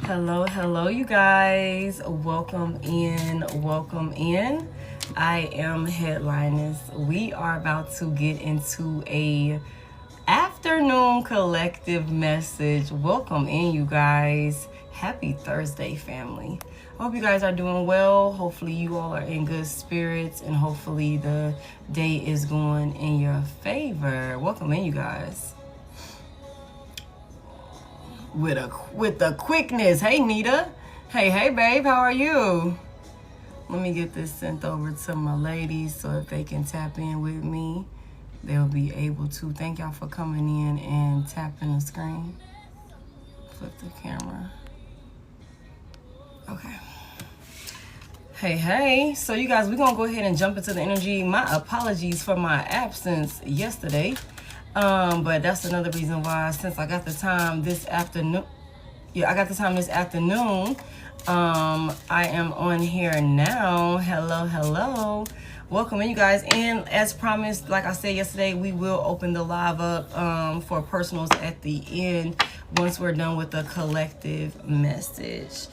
Hello, you guys. Welcome in. I am Head.Lioness. We are about to get into a afternoon collective message. Welcome in, you guys. Happy Thursday, family. I hope you guys are doing well. Hopefully you all are in good spirits, and hopefully the day is going in your favor. Welcome in, you guys. With the quickness. Hey, Nita. Hey, babe. How are you? Let me get this sent over to my ladies so if they can tap in with me, they'll be able to. Thank y'all for coming in and tapping the screen. Flip the camera. Okay. Hey. So you guys, we're going to go ahead and jump into the energy. My apologies for my absence yesterday. But that's another reason why, since I got the time this afternoon, I am on here now. Hello. Welcome in, you guys. And as promised, like I said yesterday, we will open the live up for personals at the end once we're done with the collective message.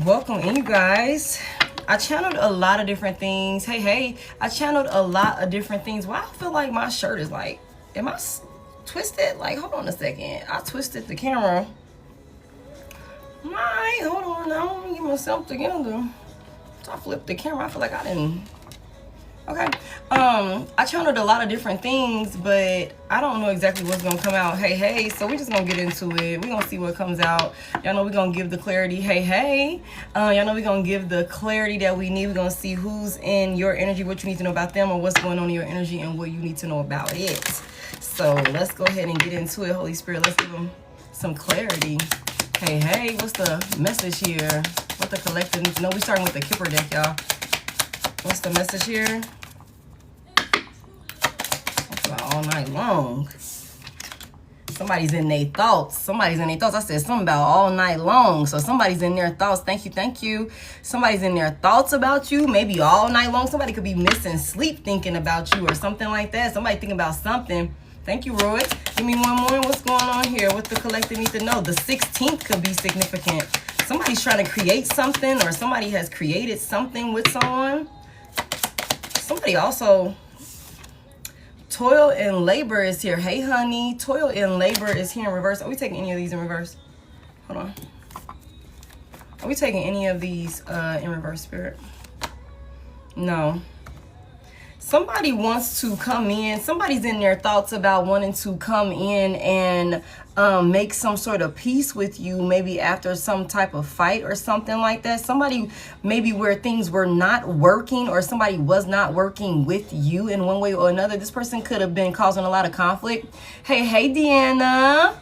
Welcome in, you guys. I channeled a lot of different things. Hey, I channeled a lot of different things. Why I feel like my shirt is like, am I twisted? Like, hold on a second. I twisted the camera. Alright, hold on now. Let me get myself together. So I flipped the camera. I feel like I didn't. Okay. I channeled a lot of different things, but I don't know exactly what's gonna come out. Hey. So we're just gonna get into it. We're gonna see what comes out. Y'all know we're gonna give the clarity. Hey. Y'all know we're gonna give the clarity that we need. We're gonna see who's in your energy, what you need to know about them, or what's going on in your energy and what you need to know about it. So let's go ahead and get into it. Holy Spirit, let's give them some clarity. Hey, what's the message here? What the collective needs to know? We're starting with the Kipper deck, y'all. What's the message here? That's about all night long. Somebody's in their thoughts. I said something about all night long. So somebody's in their thoughts. Thank you. Somebody's in their thoughts about you, maybe all night long. Somebody could be missing sleep thinking about you or something like that. Somebody thinking about something. Thank you, Roy. Give me one more. What's going on here? What the collective needs to know? The 16th could be significant. Somebody's trying to create something, or somebody has created something with someone. Somebody also, toil and labor is here. Hey, honey. Toil and labor is here in reverse. Are we taking any of these in reverse? Hold on. Are we taking any of these in reverse, Spirit? No. Somebody wants to come in. Somebody's in their thoughts about wanting to come in and make some sort of peace with you, maybe after some type of fight or something like that. Somebody maybe where things were not working, or somebody was not working with you in one way or another. This person could have been causing a lot of conflict. Hey, Deanna.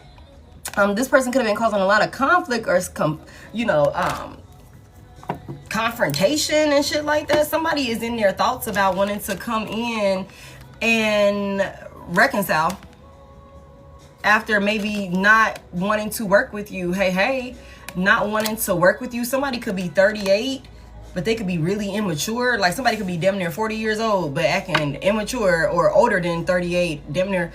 This person could have been causing a lot of conflict or, confrontation and shit like that. Somebody is in their thoughts about wanting to come in and reconcile after maybe not wanting to work with you. Hey, not wanting to work with you. Somebody could be 38, but they could be really immature. Like somebody could be damn near 40 years old, but acting immature, or older than 38, damn near,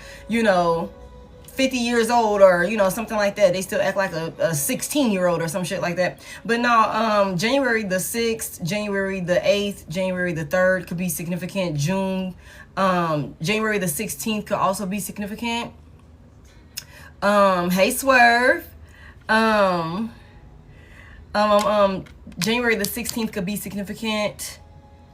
50 years old, or something like that. They still act like a 16-year-old or some shit like that. But no, January the 6th, January the 8th, January the 3rd could be significant. January the 16th could also be significant. Hey, Swerve. January the 16th could be significant,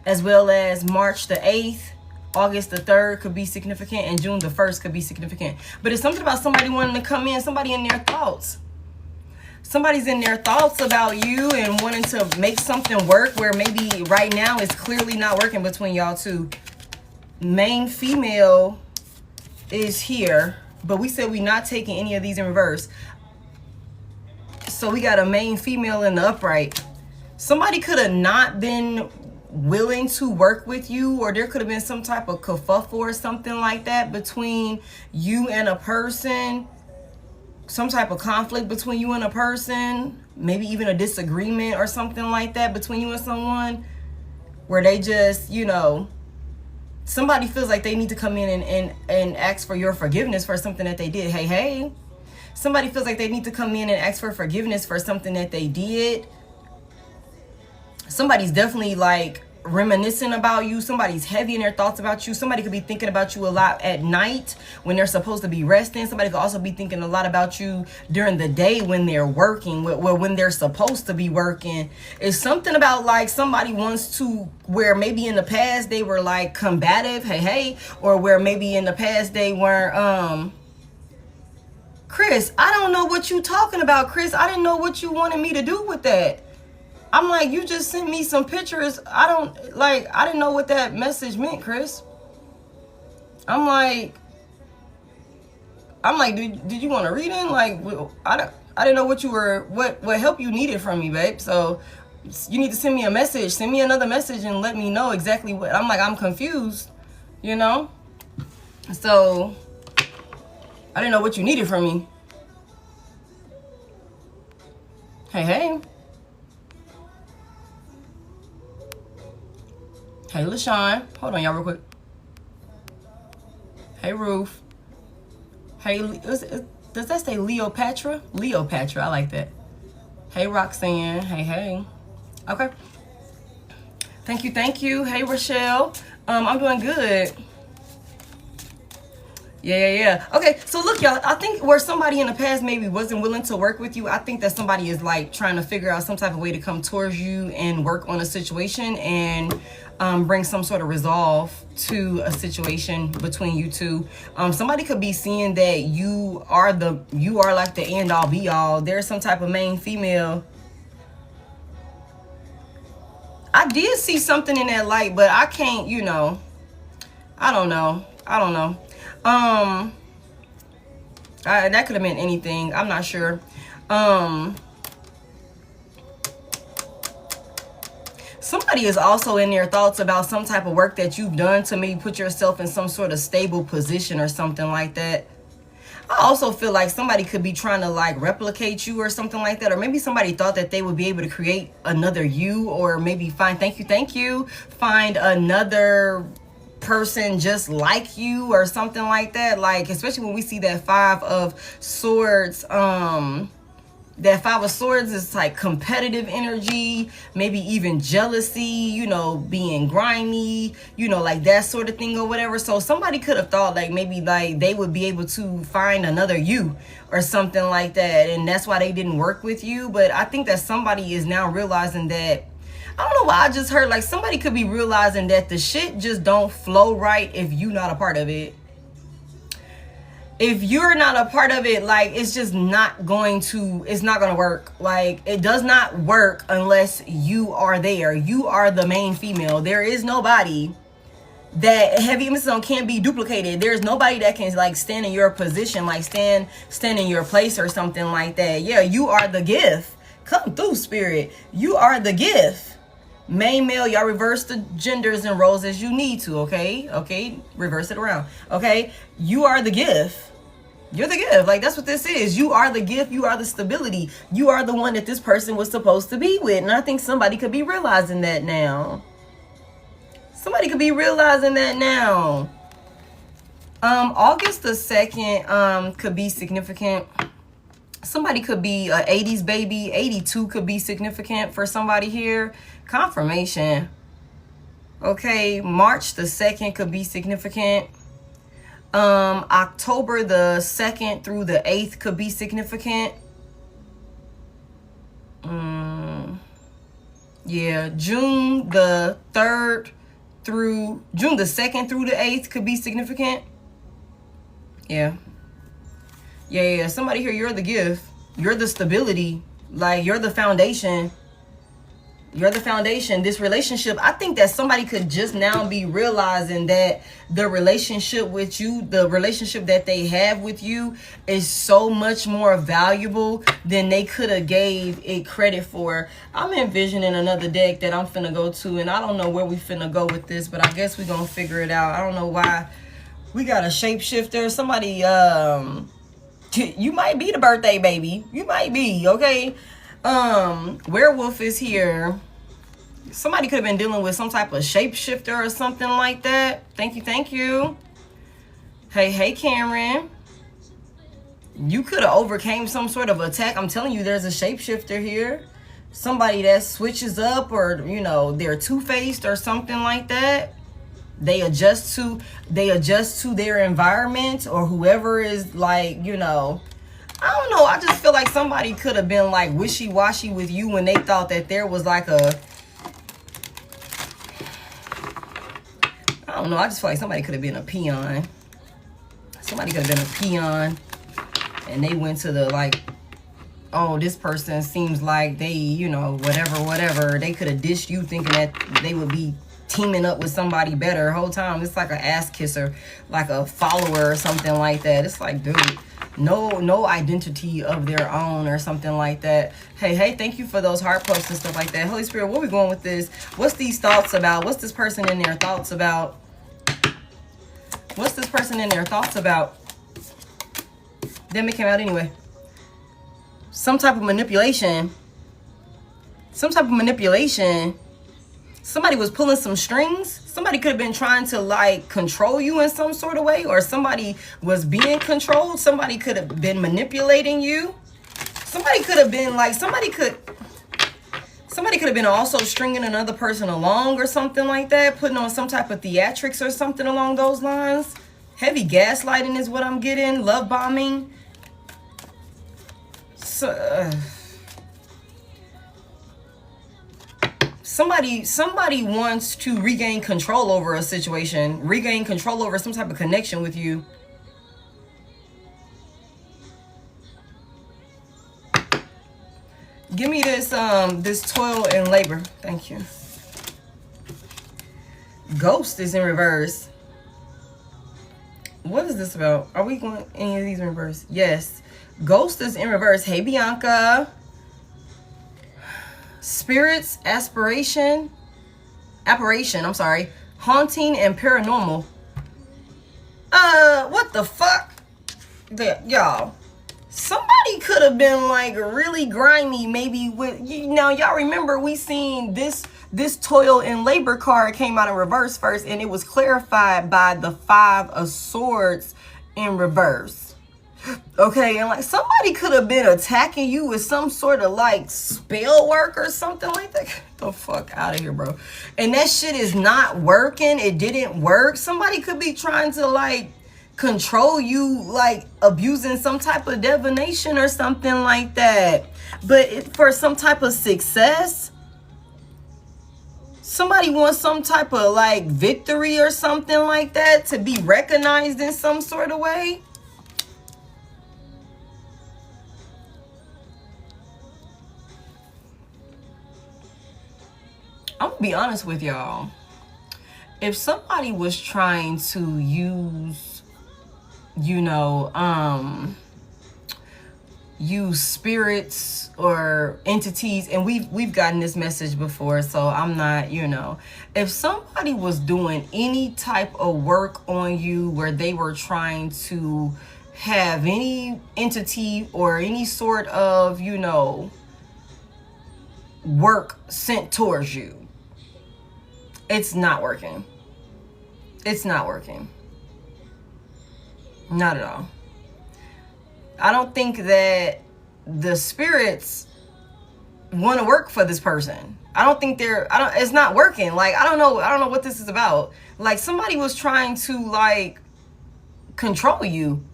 as well as March the 8th. August the 3rd could be significant, and June the 1st could be significant. But it's something about somebody wanting to come in, somebody in their thoughts. Somebody's in their thoughts about you and wanting to make something work, where maybe right now it's clearly not working between y'all two. Main female is here, but we said we're not taking any of these in reverse. So we got a main female in the upright. Somebody could have not been willing to work with you, or there could have been some type of kerfuffle or something like that between you and a person, some type of conflict between you and a person, maybe even a disagreement or something like that between you and someone, where they just, somebody feels like they need to come in and ask for your forgiveness for something that they did. Hey, Somebody feels like they need to come in and ask for forgiveness for something that they did. Somebody's definitely like reminiscing about you. Somebody's heavy in their thoughts about you. Somebody could be thinking about you a lot at night when they're supposed to be resting. Somebody could also be thinking a lot about you during the day when they're working, when they're supposed to be working. It's something about like somebody wants to, where maybe in the past they were like combative, hey, or where maybe in the past they weren't, Chris, I don't know what you talking about, Chris. I didn't know what you wanted me to do with that. I'm like, you just sent me some pictures. I didn't know what that message meant, Chris. I'm like, did you want to read in? Like, I didn't know what you were, what help you needed from me, babe. So you need to send me a message. Send me another message and let me know exactly what. I'm like, I'm confused, you know? So I didn't know what you needed from me. Hey. Hey, LaShawn. Hold on, y'all, real quick. Hey, Ruth. Hey, does that say Leopatra? Leopatra, I like that. Hey, Roxanne. Hey. Okay. Thank you. Hey, Rochelle. I'm doing good. Yeah. Okay, so look, y'all, I think where somebody in the past maybe wasn't willing to work with you, I think that somebody is like trying to figure out some type of way to come towards you and work on a situation and bring some sort of resolve to a situation between you two. Somebody could be seeing that you are like the end all be all. There's some type of main female. I did see something in that light, but I can't, you know, I don't know. That could have meant anything. I'm not sure. Somebody is also in their thoughts about some type of work that you've done to maybe put yourself in some sort of stable position or something like that. I also feel like somebody could be trying to like replicate you or something like that. Or maybe somebody thought that they would be able to create another you, or maybe find, thank you, find another person just like you or something like that. Like, especially when we see that Five of Swords, that Five of Swords is like competitive energy, maybe even jealousy, you know, being grimy, you know, like that sort of thing or whatever. So somebody could have thought like maybe like they would be able to find another you or something like that, and that's why they didn't work with you. But I think that somebody is now realizing that, I don't know why I just heard like somebody could be realizing that the shit just don't flow right if you're not a part of it. If you're not a part of it, like it's just not going to work. Like it does not work unless you are there. You are the main female. There is nobody that heavy emphasis on can't be duplicated. There's nobody that can like stand in your position, like stand in your place or something like that. Yeah, you are the gift. Come through, spirit. You are the gift. Main male, y'all reverse the genders and roles as you need to, okay? Reverse it around, okay? You are the gift. You're the gift. Like, that's what this is. You are the gift. You are the stability. You are the one that this person was supposed to be with. And I think somebody could be realizing that now. August the 2nd could be significant. Somebody could be a 80s baby. 82 could be significant for somebody here. Confirmation. Okay, March the 2nd could be significant. October the 2nd through the 8th could be significant. Yeah, June the 2nd through the 8th could be significant. Yeah. Somebody here, you're the gift. You're the stability. Like, you're the foundation. This relationship, I think that somebody could just now be realizing that the relationship with you, the relationship that they have with you is so much more valuable than they could have gave it credit for. I'm envisioning another deck that I'm finna go to, and I don't know where we finna go with this, but I guess we're gonna figure it out. I don't know why. We got a shapeshifter. Somebody, you might be the birthday baby. You might be, okay? Werewolf is here. Somebody could have been dealing with some type of shapeshifter or something like that. Thank you. Hey, Cameron. You could have overcame some sort of attack. I'm telling you, there's a shapeshifter here. Somebody that switches up, or, you know, they're two-faced or something like that. They adjust to their environment, or whoever is, like, you know, I don't know. I just feel like somebody could have been like wishy-washy with you when they thought that there was like a, I don't know. I just feel like somebody could have been a peon. Somebody could have been a peon, and they went to the, like, oh, this person seems like they, you know, whatever. They could have dished you thinking that they would be teaming up with somebody better. Whole time it's like an ass kisser, like a follower or something like that. It's like, dude, no identity of their own or something like that. Hey, thank you for those heart posts and stuff like that. Holy Spirit, where we going with this? What's these thoughts about? What's this person in their thoughts about? What's this person in their thoughts about? Then it came out anyway. Some type of manipulation. Somebody was pulling some strings. Somebody could have been trying to, like, control you in some sort of way, or somebody was being controlled. Somebody could have been manipulating you. Somebody could have been like, somebody could have been also stringing another person along or something like that, putting on some type of theatrics or something along those lines. Heavy gaslighting is what I'm getting. Love bombing. So, somebody wants to regain control over a situation, regain control over some type of connection with you. Give me this this toil and labor. Thank you. Ghost is in reverse. What is this about? Are we going any of these in reverse? Yes. Ghost is in reverse. Hey, Bianca. Spirits, apparition, I'm sorry. Haunting and paranormal. What the fuck? Y'all. Somebody could have been like really grimy, maybe with, you know, y'all remember we seen this toil and labor card came out in reverse first, and it was clarified by the 5 of Swords in reverse. Okay, and like somebody could have been attacking you with some sort of like spell work or something like that. Get the fuck out of here, bro. And that shit is not working. It didn't work. Somebody could be trying to like control you, like abusing some type of divination or something like that. But for some type of success, somebody wants some type of like victory or something like that, to be recognized in some sort of way. I'm gonna be honest with y'all. If somebody was trying to use, you know, use spirits or entities, and we've gotten this message before, so I'm not, you know, if somebody was doing any type of work on you where they were trying to have any entity or any sort of, you know, work sent towards you, it's not working. It's not working. Not at all. I don't think that the spirits want to work for this person. It's not working. Like, I don't know what this is about. Like, somebody was trying to like control you.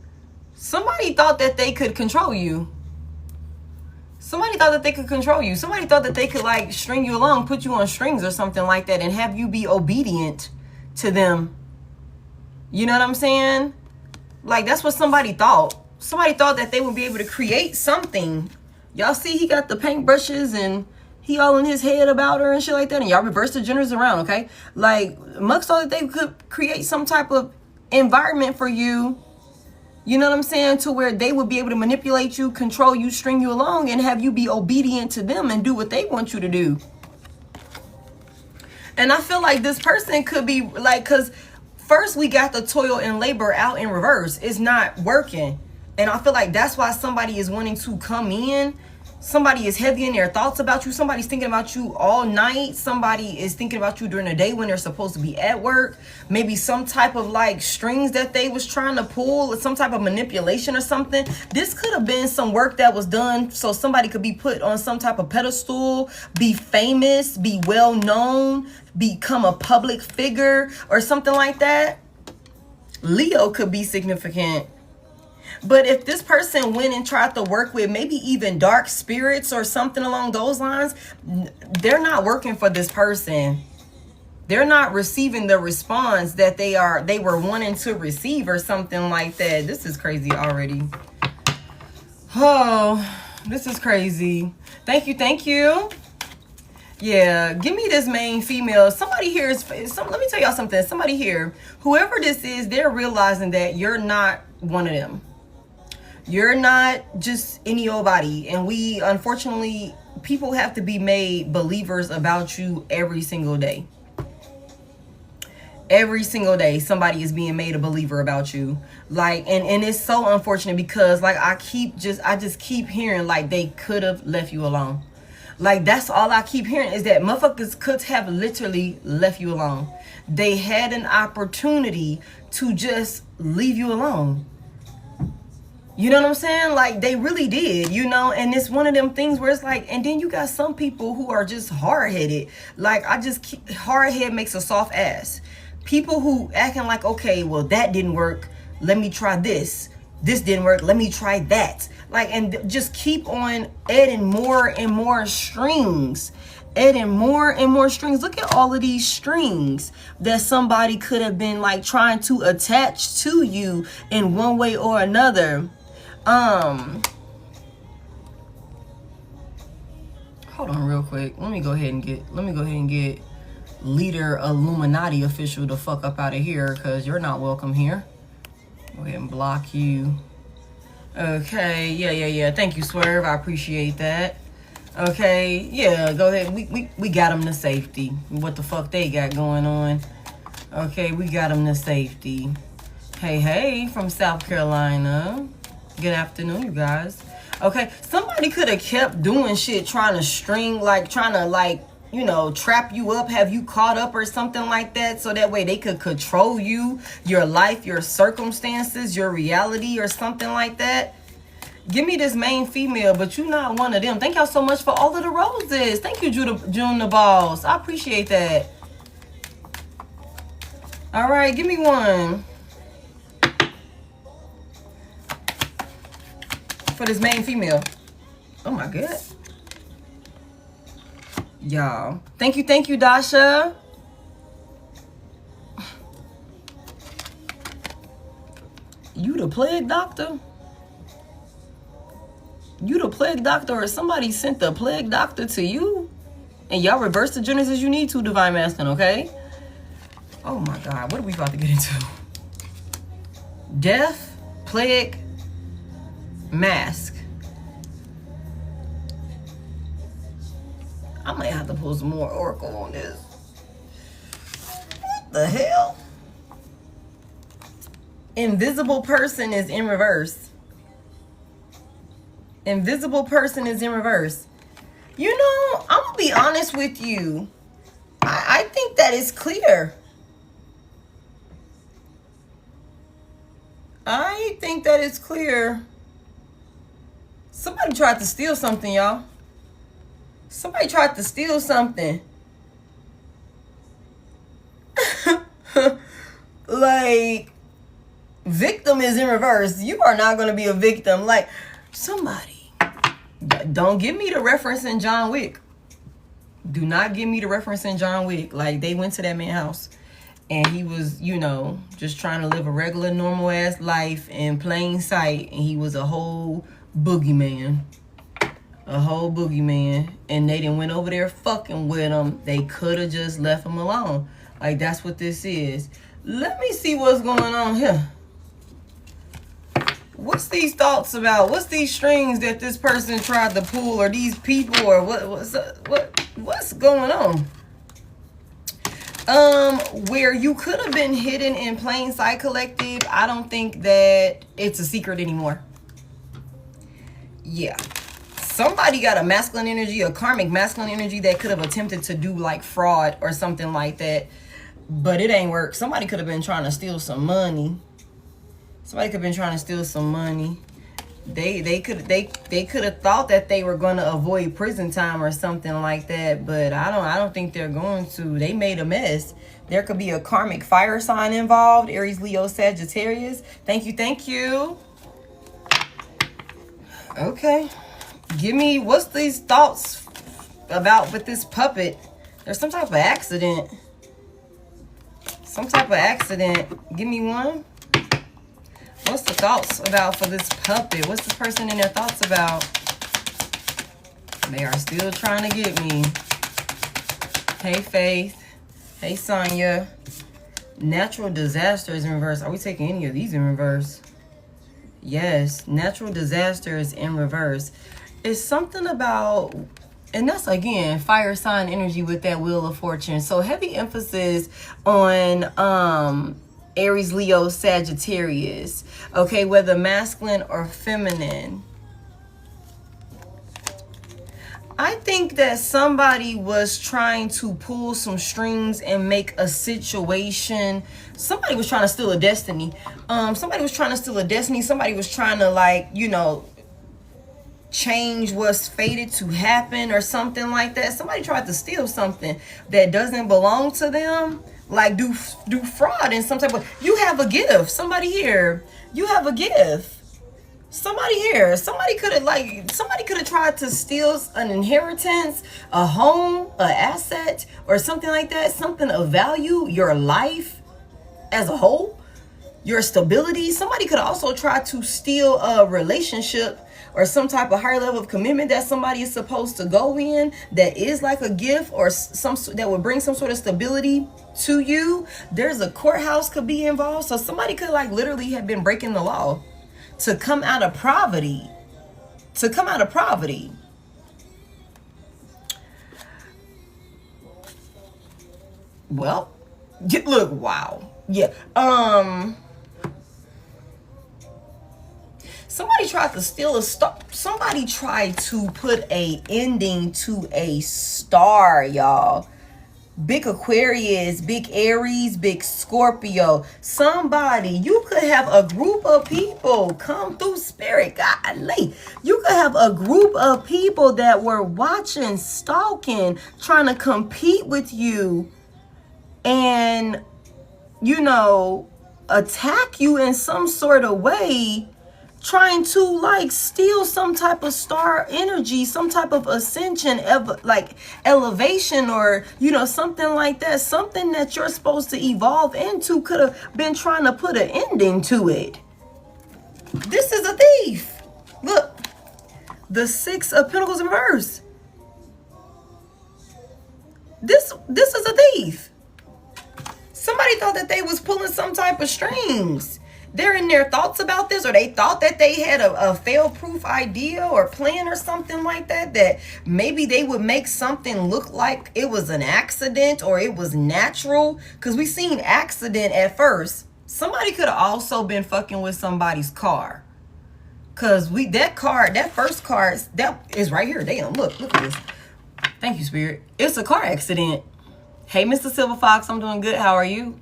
Somebody thought that they could control you. Somebody thought that they could control you. Somebody thought that they could like string you along, put you on strings or something like that, and have you be obedient to them. You know what I'm saying? Like, that's what somebody thought. Somebody thought that they would be able to create something. Y'all see he got the paintbrushes and he all in his head about her and shit like that. And y'all reverse the genders around, okay? Like, Muck thought that they could create some type of environment for you. You know what I'm saying? To where they would be able to manipulate you, control you, string you along, and have you be obedient to them and do what they want you to do. And I feel like this person could be like, because first we got the toil and labor out in reverse. It's not working. And I feel like that's why somebody is wanting to come in Somebody is heavy in their thoughts about you. Somebody's thinking about you all night. Somebody is thinking about you during the day when they're supposed to be at work. Maybe some type of like strings that they was trying to pull, some type of manipulation or something. This could have been some work that was done so somebody could be put on some type of pedestal, be famous, be well known, become a public figure or something like that. Leo could be significant. But if this person went and tried to work with maybe even dark spirits or something along those lines, they're not working for this person. They're not receiving the response that they were wanting to receive or something like that. This is crazy already. Oh, this is crazy. Thank you, thank you. Yeah, give me this main female. Somebody here is, let me tell y'all something. Somebody here, whoever this is, they're realizing that you're not one of them. You're not just any old body. And we, unfortunately, people have to be made believers about you every single day. Every single day, somebody is being made a believer about you. Like, and it's so unfortunate because, like, I just keep hearing, like, they could have left you alone. Like, that's all I keep hearing is that motherfuckers could have literally left you alone. They had an opportunity to just leave you alone. You know what I'm saying? Like, they really did, you know? And it's one of them things where it's like, and then you got some people who are just hard-headed. Like, hard-head makes a soft ass. People who acting like, okay, well, that didn't work. Let me try this. This didn't work. Let me try that. Like, and just keep on adding more and more strings. Adding more and more strings. Look at all of these strings that somebody could have been, like, trying to attach to you in one way or another. Hold on real quick. Let me go ahead and get leader Illuminati official the fuck up out of here, because you're not welcome here. Go ahead and block you. Okay, yeah. Thank you, Swerve. I appreciate that. Okay, yeah, go ahead. We got them to safety. What the fuck they got going on? Okay, we got them to safety. Hey, from South Carolina. Good afternoon, you guys. Okay, somebody could have kept doing shit, trying to you know, trap you up, have you caught up or something like that, so that way they could control you, your life, your circumstances, your reality or something like that. Give me this main female, but you're not one of them. Thank y'all so much for all of the roses. Thank you, June the Balls. I appreciate that. All right, give me one. For this main female. Oh my God. Y'all. Thank you, Dasha. You the plague doctor? You the plague doctor, or somebody sent the plague doctor to you? And y'all reverse the genders as you need to, Divine Masculine, okay? Oh my God, what are we about to get into? Death, plague, mask. I might have to pull some more oracle on this. What the hell? Invisible person is in reverse. Invisible person is in reverse. You know, I'm gonna be honest with you. I think that is clear. I think that is clear. Somebody tried to steal something, y'all. Somebody tried to steal something. Like, victim is in reverse. You are not going to be a victim. Like, somebody. Don't give me the reference in John Wick. Do not give me the reference in John Wick. Like, they went to that man's house and he was, you know, just trying to live a regular, normal ass life in plain sight. And he was a whole boogeyman. A whole boogeyman. And they didn't went over there fucking with him. They could have just left him alone. Like, that's what this is. Let me see what's going on here. What's these thoughts about? What's these strings that this person tried to pull, or these people, or what's going on? Where you could have been hidden in plain sight, collective, I don't think that it's a secret anymore. Yeah. somebody got a masculine energy, a karmic masculine energy that could have attempted to do like fraud or something like that, but it ain't work. Somebody could have been trying to steal some money. Somebody could have been trying to steal some money. They could have thought that they were going to avoid prison time or something like that, but I don't think they're going to. They made a mess. There could be a karmic fire sign involved. Aries, Leo, Sagittarius. Thank you. Okay. Give me, what's these thoughts about with this puppet? There's some type of accident. Give me one. What's the thoughts about for this puppet? What's this person in their thoughts about? They are still trying to get me. Hey, Faith. Hey, Sonya. Natural disasters in reverse. Are we taking any of these in reverse? Yes. Natural disasters in reverse. It's something about, and that's again fire sign energy with that wheel of fortune. So heavy emphasis on Aries, Leo, Sagittarius. Okay, whether masculine or feminine. I think that somebody was trying to pull some strings and make a situation. Somebody was trying to steal a destiny. Somebody was trying to steal a destiny. Somebody was trying to, like, you know, change what's fated to happen or something like that. Somebody tried to steal something that doesn't belong to them. Like do fraud in some type of, you have a gift. Somebody here, you have a gift. Somebody here, somebody could have tried to steal an inheritance, a home, an asset, or something like that. Something of value, your life as a whole, your stability. Somebody could also try to steal a relationship or some type of higher level of commitment that somebody is supposed to go in, that is like a gift or some that would bring some sort of stability to you. There's a courthouse could be involved. So somebody could like literally have been breaking the law to come out of poverty. Well, look, wow. Yeah. Somebody tried to steal a star. Somebody tried to put a ending to a star, y'all. Big Aquarius, big Aries, big Scorpio. Somebody, you could have a group of people come through spirit. Golly. You could have a group of people that were watching, stalking, trying to compete with you and, you know, attack you in some sort of way, trying to like steal some type of star energy, some type of ascension, like elevation, or, you know, something like that. Something that you're supposed to evolve into could have been trying to put an ending to it. This is a thief. Look, the Six of Pentacles in reverse. This is a thief. Somebody thought that they was pulling some type of strings. They're in their thoughts about this, or they thought that they had a fail-proof idea or plan or something like that, that maybe they would make something look like it was an accident or it was natural. Because we seen accident at first. Somebody could have also been fucking with somebody's car. Because that first car, that is right here. Damn, look at this. Thank you, Spirit. It's a car accident. Hey, Mr. Silver Fox, I'm doing good. How are you?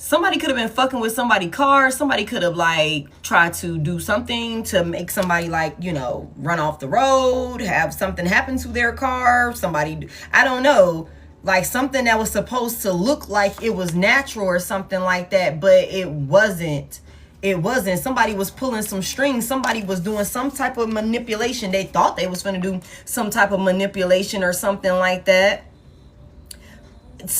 Somebody could have been fucking with somebody's car. Somebody could have like tried to do something to make somebody like, you know, run off the road, have something happen to their car. Somebody, I don't know, like something that was supposed to look like it was natural or something like that, but it wasn't. It wasn't. Somebody was pulling some strings. Somebody was doing some type of manipulation. They thought they was going to do some type of manipulation or something like that.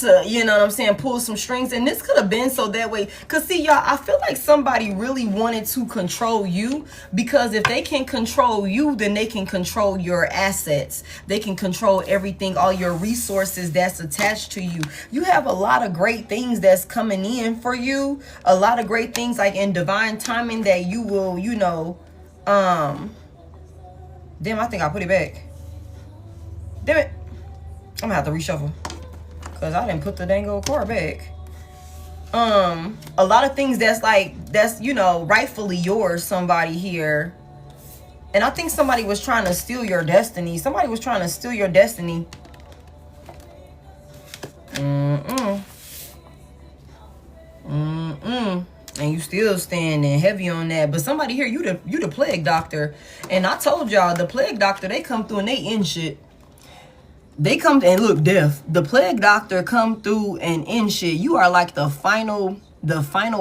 To, you know what I'm saying, pull some strings. And this could have been so that way, because see, y'all, I feel like somebody really wanted to control you, because if they can control you, then they can control your assets. They can control everything, all your resources that's attached to you. You have a lot of great things that's coming in for you, a lot of great things like in divine timing that you will, you know, damn, I think I put it back. Damn it, I'm gonna have to reshuffle, because I didn't put the dang old car back. A lot of things that's like, that's, you know, rightfully yours, somebody here. And I think somebody was trying to steal your destiny. Somebody was trying to steal your destiny. And you still standing heavy on that. But somebody here, you the plague doctor. And I told y'all, the plague doctor, they come through and they end shit. They come and look, death. The plague doctor come through and end shit. You are like the final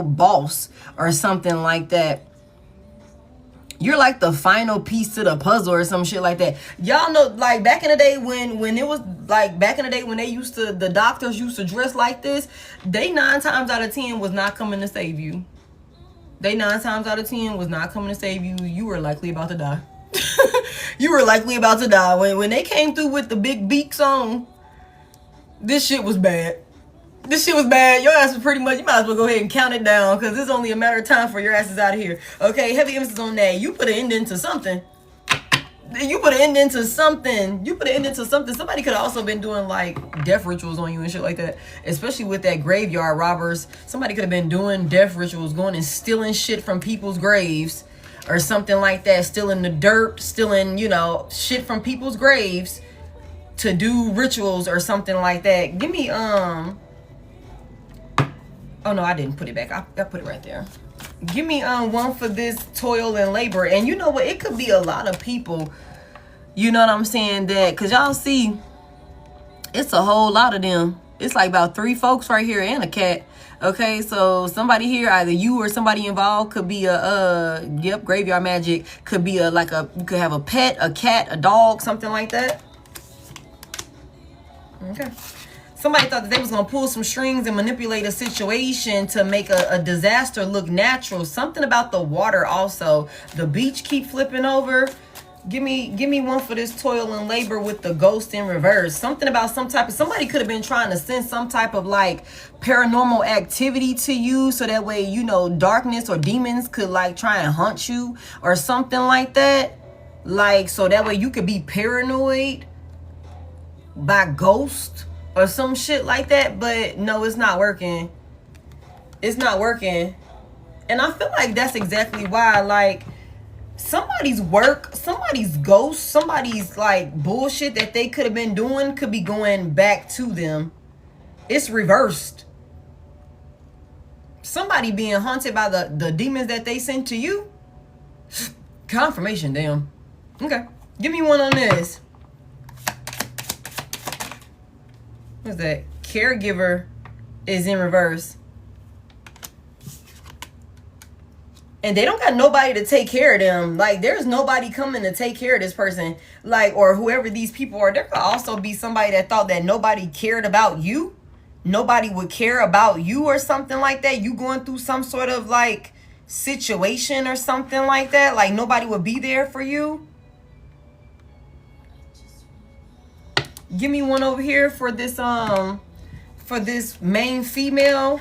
boss or something like that. You're like the final piece to the puzzle or some shit like that. Y'all know, like back in the day when it was like back in the day when the doctors used to dress like this, they 9 times out of 10 was not coming to save you. They 9 times out of 10 was not coming to save you. You were likely about to die. You were likely about to die. When they came through with the big beaks on, this shit was bad. This shit was bad. Your ass was pretty much, you might as well go ahead and count it down, because it's only a matter of time for your asses out of here. Okay, heavy emphasis on that. You put an end into something. You put an end into something. You put an end into something. Somebody could have also been doing like death rituals on you and shit like that. Especially with that graveyard robbers. Somebody could have been doing death rituals, going and stealing shit from people's graves or something like that. Stealing the dirt, stealing, you know, shit from people's graves to do rituals or something like that. Give me, oh no, I didn't put it back. I put it right there. Give me one for this toil and labor. And you know what? It could be a lot of people. You know what I'm saying? That, because y'all see, it's a whole lot of them. It's like about 3 folks right here and a cat. Okay, so somebody here, either you or somebody involved, could be a graveyard magic. Could be you could have a pet, a cat, a dog, something like that. Okay. Somebody thought that they was going to pull some strings and manipulate a situation to make a disaster look natural. Something about the water also. The beach keep flipping over. Give me one for this toil and labor with the ghost in reverse. Something about somebody could have been trying to send some type of like paranormal activity to you, so that way, you know, darkness or demons could like try and hunt you or something like that. Like, so that way you could be paranoid by ghost or some shit like that. But no, it's not working. It's not working. And I feel like that's exactly why, like, somebody's work, somebody's ghost, somebody's like bullshit that they could have been doing could be going back to them. It's reversed. Somebody being haunted by the demons that they sent to you. Confirmation, damn. Okay, give me one on this. What's that? Caregiver is in reverse. And they don't got nobody to take care of them. Like, there's nobody coming to take care of this person. Like, or whoever these people are. There could also be somebody that thought that nobody cared about you. Nobody would care about you or something like that. You going through some sort of, like, situation or something like that. Like, nobody would be there for you. Give me one over here for this main female.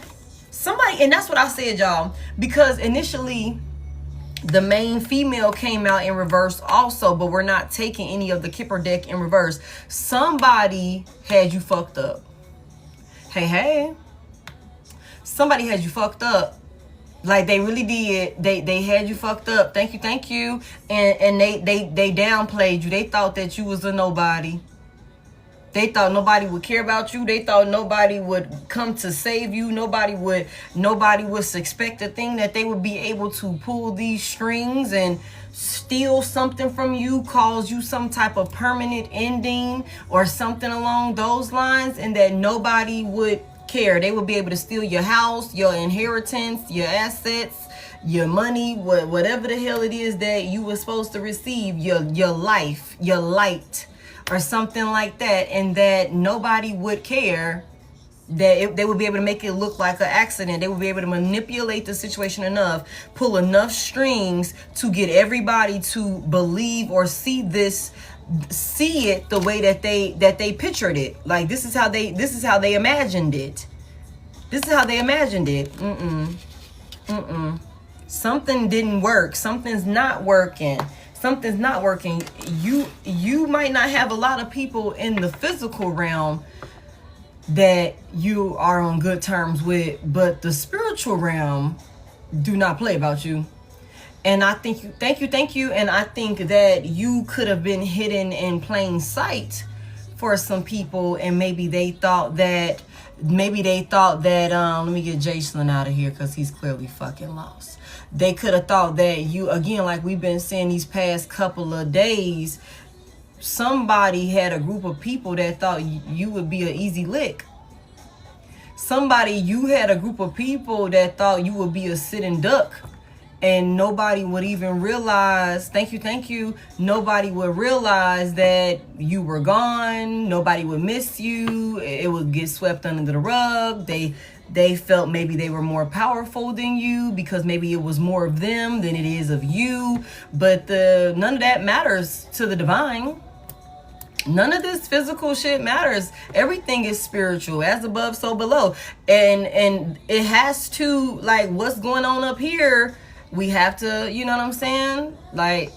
Somebody, and that's what I said, y'all, because initially the main female came out in reverse also, but we're not taking any of the Kipper deck in reverse. Somebody had you fucked up. Hey, somebody had you fucked up. Like, they really did. They had you fucked up. Thank you. And they downplayed you. They thought that you was a nobody. They thought nobody would care about you. They thought nobody would come to save you. Nobody would suspect a thing, that they would be able to pull these strings and steal something from you, cause you some type of permanent ending or something along those lines, and that nobody would care. They would be able to steal your house, your inheritance, your assets, your money, whatever the hell it is that you were supposed to receive, your life, your light, or something like that, and that nobody would care, that they would be able to make it look like an accident. They would be able to manipulate the situation enough, pull enough strings to get everybody to believe or see it the way that they pictured it. Like, this is how they imagined it. This is how they imagined it. Something didn't work. Something's not working. Something's not working. You might not have a lot of people in the physical realm that you are on good terms with, but the spiritual realm do not play about you. And I think thank you. And I think that you could have been hidden in plain sight for some people, and maybe they thought that let me get Jason out of here because he's clearly fucking lost. They could have thought that you, again, like we've been saying these past couple of days, somebody had a group of people that thought you would be an easy lick. You had a group of people that thought you would be a sitting duck, and nobody would even realize, thank you, nobody would realize that you were gone. Nobody would miss you. It would get swept under the rug. They felt maybe they were more powerful than you because maybe it was more of them than it is of you. But none of that matters to the divine. None of this physical shit matters. Everything is spiritual, as above, so below. And it has to, like, what's going on up here, we have to, you know what I'm saying? Like,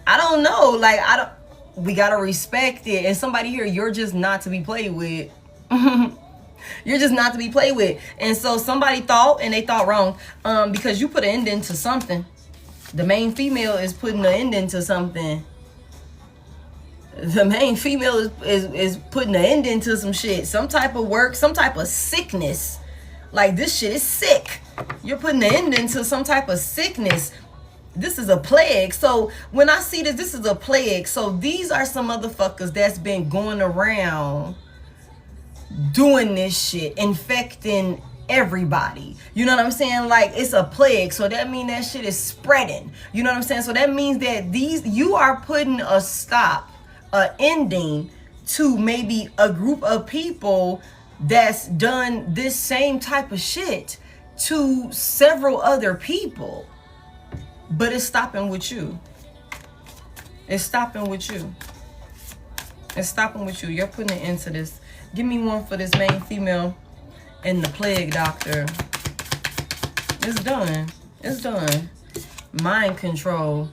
I don't know. Like, we gotta respect it. And somebody here, you're just not to be played with. You're just not to be played with. And so somebody thought, and they thought wrong, because you put an end into something. The main female is putting an end into something. The main female is putting an end into some shit. Some type of work, some type of sickness. Like, this shit is sick. You're putting an end into some type of sickness. This is a plague. So when I see this is a plague. So these are some motherfuckers that's been going around doing this shit, infecting everybody. You know what I'm saying? Like, it's a plague. So that means that shit is spreading. You know what I'm saying? So that means that you are putting a stop, a ending to maybe a group of people that's done this same type of shit to several other people. But it's stopping with you. It's stopping with you. It's stopping with you. You're putting an end to this. Give me one for this main female and the plague doctor. It's done. It's done. Mind control.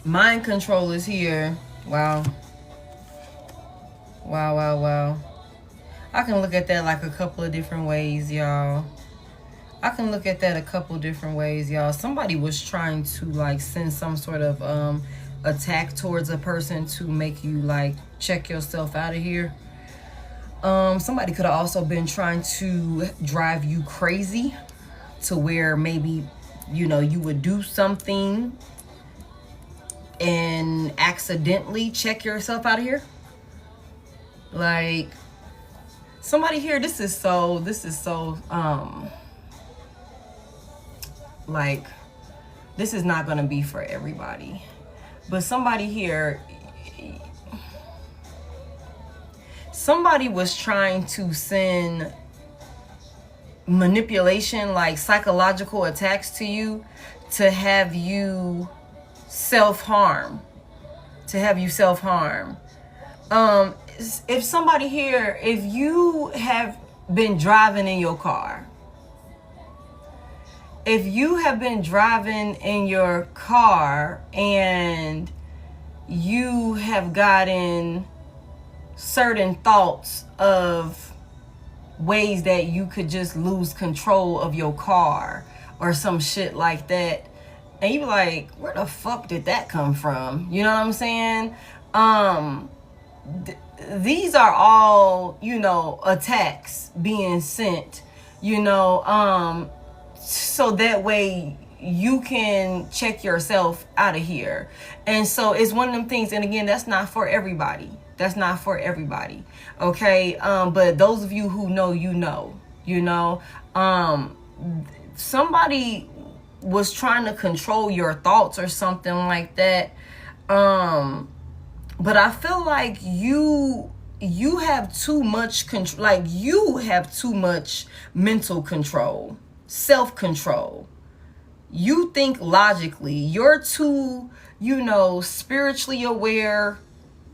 Mind control is here. Wow. Wow, wow, wow. I can look at that like a couple of different ways, y'all. I can look at that a couple different ways, y'all. Somebody was trying to, like, send some sort of attack towards a person to make you, like, check yourself out of here. Somebody could have also been trying to drive you crazy to where maybe, you know, you would do something and accidentally check yourself out of here. Like, somebody here, this is so like, this is not gonna be for everybody, but somebody here, somebody was trying to send manipulation, like psychological attacks to you, to have you self-harm, if somebody here, if you have been driving in your car, and you have gotten certain thoughts of ways that you could just lose control of your car or some shit like that, and you be like, where the fuck did that come from? You know what I'm saying? These are all, you know, attacks being sent, you know, so that way you can check yourself out of here. And so it's one of them things, and again, that's not for everybody. That's not for everybody. Okay. But those of you who know, you know, somebody was trying to control your thoughts or something like that. But I feel like you have too much control. Like, you have too much mental control, self-control. You think logically. You're too, you know, spiritually aware,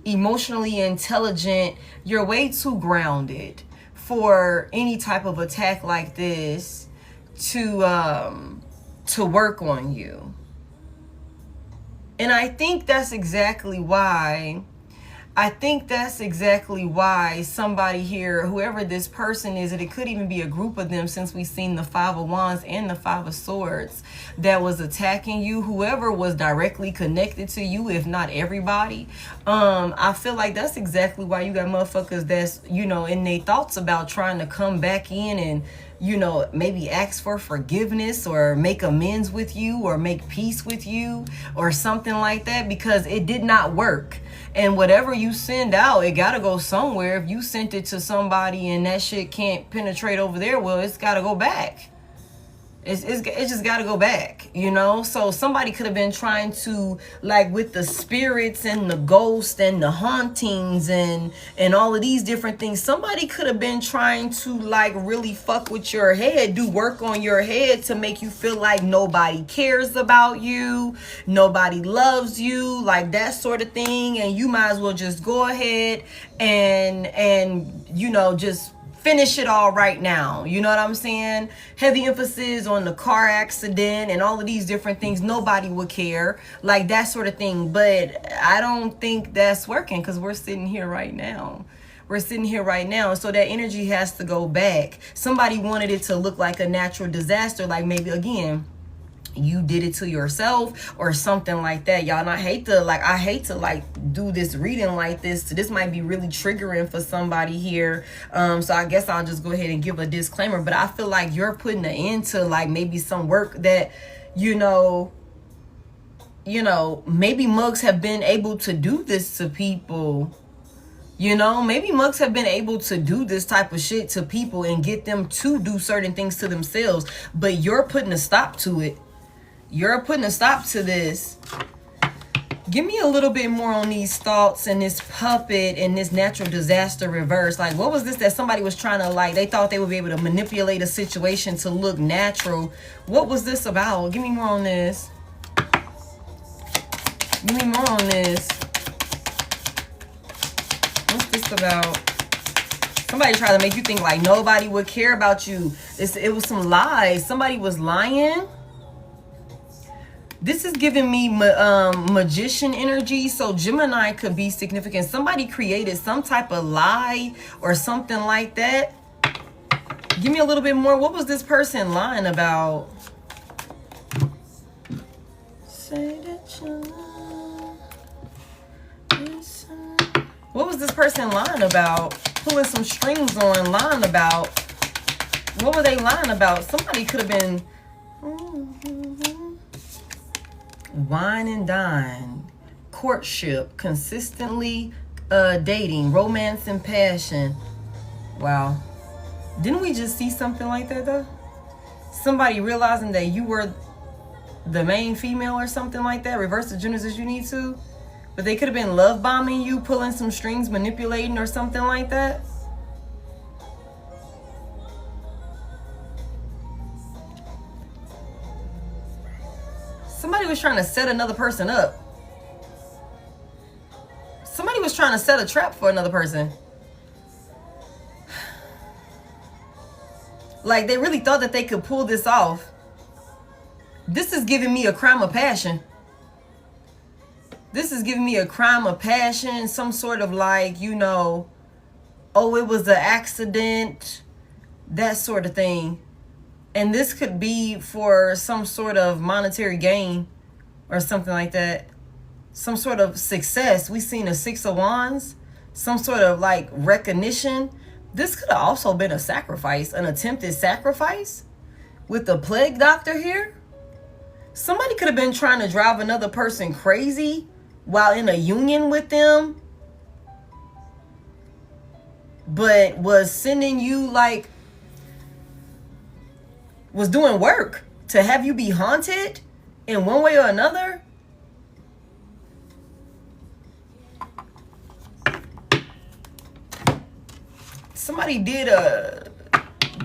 emotionally intelligent. You're way too grounded for any type of attack like this to work on you. And I think that's exactly why I think that's exactly why somebody here, whoever this person is, and it could even be a group of them, since we've seen the Five of Wands and the Five of Swords, that was attacking you, whoever was directly connected to you, if not everybody. I feel like that's exactly why you got motherfuckers that's, you know, in their thoughts about trying to come back in and, you know, maybe ask for forgiveness or make amends with you or make peace with you or something like that, because it did not work. And whatever you send out, it got to go somewhere. If you sent it to somebody and that shit can't penetrate over there, well, it's got to go back. It's just got to go back, you know? So somebody could have been trying to, like, with the spirits and the ghosts and the hauntings and all of these different things, somebody could have been trying to, like, really fuck with your head, do work on your head to make you feel like nobody cares about you, nobody loves you, like that sort of thing. And you might as well just go ahead and you know, just finish it all right now. You know what I'm saying? Heavy emphasis on the car accident and all of these different things. Nobody would care, like that sort of thing. But I don't think that's working, because we're sitting here right now. We're sitting here right now. So that energy has to go back. Somebody wanted it to look like a natural disaster, like maybe again you did it to yourself or something like that, y'all. And I hate to do this reading like this. This might be really triggering for somebody here, so I guess I'll just go ahead and give a disclaimer. But I feel like you're putting an end to, like, maybe some work that, you know, maybe mugs have been able to do this to people. You know, maybe mugs have been able to do this type of shit to people and get them to do certain things to themselves, but you're putting a stop to it. You're putting a stop to this. Give me a little bit more on these thoughts and this puppet and this natural disaster reverse. Like, what was this that somebody was trying to, like, they thought they would be able to manipulate a situation to look natural? What was this about? Give me more on this. Give me more on this. What's this about? Somebody tried to make you think like nobody would care about you. It was some lies. Somebody was lying. This is giving me magician energy. So Gemini could be significant. Somebody created some type of lie or something like that. Give me a little bit more. What was this person lying about? Say that you love. What was this person lying about? Pulling some strings on, lying about. What were they lying about? Somebody could have been... Wine and dine, courtship, consistently dating, romance and passion. Wow. Didn't we just see something like that though? Somebody realizing that you were the main female or something like that. Reverse the genders as you need to. But they could have been love bombing you, pulling some strings, manipulating or something like that. Somebody was trying to set another person up. Somebody was trying to set a trap for another person. Like, they really thought that they could pull this off. This is giving me a crime of passion. This is giving me a crime of passion. Some sort of, like, you know, oh, it was an accident. That sort of thing. And this could be for some sort of monetary gain or something like that. Some sort of success. We've seen a Six of Wands. Some sort of, like, recognition. This could have also been a sacrifice, an attempted sacrifice with the plague doctor here. Somebody could have been trying to drive another person crazy while in a union with them, but was sending you, like, was doing work to have you be haunted in one way or another. Somebody did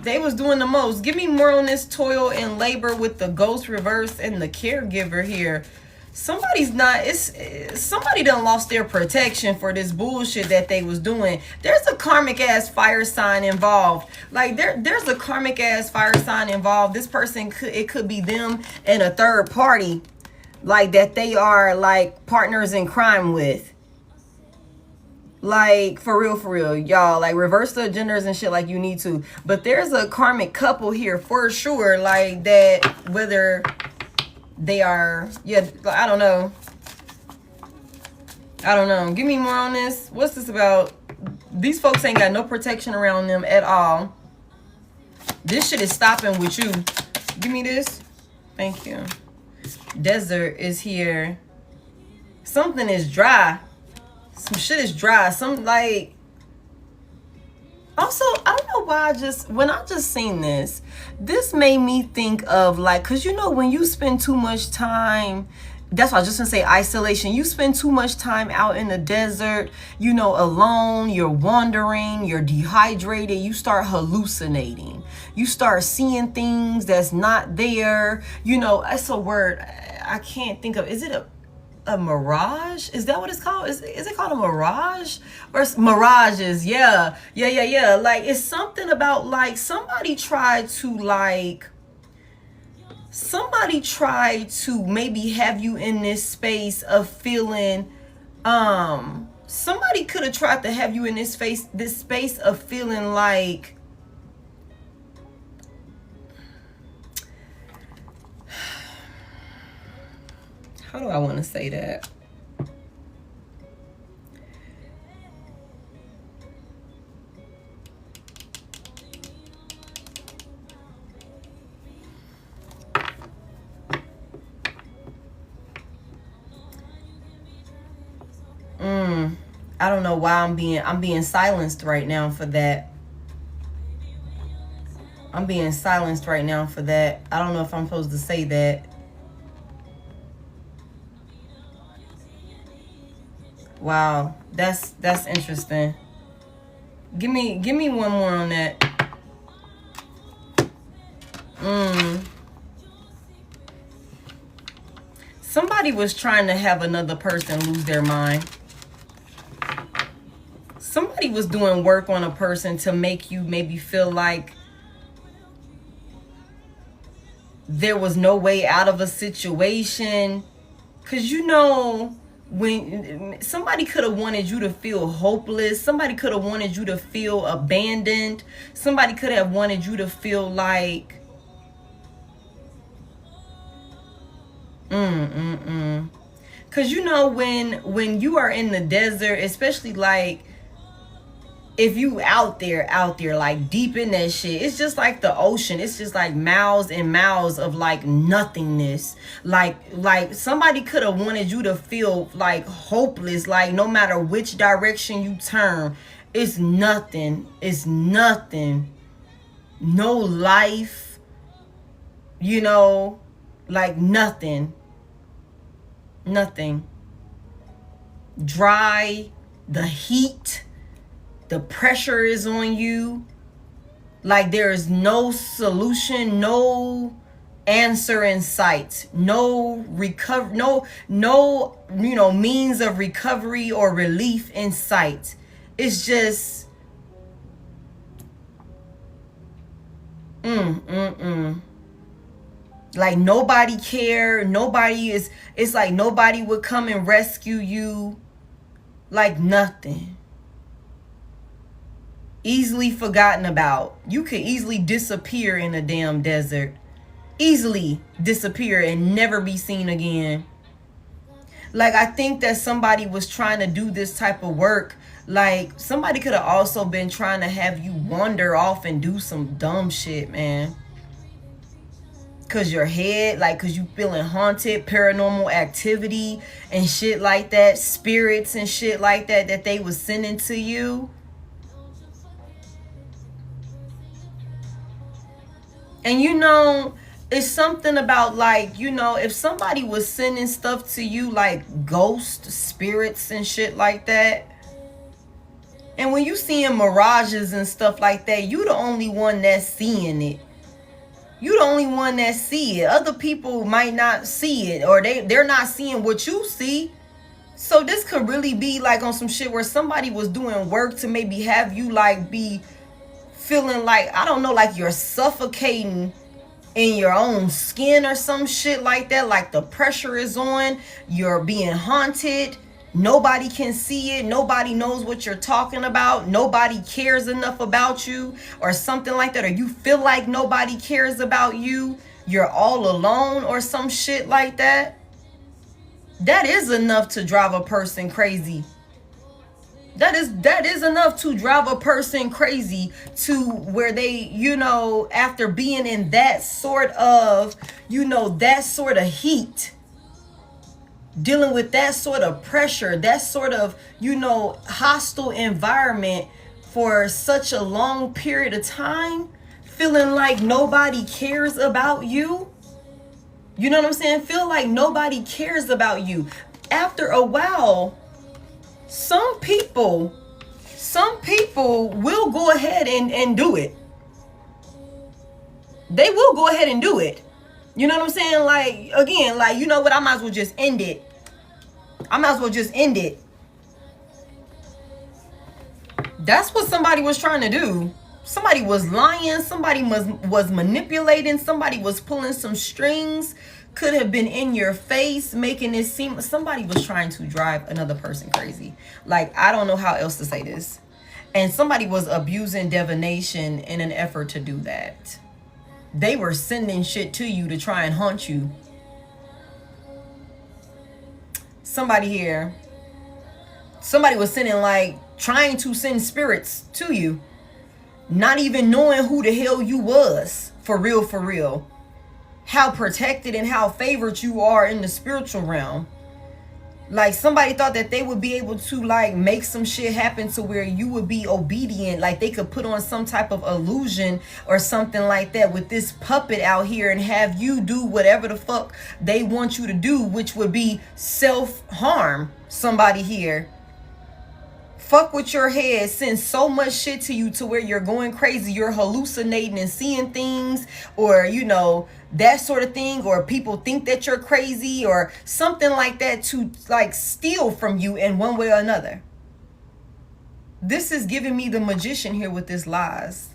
they was doing the most. Give me more on this toil and labor with the ghost reverse and the caregiver here. Somebody's not, somebody done lost their protection for this bullshit that they was doing. There's a karmic ass fire sign involved. Like, there's a karmic ass fire sign involved. This person it could be them and a third party, like, that they are, like, partners in crime with. Like, for real, y'all. Like, reverse the genders and shit like you need to. But there's a karmic couple here for sure. Like, that, whether they are, yeah, I don't know. Give me more on this. What's this about? These folks ain't got no protection around them at all. This shit is stopping with you. Give me this. Thank you. Desert is here. Something is dry. Some shit is dry. Some, like, also, I don't know why when I just seen this made me think of, like, because you know when you spend too much time, that's why I was just gonna say isolation. You spend too much time out in the desert, you know, alone, you're wandering, you're dehydrated, you start hallucinating. You start seeing things that's not there. You know, that's a word I can't think of. Is it a mirage? Is that what it's called? Is it called a mirage? Or mirages? Yeah. Like, it's something about, like, somebody tried to maybe have you in this space of feeling, somebody could have tried to have you in this space of feeling like, how do I want to say that? I don't know why I'm being silenced right now for that. I'm being silenced right now for that. I don't know if I'm supposed to say that. Wow, that's interesting. Give me one more on that. Somebody was trying to have another person lose their mind. Somebody was doing work on a person to make you maybe feel like there was no way out of a situation. Because, you know, when somebody could have wanted you to feel hopeless, somebody could have wanted you to feel abandoned, somebody could have wanted you to feel like because, you know, when you are in the desert, especially like if you out there like deep in that shit, it's just like the ocean. It's just like miles and miles of like nothingness. Like somebody could have wanted you to feel like hopeless, like no matter which direction you turn, it's nothing. No life, you know, like nothing. Dry, the heat, the pressure is on you. Like there is no solution, no answer in sight, no recover, no, you know, means of recovery or relief in sight. It's just, like nobody care, it's like nobody would come and rescue you, like nothing. Easily forgotten about. You could easily disappear in a damn desert. Easily disappear and never be seen again. Like, I think that somebody was trying to do this type of work. Like, somebody could have also been trying to have you wander off and do some dumb shit, man. Cause your head, like, cause you feeling haunted, paranormal activity and shit like that, spirits and shit like that they was sending to you. And you know, it's something about like, you know, if somebody was sending stuff to you like ghost spirits and shit like that, and when you seeing mirages and stuff like that, you the only one that's seeing it. You the only one that see it. Other people might not see it, or they're not seeing what you see. So this could really be like on some shit where somebody was doing work to maybe have you like be feeling like, I don't know, like you're suffocating in your own skin or some shit like that. Like the pressure is on, you're being haunted, Nobody can see it. Nobody knows what you're talking about. Nobody cares enough about you or something like that. Or you feel like nobody cares about you. You're all alone or some shit like that. That is enough to drive a person crazy. That is enough to drive a person crazy to where they, you know, after being in that sort of, you know, that sort of heat, dealing with that sort of pressure, that sort of, you know, hostile environment for such a long period of time, feeling like nobody cares about you. You know what I'm saying? Feel like nobody cares about you. After a while, some people will go ahead and do it. They will go ahead and do it. You know what I'm saying? Like, again, like, you know what? I might as well just end it. I might as well just end it. That's what somebody was trying to do. Somebody was lying. Somebody was manipulating. Somebody was pulling some strings. Could have been in your face, making it seem somebody was trying to drive another person crazy. Like, I don't know how else to say this. And somebody was abusing divination in an effort to do that. They were sending shit to you to try and haunt you. Somebody here, somebody was sending, like, trying to send spirits to you, not even knowing who the hell you was, for real, how protected and how favored you are in the spiritual realm. Like, somebody thought that they would be able to, like, make some shit happen to where you would be obedient. Like, they could put on some type of illusion or something like that with this puppet out here and have you do whatever the fuck they want you to do, which would be self-harm. Somebody here fuck with your head, send so much shit to you to where you're going crazy, you're hallucinating and seeing things, or, you know, that sort of thing, or people think that you're crazy or something like that, to, like, steal from you in one way or another. This is giving me the Magician here with this lies.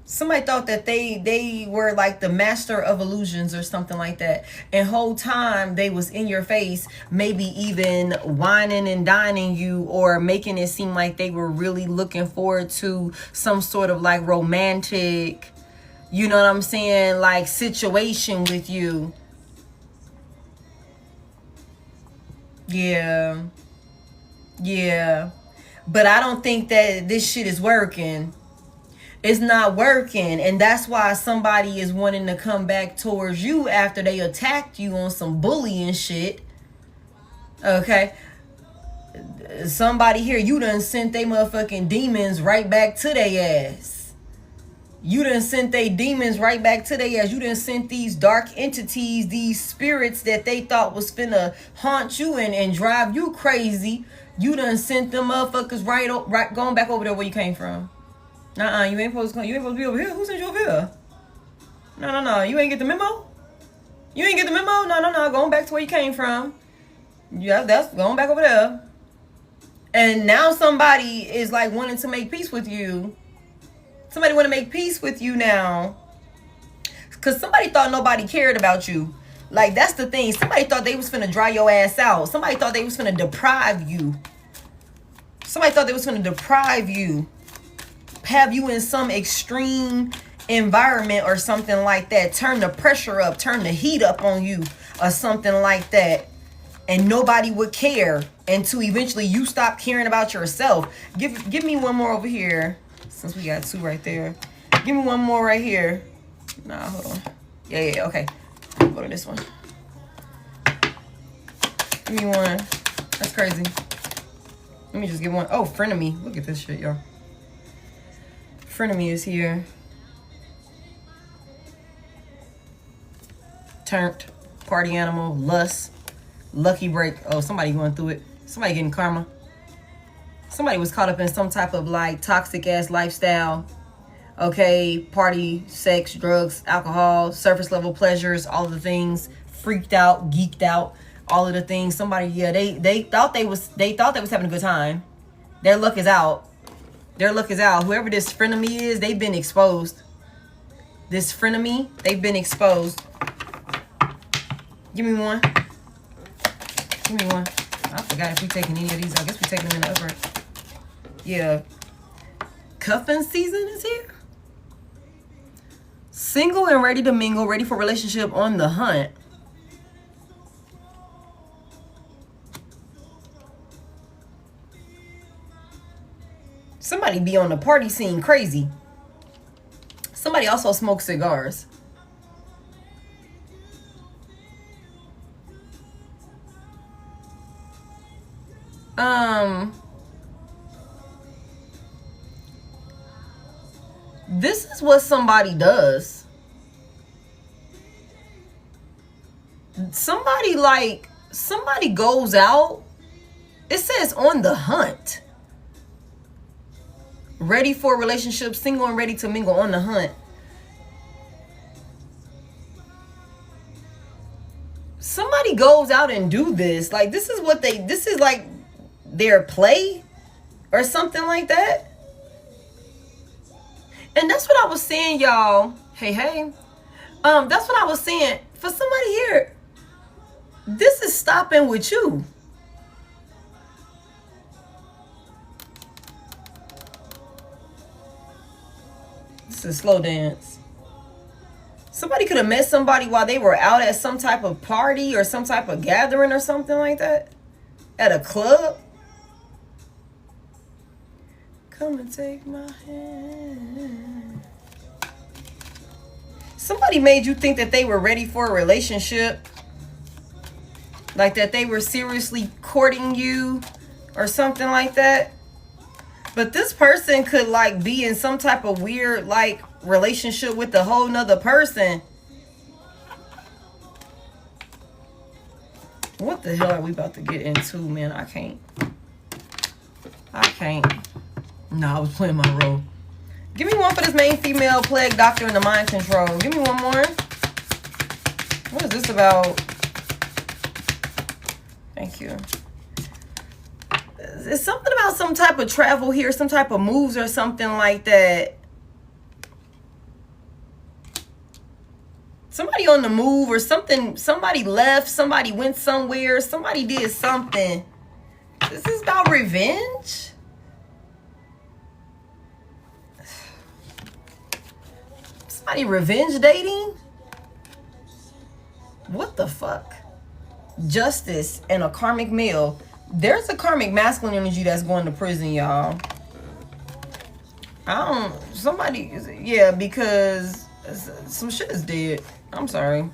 Somebody thought that they were like the master of illusions or something like that, and whole time they was in your face, maybe even whining and dining you, or making it seem like they were really looking forward to some sort of, like, romantic, you know what I'm saying, like, situation with you. Yeah. But I don't think that this shit is working. It's not working, and that's why somebody is wanting to come back towards you after they attacked you on some bullying shit. Okay? Somebody here, you done sent they motherfucking demons right back to their ass. You done sent they demons right back to their ass. You done sent these dark entities, these spirits that they thought was finna haunt you and drive you crazy. You done sent them motherfuckers right going back over there where you came from. You ain't supposed to come. You ain't supposed to be over here. Who sent you over here? No. You ain't get the memo? You ain't get the memo? No. Going back to where you came from. Yeah, that's going back over there. And now somebody is, like, wanting to make peace with you. Somebody want to make peace with you now. Because somebody thought nobody cared about you. Like, that's the thing. Somebody thought they was finna dry your ass out. Somebody thought they was finna deprive you. Somebody thought they was finna deprive you. Have you in some extreme environment or something like that. Turn the pressure up. Turn the heat up on you or something like that. And nobody would care until eventually you stop caring about yourself. Give me one more over here. Since we got two right there. Give me one more right here. Nah, hold on. Yeah, okay. Go to this one. Give me one. That's crazy. Let me just get one. Oh, frenemy. Look at this shit, y'all. Frenemy is here. Turned. Party animal. Lust. Lucky break. Oh, somebody going through it. Somebody getting karma. Somebody was caught up in some type of, like, toxic ass lifestyle. Okay, party, sex, drugs, alcohol, surface level pleasures, all the things. Freaked out, geeked out, all of the things. Somebody, yeah, they thought they was having a good time. Their luck is out. Their luck is out. Whoever this frenemy is, they've been exposed. This frenemy, they've been exposed. Give me one. Give me one. I forgot if we taking any of these. I guess we taking them in the upper. Yeah. Cuffing season is here. Single and ready to mingle, ready for relationship, on the hunt. Somebody be on the party scene crazy. Somebody also smokes cigars. This is what somebody does. Somebody goes out. It says on the hunt. Ready for a relationship, single and ready to mingle, on the hunt. Somebody goes out and do this. Like, this is like their play or something like that. And that's what I was saying, y'all. Hey. That's what I was saying. For somebody here, this is stopping with you. This is slow dance. Somebody could have met somebody while they were out at some type of party or some type of gathering or something like that. At a club. Come and take my hand. Somebody made you think that they were ready for a relationship. Like that they were seriously courting you or something like that. But this person could like be in some type of weird like relationship with a whole nother person. What the hell are we about to get into, man? I can't. No, I was playing my role. Give me one for this main female plague doctor in the mind control. Give me one more. What is this about? Thank you. It's something about some type of travel here, some type of moves or something like that. Somebody on the move or something. Somebody left. Somebody went somewhere. Somebody did something. This is about revenge. Somebody revenge dating? What the fuck? Justice and a karmic male. There's a karmic masculine energy that's going to prison, y'all. Because some shit is dead. I'm sorry.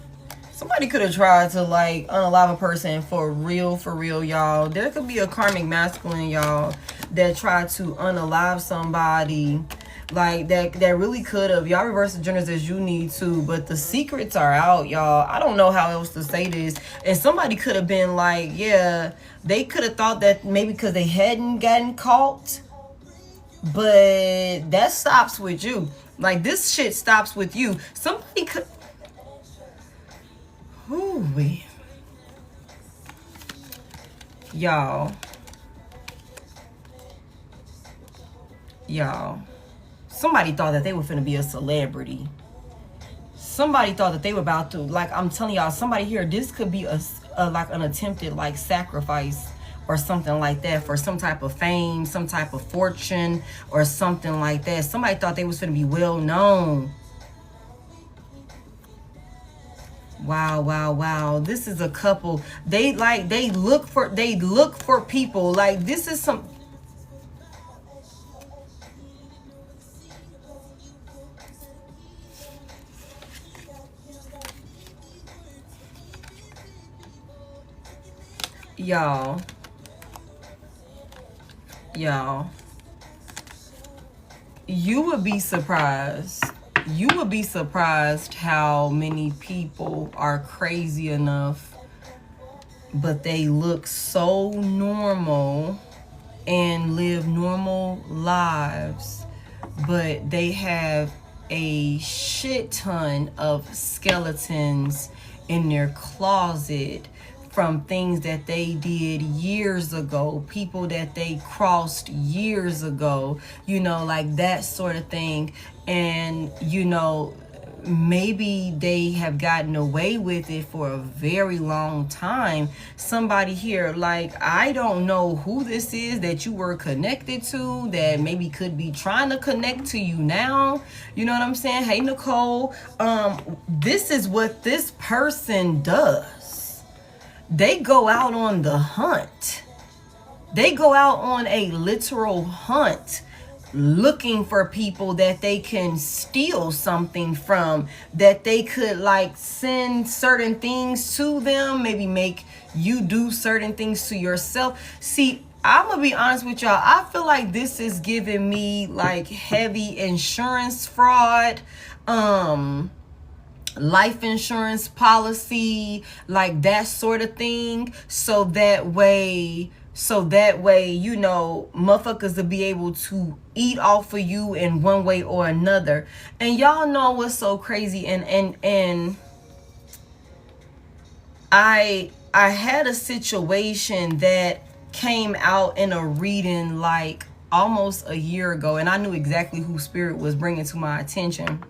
Somebody could have tried to like unalive a person for real, y'all. There could be a karmic masculine, y'all, that tried to unalive somebody. Like that really could have. Y'all reverse the genders as you need to, but the secrets are out, y'all. I don't know how else to say this. And somebody could have been like, yeah, they could have thought that maybe because they hadn't gotten caught. But that stops with you. Like, this shit stops with you. Somebody could... Ooh-wee. Y'all. Somebody thought that they were finna be a celebrity. Somebody thought that they were about to, like, I'm telling y'all, somebody here, this could be like an attempted like sacrifice or something like that for some type of fame, some type of fortune or something like that. Somebody thought they was finna be well known. Wow. This is a couple. They look for people. Like, this is some... Y'all, you would be surprised. You would be surprised how many people are crazy enough, but they look so normal and live normal lives, but they have a shit ton of skeletons in their closet from things that they did years ago, people that they crossed years ago, you know, like that sort of thing. And, you know, maybe they have gotten away with it for a very long time. Somebody here, like, I don't know who this is that you were connected to that maybe could be trying to connect to you now. You know what I'm saying? Hey, Nicole, this is what this person does. They go out on the hunt. They go out on a literal hunt, looking for people that they can steal something from, that they could like send certain things to them, maybe make you do certain things to yourself. See, I'm gonna be honest with y'all, I feel like this is giving me like heavy insurance fraud, life insurance policy, like that sort of thing, so that way, you know, motherfuckers will be able to eat off of you in one way or another. And y'all know what's so crazy, and I had a situation that came out in a reading like almost a year ago, and I knew exactly who Spirit was bringing to my attention.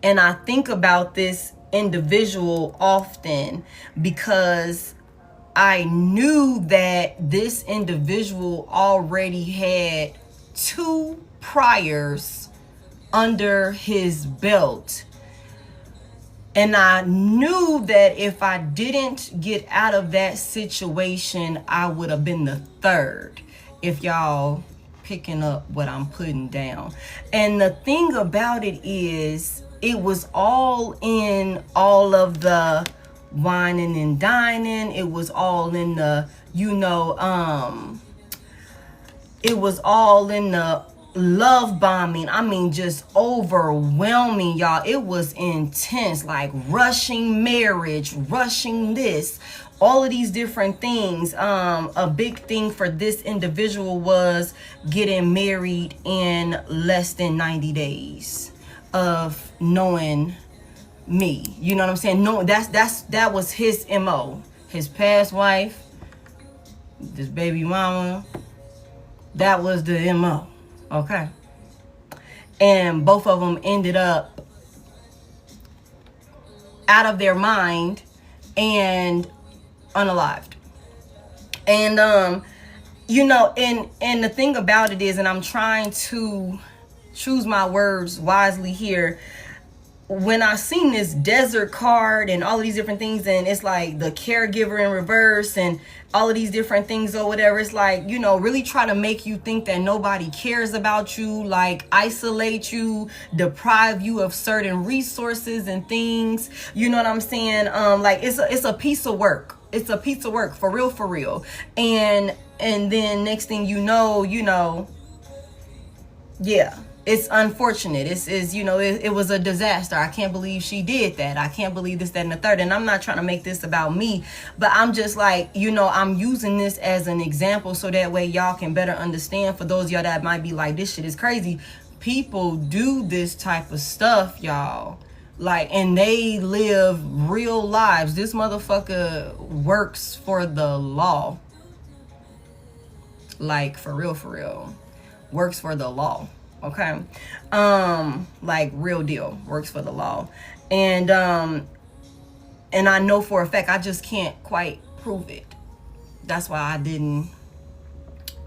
And I think about this individual often because I knew that this individual already had 2 priors under his belt. And I knew that if I didn't get out of that situation, I would have been the 3rd. If y'all picking up what I'm putting down. And the thing about it is, it was all in all of the whining and dining. It was all in the, you know, it was all in the love bombing. I mean, just overwhelming, y'all. It was intense, like rushing marriage, rushing this, all of these different things. A big thing for this individual was getting married in less than 90 days of knowing me. You know what I'm saying? No, that was his MO. His past wife, this baby mama, that was the MO. Okay. And both of them ended up out of their mind and unalived. And you know, and the thing about it is, and I'm trying to choose my words wisely here, when I seen this desert card and all of these different things, and it's like the caregiver in reverse and all of these different things or whatever, it's like, you know, really try to make you think that nobody cares about you, like isolate you, deprive you of certain resources and things. You know what I'm saying? Like it's a piece of work. It's a piece of work, for real, for real. And then next thing you know, yeah. It's unfortunate. It's you know, it was a disaster. I can't believe she did that. I can't believe this, that, and the third. And I'm not trying to make this about me, but I'm just like, you know, I'm using this as an example so that way y'all can better understand. For those of y'all that might be like, this shit is crazy. People do this type of stuff, y'all. Like, and they live real lives. This motherfucker works for the law. Like, for real. Works for the law. Okay, like real deal, works for the law. And I know for a fact, I just can't quite prove it. That's why I didn't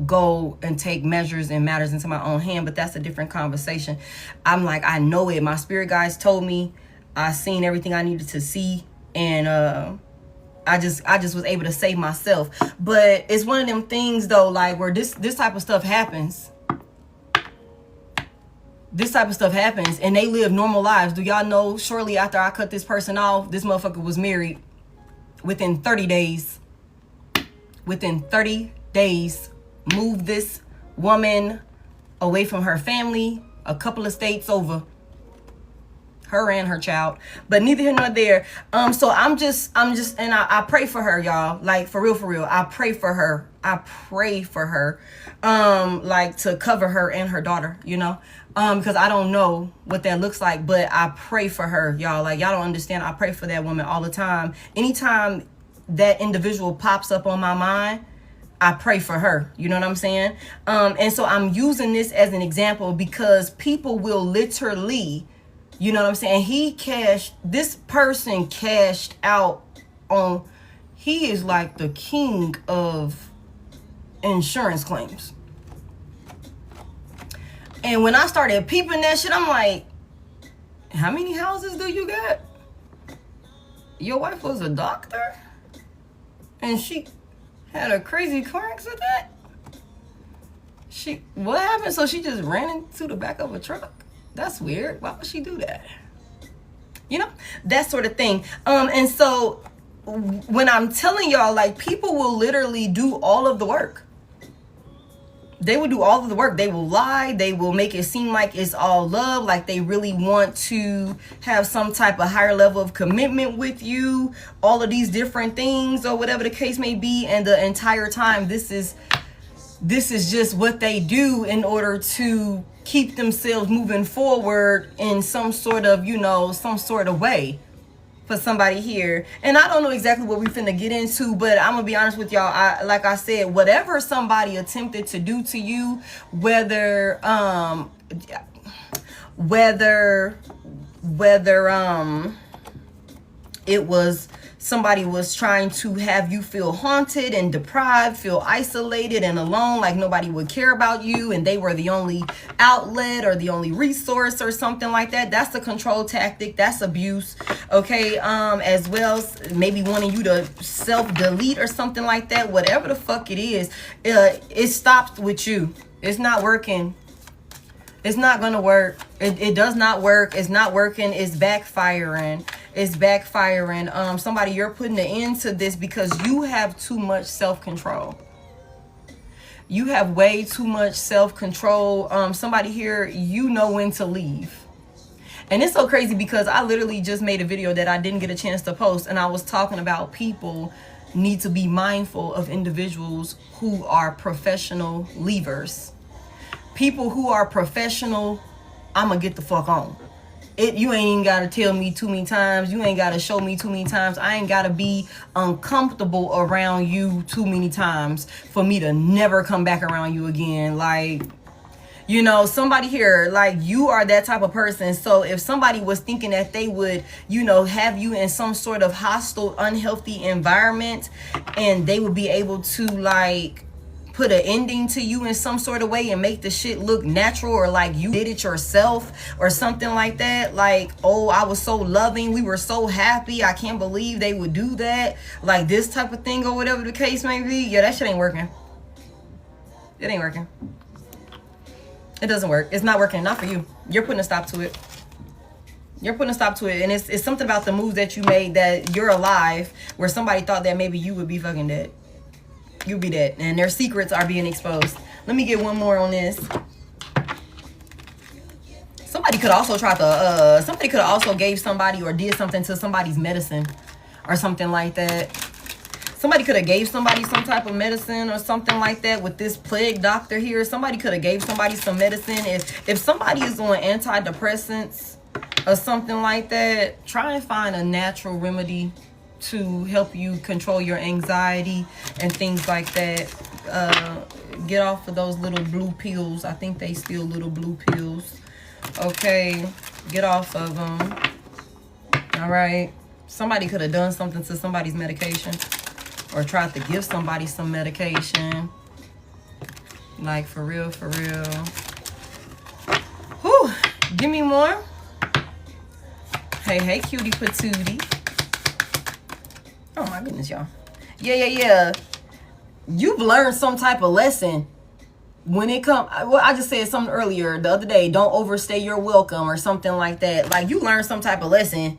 go and take measures and matters into my own hand, but that's a different conversation. I'm like, I know it. My spirit guides told me. I seen everything I needed to see, and I just was able to save myself. But it's one of them things though, like where this type of stuff happens. This type of stuff happens and they live normal lives. Do y'all know, shortly after I cut this person off, this motherfucker was married within 30 days. Within 30 days, moved this woman away from her family, a couple of states over. Her and her child, but neither here nor there. So I'm just, and I pray for her, y'all. Like for real. I pray for her. Like to cover her and her daughter, you know, because I don't know what that looks like, but I pray for her, y'all. Like y'all don't understand. I pray for that woman all the time. Anytime that individual pops up on my mind, I pray for her. You know what I'm saying? And so I'm using this as an example because people will literally You know what I'm saying? This person cashed out on, he is like the king of insurance claims. And when I started peeping that shit, I'm like, how many houses do you got? Your wife was a doctor? And she had a crazy car accident? What happened? So she just ran into the back of a truck? That's weird. Why would she do that? You know, that sort of thing. And so when I'm telling y'all, like, people will literally do all of the work. They will do all of the work. They will lie. They will make it seem like it's all love, like they really want to have some type of higher level of commitment with you, all of these different things or whatever the case may be. And the entire time, this is just what they do in order to keep themselves moving forward in some sort of, you know, some sort of way for somebody here. And I don't know exactly what we finna get into, but I'm gonna be honest with y'all. Like I said, whatever somebody attempted to do to you, whether it was somebody was trying to have you feel haunted and deprived, feel isolated and alone, like nobody would care about you and they were the only outlet or the only resource or something like that. That's a control tactic. That's abuse. Okay. As well as maybe wanting you to self-delete or something like that. Whatever the fuck it is, it stops with you. It's not working. It's not gonna work. It does not work. It's not working. It's backfiring. It's backfiring. Somebody, you're putting an end to this because you have too much self-control. You have way too much self-control. Somebody here, you know when to leave. And it's so crazy because I literally just made a video that I didn't get a chance to post, and I was talking about people need to be mindful of individuals who are professional leavers. People who are professional, I'm gonna get the fuck on. You ain't even gotta tell me too many times. You ain't gotta show me too many times. I ain't gotta be uncomfortable around you too many times for me to never come back around you again. Like, you know, somebody here, like, you are that type of person. So if somebody was thinking that they would, you know, have you in some sort of hostile, unhealthy environment and they would be able to, like, put an ending to you in some sort of way and make the shit look natural or like you did it yourself or something like that, like, oh, I was so loving, we were so happy, I can't believe they would do that, like this type of thing or whatever the case may be, yeah, that shit ain't working. It ain't working. It doesn't work. It's not working. Not for you. You're putting a stop to it. You're putting a stop to it. And it's something about the moves that you made that you're alive where somebody thought that maybe you would be fucking dead. You'll be dead, and their secrets are being exposed. Let me get one more on this. Somebody could also try to, somebody could have also gave somebody or did something to somebody's medicine or something like that. Somebody could have gave somebody some type of medicine or something like that with this plague doctor here. Somebody could have gave somebody some medicine. If somebody is on antidepressants or something like that, try and find a natural remedy to help you control your anxiety and things like that. Get off of those little blue pills. I think they still little blue pills. Okay, get off of them. All right, somebody could have done something to somebody's medication or tried to give somebody some medication, like, for real, for real. Whew, give me more. Hey cutie patootie. Oh my goodness, y'all. Yeah. You've learned some type of lesson when it comes. Well, I just said something earlier the other day. Don't overstay your welcome or something like that. Like, you learned some type of lesson.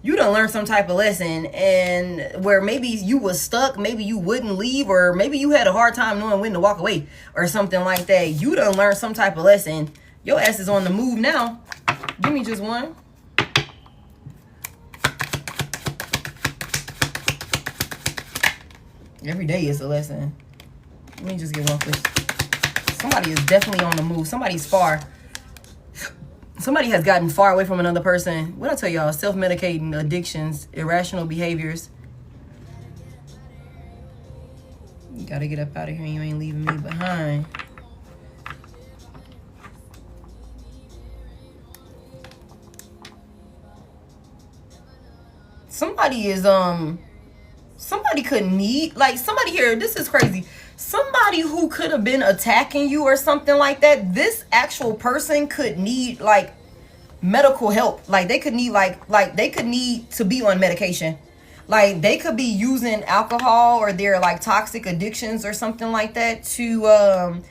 You done learned some type of lesson, and where maybe you was stuck, maybe you wouldn't leave, or maybe you had a hard time knowing when to walk away or something like that. You done learned some type of lesson. Your ass is on the move now. Give me just one. Every day is a lesson. Let me just get one, please. Somebody is definitely on the move. Somebody's far. Somebody has gotten far away from another person. What I tell y'all, self-medicating, addictions, irrational behaviors. You gotta get up out of here. You ain't leaving me behind. somebody is somebody could need, like, somebody here, this is crazy, somebody who could have been attacking you or something like that. This actual person could need like medical help. Like they could need like they could need to be on medication. Like they could be using alcohol or their like toxic addictions or something like that to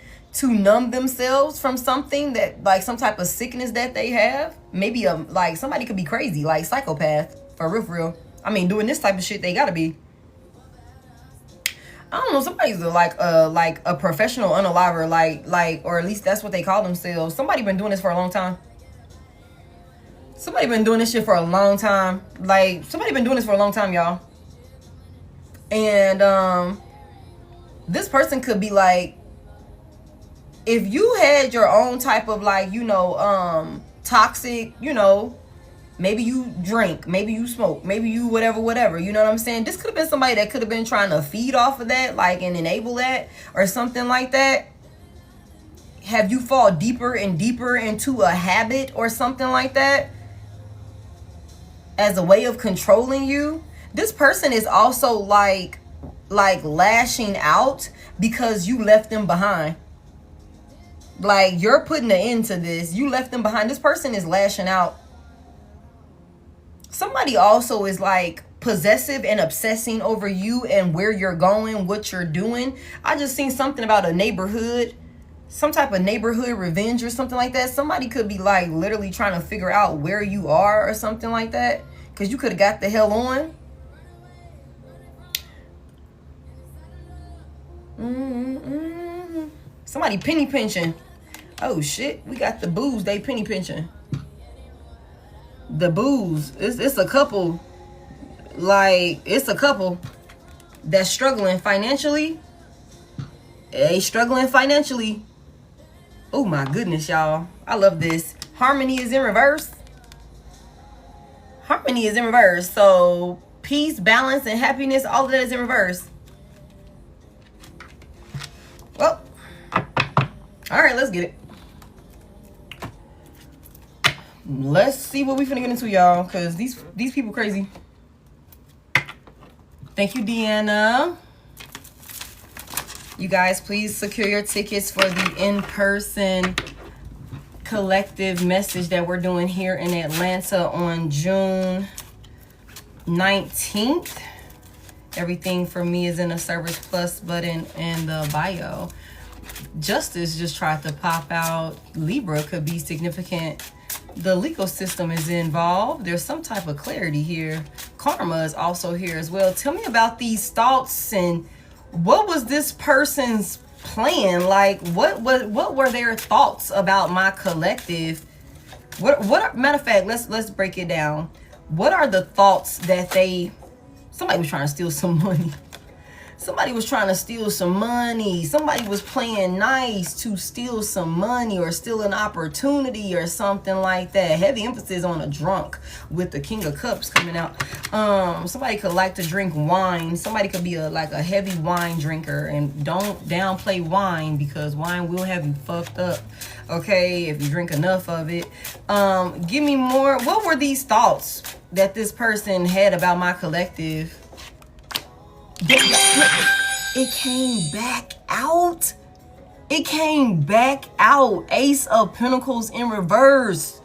numb themselves from something that, like, some type of sickness that they have. Maybe like somebody could be crazy, like psychopath, for real. I mean, doing this type of shit, they gotta be. I don't know, somebody's like a professional unaliver, like, or at least that's what they call themselves. Somebody been doing this for a long time. Somebody been doing this shit for a long time. Like, somebody been doing this for a long time, y'all. And this person could be like, if you had your own type of, like, you know, toxic, you know, maybe you drink, maybe you smoke, maybe you whatever, you know what I'm saying? This could have been somebody that could have been trying to feed off of that, like, and enable that or something like that. Have you fall deeper and deeper into a habit or something like that as a way of controlling you? This person is also like lashing out because you left them behind. Like, you're putting an end to this. You left them behind. This person is lashing out. Somebody also is like possessive and obsessing over you and where you're going, what you're doing. I just seen something about a neighborhood, some type of neighborhood revenge or something like that. Somebody could be like literally trying to figure out where you are or something like that, because you could have got the hell on. Somebody penny pinching. Oh shit, we got the booze, they penny pinching. The booze, it's a couple, like, it's a couple that's struggling financially. They struggling financially. Oh my goodness, y'all, I love this. Harmony is in reverse. Harmony is in reverse. So peace, balance, and happiness, all of that is in reverse. Well, all right, let's get it. Let's see what we finna get into, y'all, because these people crazy. Thank you, Deanna. You guys, please secure your tickets for the in-person collective message that we're doing here in Atlanta on June 19th. Everything for me is in the Service Plus button in the bio. Justice just tried to pop out. Libra could be significant. The legal system is involved. There's some type of clarity here. Karma is also here as well. Tell me about these thoughts and what was this person's plan? Like, what were their thoughts about my collective? What matter of fact, let's break it down. What are the thoughts that somebody was trying to steal some money. Somebody was trying to steal some money. Somebody was playing nice to steal some money or steal an opportunity or something like that. Heavy emphasis on a drunk with the King of Cups coming out. Somebody could like to drink wine. Somebody could be like a heavy wine drinker. And don't downplay wine, because wine will have you fucked up, okay, if you drink enough of it. Give me more. What were these thoughts that this person had about my collective? It came back out. It came back out. Ace of Pentacles in reverse.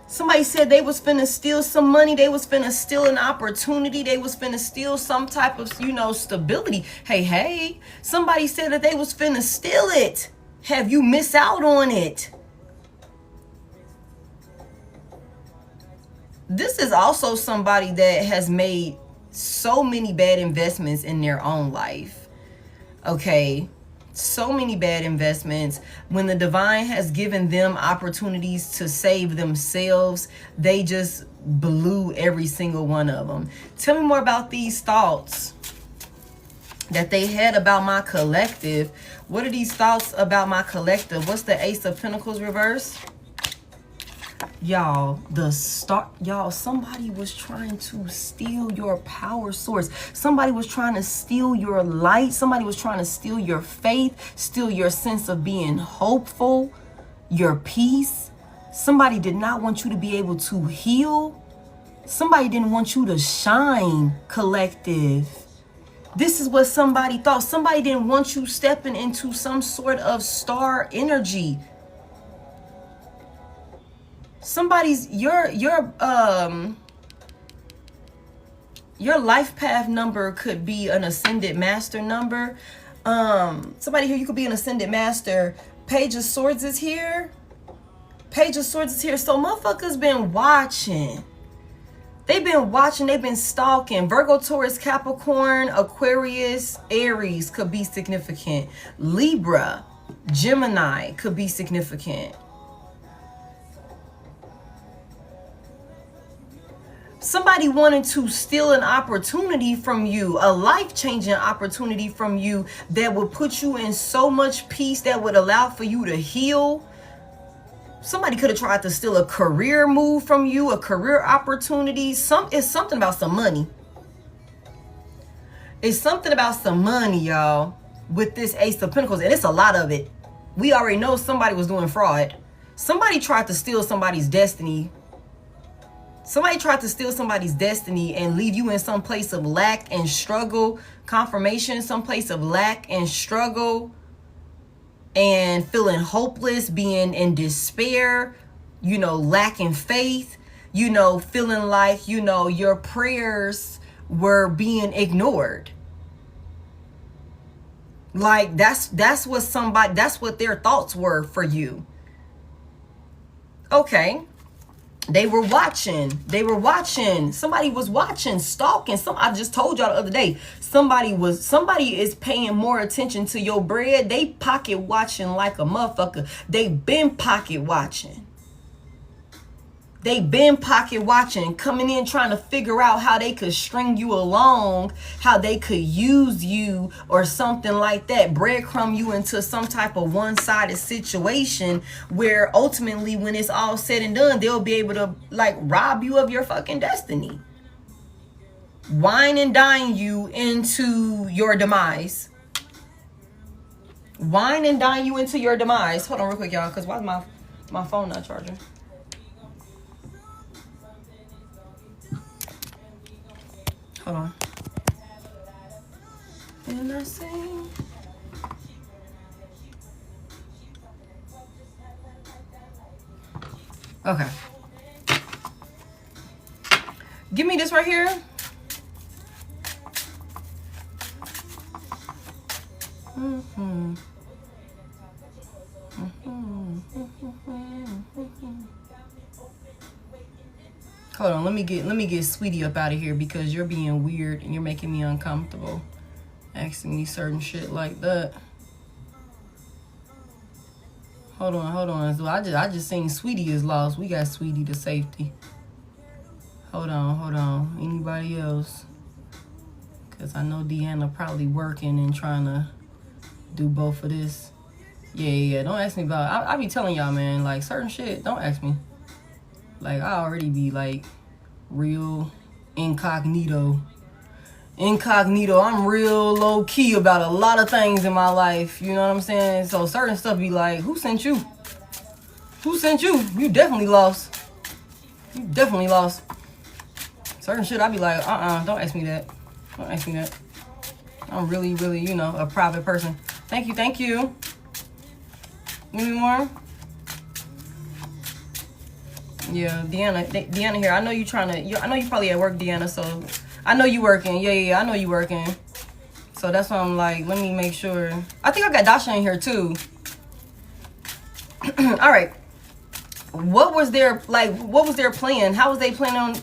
Somebody said they was finna steal some money. They was finna steal an opportunity. They was finna steal some type of, you know, stability. Hey, somebody said that they was finna steal it. Have you missed out on it? This is also somebody that has made so many bad investments in their own life. Okay, so many bad investments. When the divine has given them opportunities to save themselves, they just blew every single one of them. Tell me more about these thoughts that they had about my collective. What are these thoughts about my collective? What's the Ace of Pentacles reverse? Y'all, somebody was trying to steal your power source. Somebody was trying to steal your light. Somebody was trying to steal your faith, steal your sense of being hopeful, your peace. Somebody did not want you to be able to heal. Somebody didn't want you to shine, collective. This is what somebody thought. Somebody didn't want you stepping into some sort of star energy. Somebody's your life path number could be an ascended master number. Somebody here, you could be an ascended master. Page of Swords is here. Page of Swords is here. So motherfuckers been watching. They've been watching, they've been stalking. Virgo, Taurus, Capricorn, Aquarius, Aries could be significant. Libra, Gemini could be significant. Somebody wanted to steal an opportunity from you, a life-changing opportunity from you that would put you in so much peace, that would allow for you to heal. Somebody could have tried to steal a career move from you, a career opportunity. It's something about some money. It's something about some money, y'all, with this Ace of Pentacles. And it's a lot of it. We already know somebody was doing fraud. Somebody tried to steal somebody's destiny. Somebody tried to steal somebody's destiny and leave you in some place of lack and struggle. Confirmation, some place of lack and struggle. And feeling hopeless, being in despair, you know, lacking faith, you know, feeling like, you know, your prayers were being ignored. Like that's what their thoughts were for you. Okay. They were watching. Somebody was watching, stalking. I just told y'all the other day, somebody is paying more attention to your bread. They pocket watching like a motherfucker. They been pocket watching. Coming in trying to figure out how they could string you along, how they could use you or something like that, breadcrumb you into some type of one-sided situation where ultimately when it's all said and done, they'll be able to like rob you of your fucking destiny. Wine and dine you into your demise. Hold on real quick, y'all, because why is my phone not charging? Hold on. And I sing. Okay. Give me this right here. Hold on, let me get Sweetie up out of here because you're being weird and you're making me uncomfortable. Asking me certain shit like that. Hold on. So I just seen Sweetie is lost. We got Sweetie to safety. Hold on. Anybody else? Because I know Deanna probably working and trying to do both of this. Yeah. Don't ask me about I be telling y'all, man, like certain shit, don't ask me. Like, I already be, like, real incognito. I'm real low-key about a lot of things in my life. You know what I'm saying? So, certain stuff be like, who sent you? You definitely lost. Certain shit, I be like, don't ask me that. I'm really, really, you know, a private person. Thank you. Give me more. Yeah, Deanna here. I know you I know you probably at work, Deanna, so I know you working. Yeah, I know you working. So that's why I'm like, let me make sure. I think I got Dasha in here too. All right. What was their plan? How was they planning on?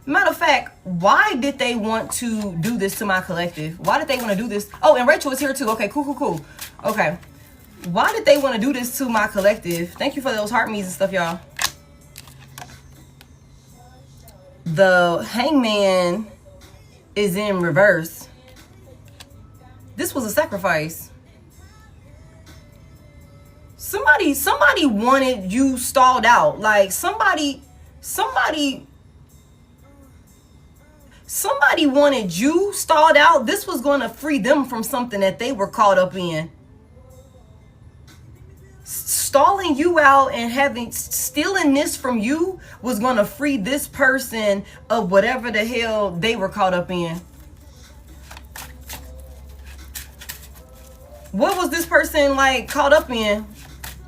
Matter of fact, why did they want to do this to my collective? Why did they want to do this? Oh, and Rachel is here too. Okay, cool. Okay. Why did they want to do this to my collective? Thank you for those heart me's and stuff, y'all. The Hangman is in reverse. This was a sacrifice. Somebody wanted you stalled out. Like somebody wanted you stalled out. This was going to free them from something that they were caught up in. stalling you out and stealing this from you was going to free this person of whatever the hell they were caught up in. What was this person like caught up in?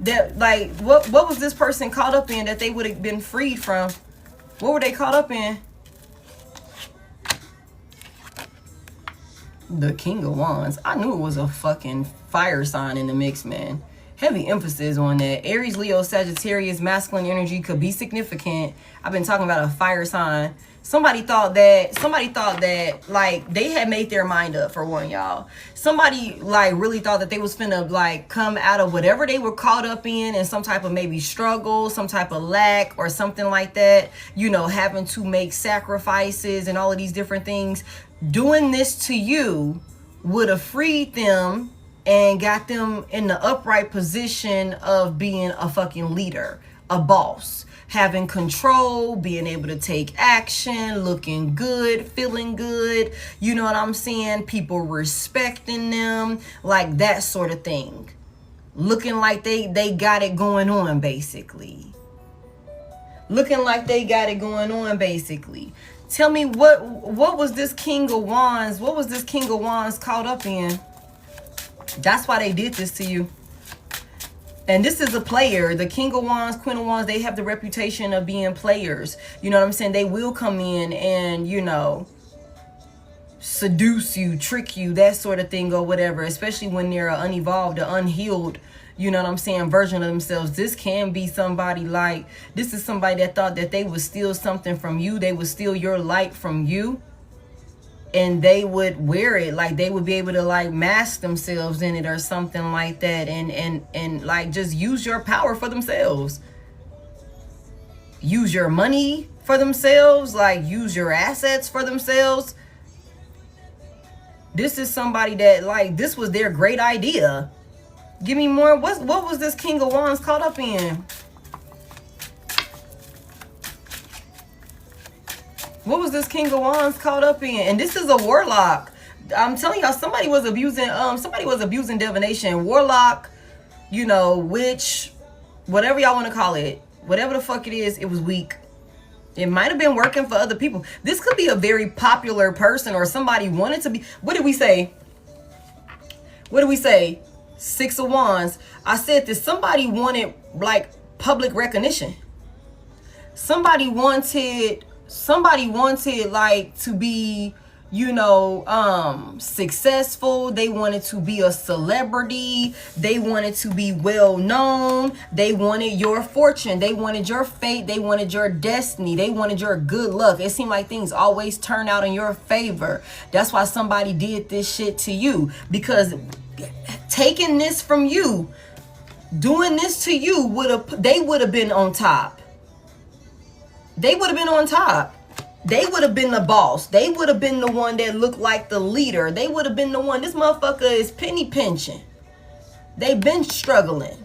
That like what was this person caught up in that they would have been freed from? What were they caught up in? The King of Wands. I knew it was a fucking fire sign in the mix, man. Heavy emphasis on that. Aries, Leo, Sagittarius, masculine energy could be significant. I've been talking about a fire sign. Somebody thought that like they had made their mind up, for one, y'all. Somebody like really thought that they was finna like come out of whatever they were caught up in some type of maybe struggle, some type of lack or something like that, you know, having to make sacrifices and all of these different things. Doing this to you would have freed them and got them in the upright position of being a fucking leader, a boss, having control, being able to take action, looking good, feeling good, you know what I'm saying? People respecting them, like that sort of thing. Looking like they got it going on, basically. Looking like they got it going on, basically. Tell me what was this King of Wands? What was this King of Wands caught up in? That's why they did this to you. And this is a player. The King of Wands, Queen of Wands, they have the reputation of being players. You know what I'm saying? They will come in and, you know, seduce you, trick you, that sort of thing or whatever. Especially when they're an unevolved, or unhealed, you know what I'm saying, version of themselves. This can be somebody like, this is somebody that thought that they would steal something from you. They would steal your light from you. And they would wear it, like they would be able to like mask themselves in it or something like that, and like just use your power for themselves. Use your money for themselves, like use your assets for themselves. This is somebody that like this was their great idea. Give me more. What was this King of Wands caught up in? What was this King of Wands caught up in? And this is a warlock. I'm telling y'all, somebody was abusing divination. Warlock, you know, witch, whatever y'all want to call it. Whatever the fuck it is, it was weak. It might have been working for other people. This could be a very popular person, or somebody wanted to be. What did we say? What did we say? Six of Wands. I said that somebody wanted like public recognition. Somebody wanted like to be, you know, successful. They wanted to be a celebrity. They wanted to be well known. They wanted your fortune. They wanted your fate. They wanted your destiny. They wanted your good luck. It seemed like things always turn out in your favor. That's why somebody did this shit to you, because taking this from you, doing this to you, they would have been on top. They would have been on top. They would have been the boss. They would have been the one that looked like the leader. They would have been the one. This motherfucker is penny pinching. They've been struggling.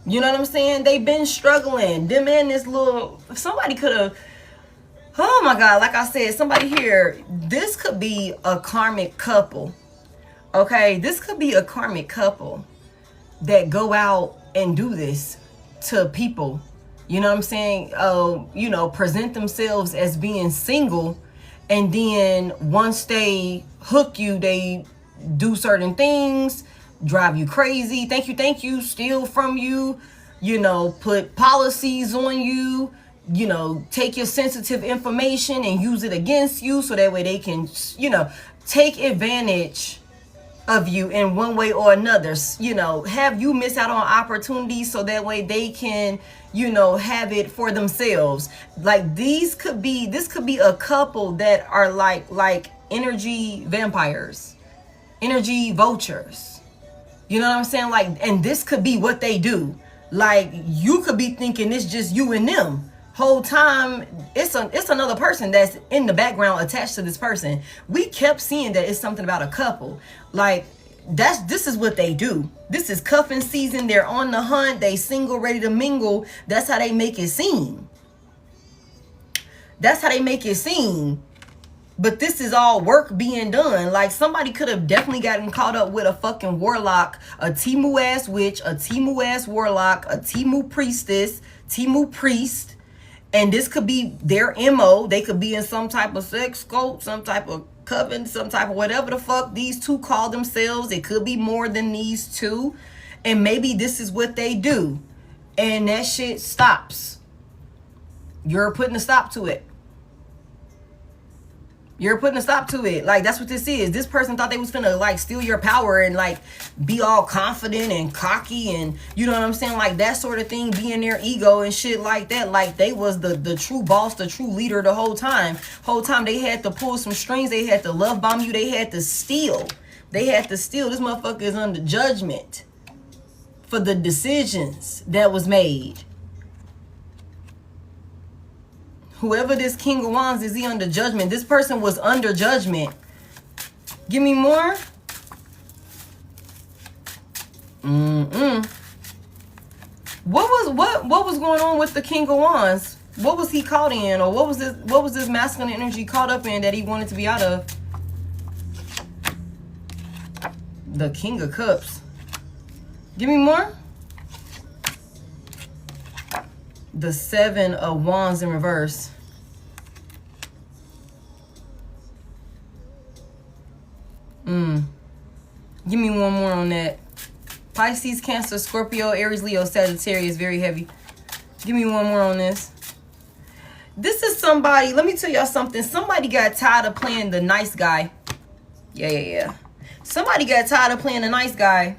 You know what I'm saying? They've been struggling. Them and this little, somebody could have, oh my God, like I said, somebody here, this could be a karmic couple. Okay, this could be a karmic couple that go out and do this to people. You know what I'm saying? You know, present themselves as being single, and then once they hook you, they do certain things, drive you crazy, thank you, steal from you, you know, put policies on you, you know, take your sensitive information and use it against you, so that way they can, you know, take advantage of you in one way or another, you know, have you miss out on opportunities so that way they can, you know, have it for themselves. Like this could be a couple that are like energy vampires, energy vultures. You know what I'm saying? Like, and this could be what they do. Like, you could be thinking it's just you and them. Whole time it's another person that's in the background attached to this person. We kept seeing that it's something about a couple. Like, this is what they do. This is cuffing season. They're on the hunt. They single, ready to mingle. That's how they make it seem. That's how they make it seem. But this is all work being done. Like, somebody could have definitely gotten caught up with a fucking warlock, a Timu ass witch, a Timu ass warlock, a Timu priestess, Timu priest. And this could be their MO. They could be in some type of sex cult, some type of coven, some type of whatever the fuck these two call themselves. It could be more than these two. And maybe this is what they do. And that shit stops. You're putting a stop to it. You're putting a stop to it. Like, that's what this is. This person thought they was finna, like, steal your power and, like, be all confident and cocky and, you know what I'm saying? Like, that sort of thing, being their ego and shit like that. Like, they was the true boss, the true leader the whole time. Whole time they had to pull some strings. They had to love bomb you. They had to steal. They had to steal. This motherfucker is under judgment for the decisions that was made. Whoever this King of Wands is, he under judgment. This person was under judgment. Give me more. What was going on with the King of Wands? What was he caught in, or what was this masculine energy caught up in that he wanted to be out of? The King of Cups. Give me more. The Seven of Wands in reverse. Give me one more on that. Pisces, Cancer, Scorpio, Aries, Leo, Sagittarius. Very heavy. Give me one more on this. This is somebody, let me tell y'all something. Somebody got tired of playing the nice guy. Yeah. Somebody got tired of playing the nice guy.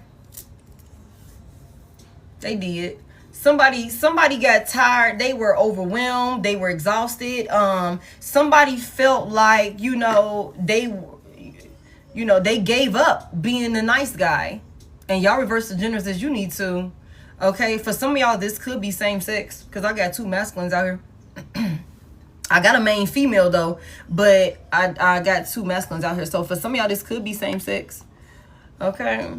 They did. Somebody got tired. They were overwhelmed. They were exhausted. Somebody felt like, they gave up being the nice guy. And y'all reverse the genders as you need to. Okay, for some of y'all, this could be same sex. Because I got two masculines out here. I got a main female, though. But I got two masculines out here. So for some of y'all, this could be same sex. Okay.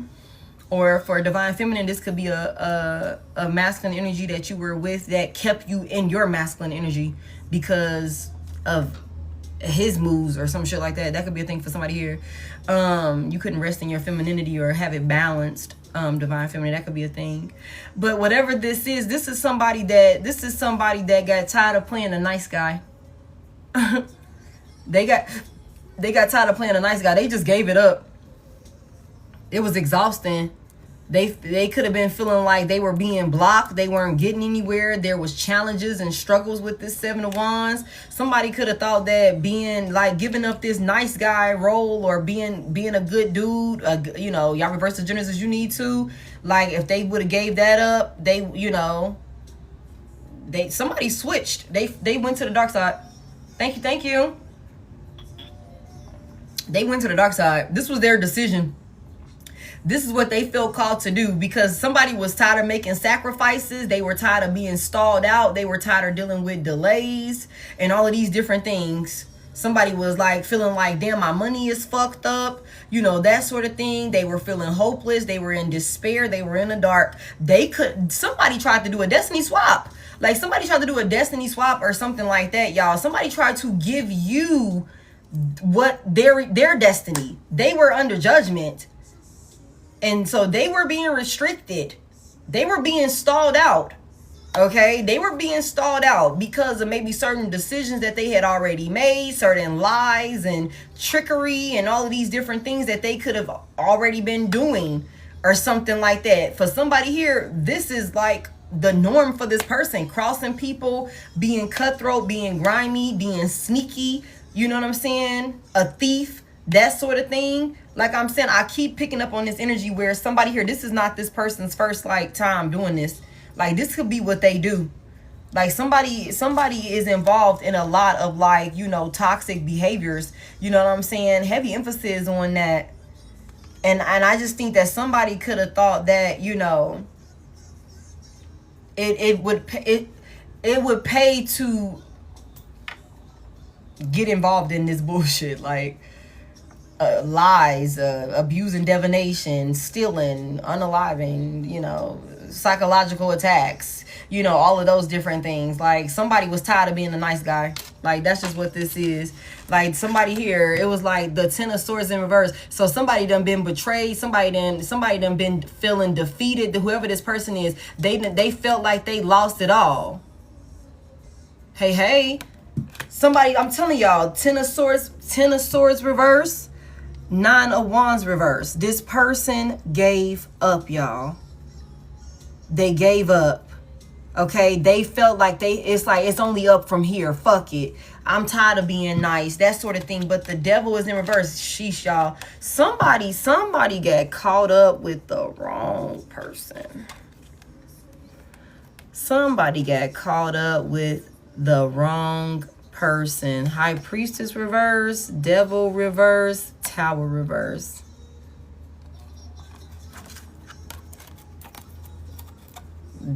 Or for divine feminine, this could be a masculine energy that you were with that kept you in your masculine energy because of his moves or some shit like that. That could be a thing for somebody here. You couldn't rest in your femininity or have it balanced. Divine feminine, that could be a thing. But whatever this is somebody that got tired of playing the nice guy. They got tired of playing the nice guy. They just gave it up. It was exhausting. They could have been feeling like they were being blocked. They weren't getting anywhere. There was challenges and struggles with this Seven of Wands. Somebody could have thought that being like giving up this nice guy role or being a good dude, y'all reverse the genders as you need to. Like if they would have gave that up, somebody switched. They went to the dark side. Thank you. They went to the dark side. This was their decision. This is what they felt called to do because somebody was tired of making sacrifices. They were tired of being stalled out. They were tired of dealing with delays and all of these different things. Somebody was like feeling like, damn, my money is fucked up. That sort of thing. They were feeling hopeless. They were in despair. They were in the dark. Somebody tried to do a destiny swap. Like somebody tried to do a destiny swap or something like that, y'all. Somebody tried to give you what their destiny. They were under judgment. And so they were being restricted. They were being stalled out. Okay? They were being stalled out because of maybe certain decisions that they had already made, certain lies and trickery and all of these different things that they could have already been doing or something like that. For somebody here, this is like the norm for this person. Crossing people, being cutthroat, being grimy, being sneaky. You know what I'm saying? A thief, that sort of thing. Like I'm saying, I keep picking up on this energy where somebody here, this is not this person's first time doing this. Like this could be what they do. Like somebody is involved in a lot of toxic behaviors. You know what I'm saying? Heavy emphasis on that. And I just think that somebody could have thought that, it would pay to get involved in this bullshit. Like lies, abuse and divination, stealing, unaliving, psychological attacks, you know, all of those different things. Like, somebody was tired of being a nice guy. Like, that's just what this is. Like, somebody here, it was like the 10 of swords in reverse. So somebody done been betrayed. Somebody done been feeling defeated. Whoever this person is, they felt like they lost it all. Hey, somebody, I'm telling y'all, 10 of swords reverse, 9 of wands reverse. This person gave up, y'all. They gave up. Okay, they felt like it's only up from here. Fuck it. I'm tired of being nice, that sort of thing. But the devil is in reverse. Sheesh, y'all. Somebody got caught up with the wrong person. Somebody got caught up with the wrong person. High priestess reverse, devil reverse, tower reverse.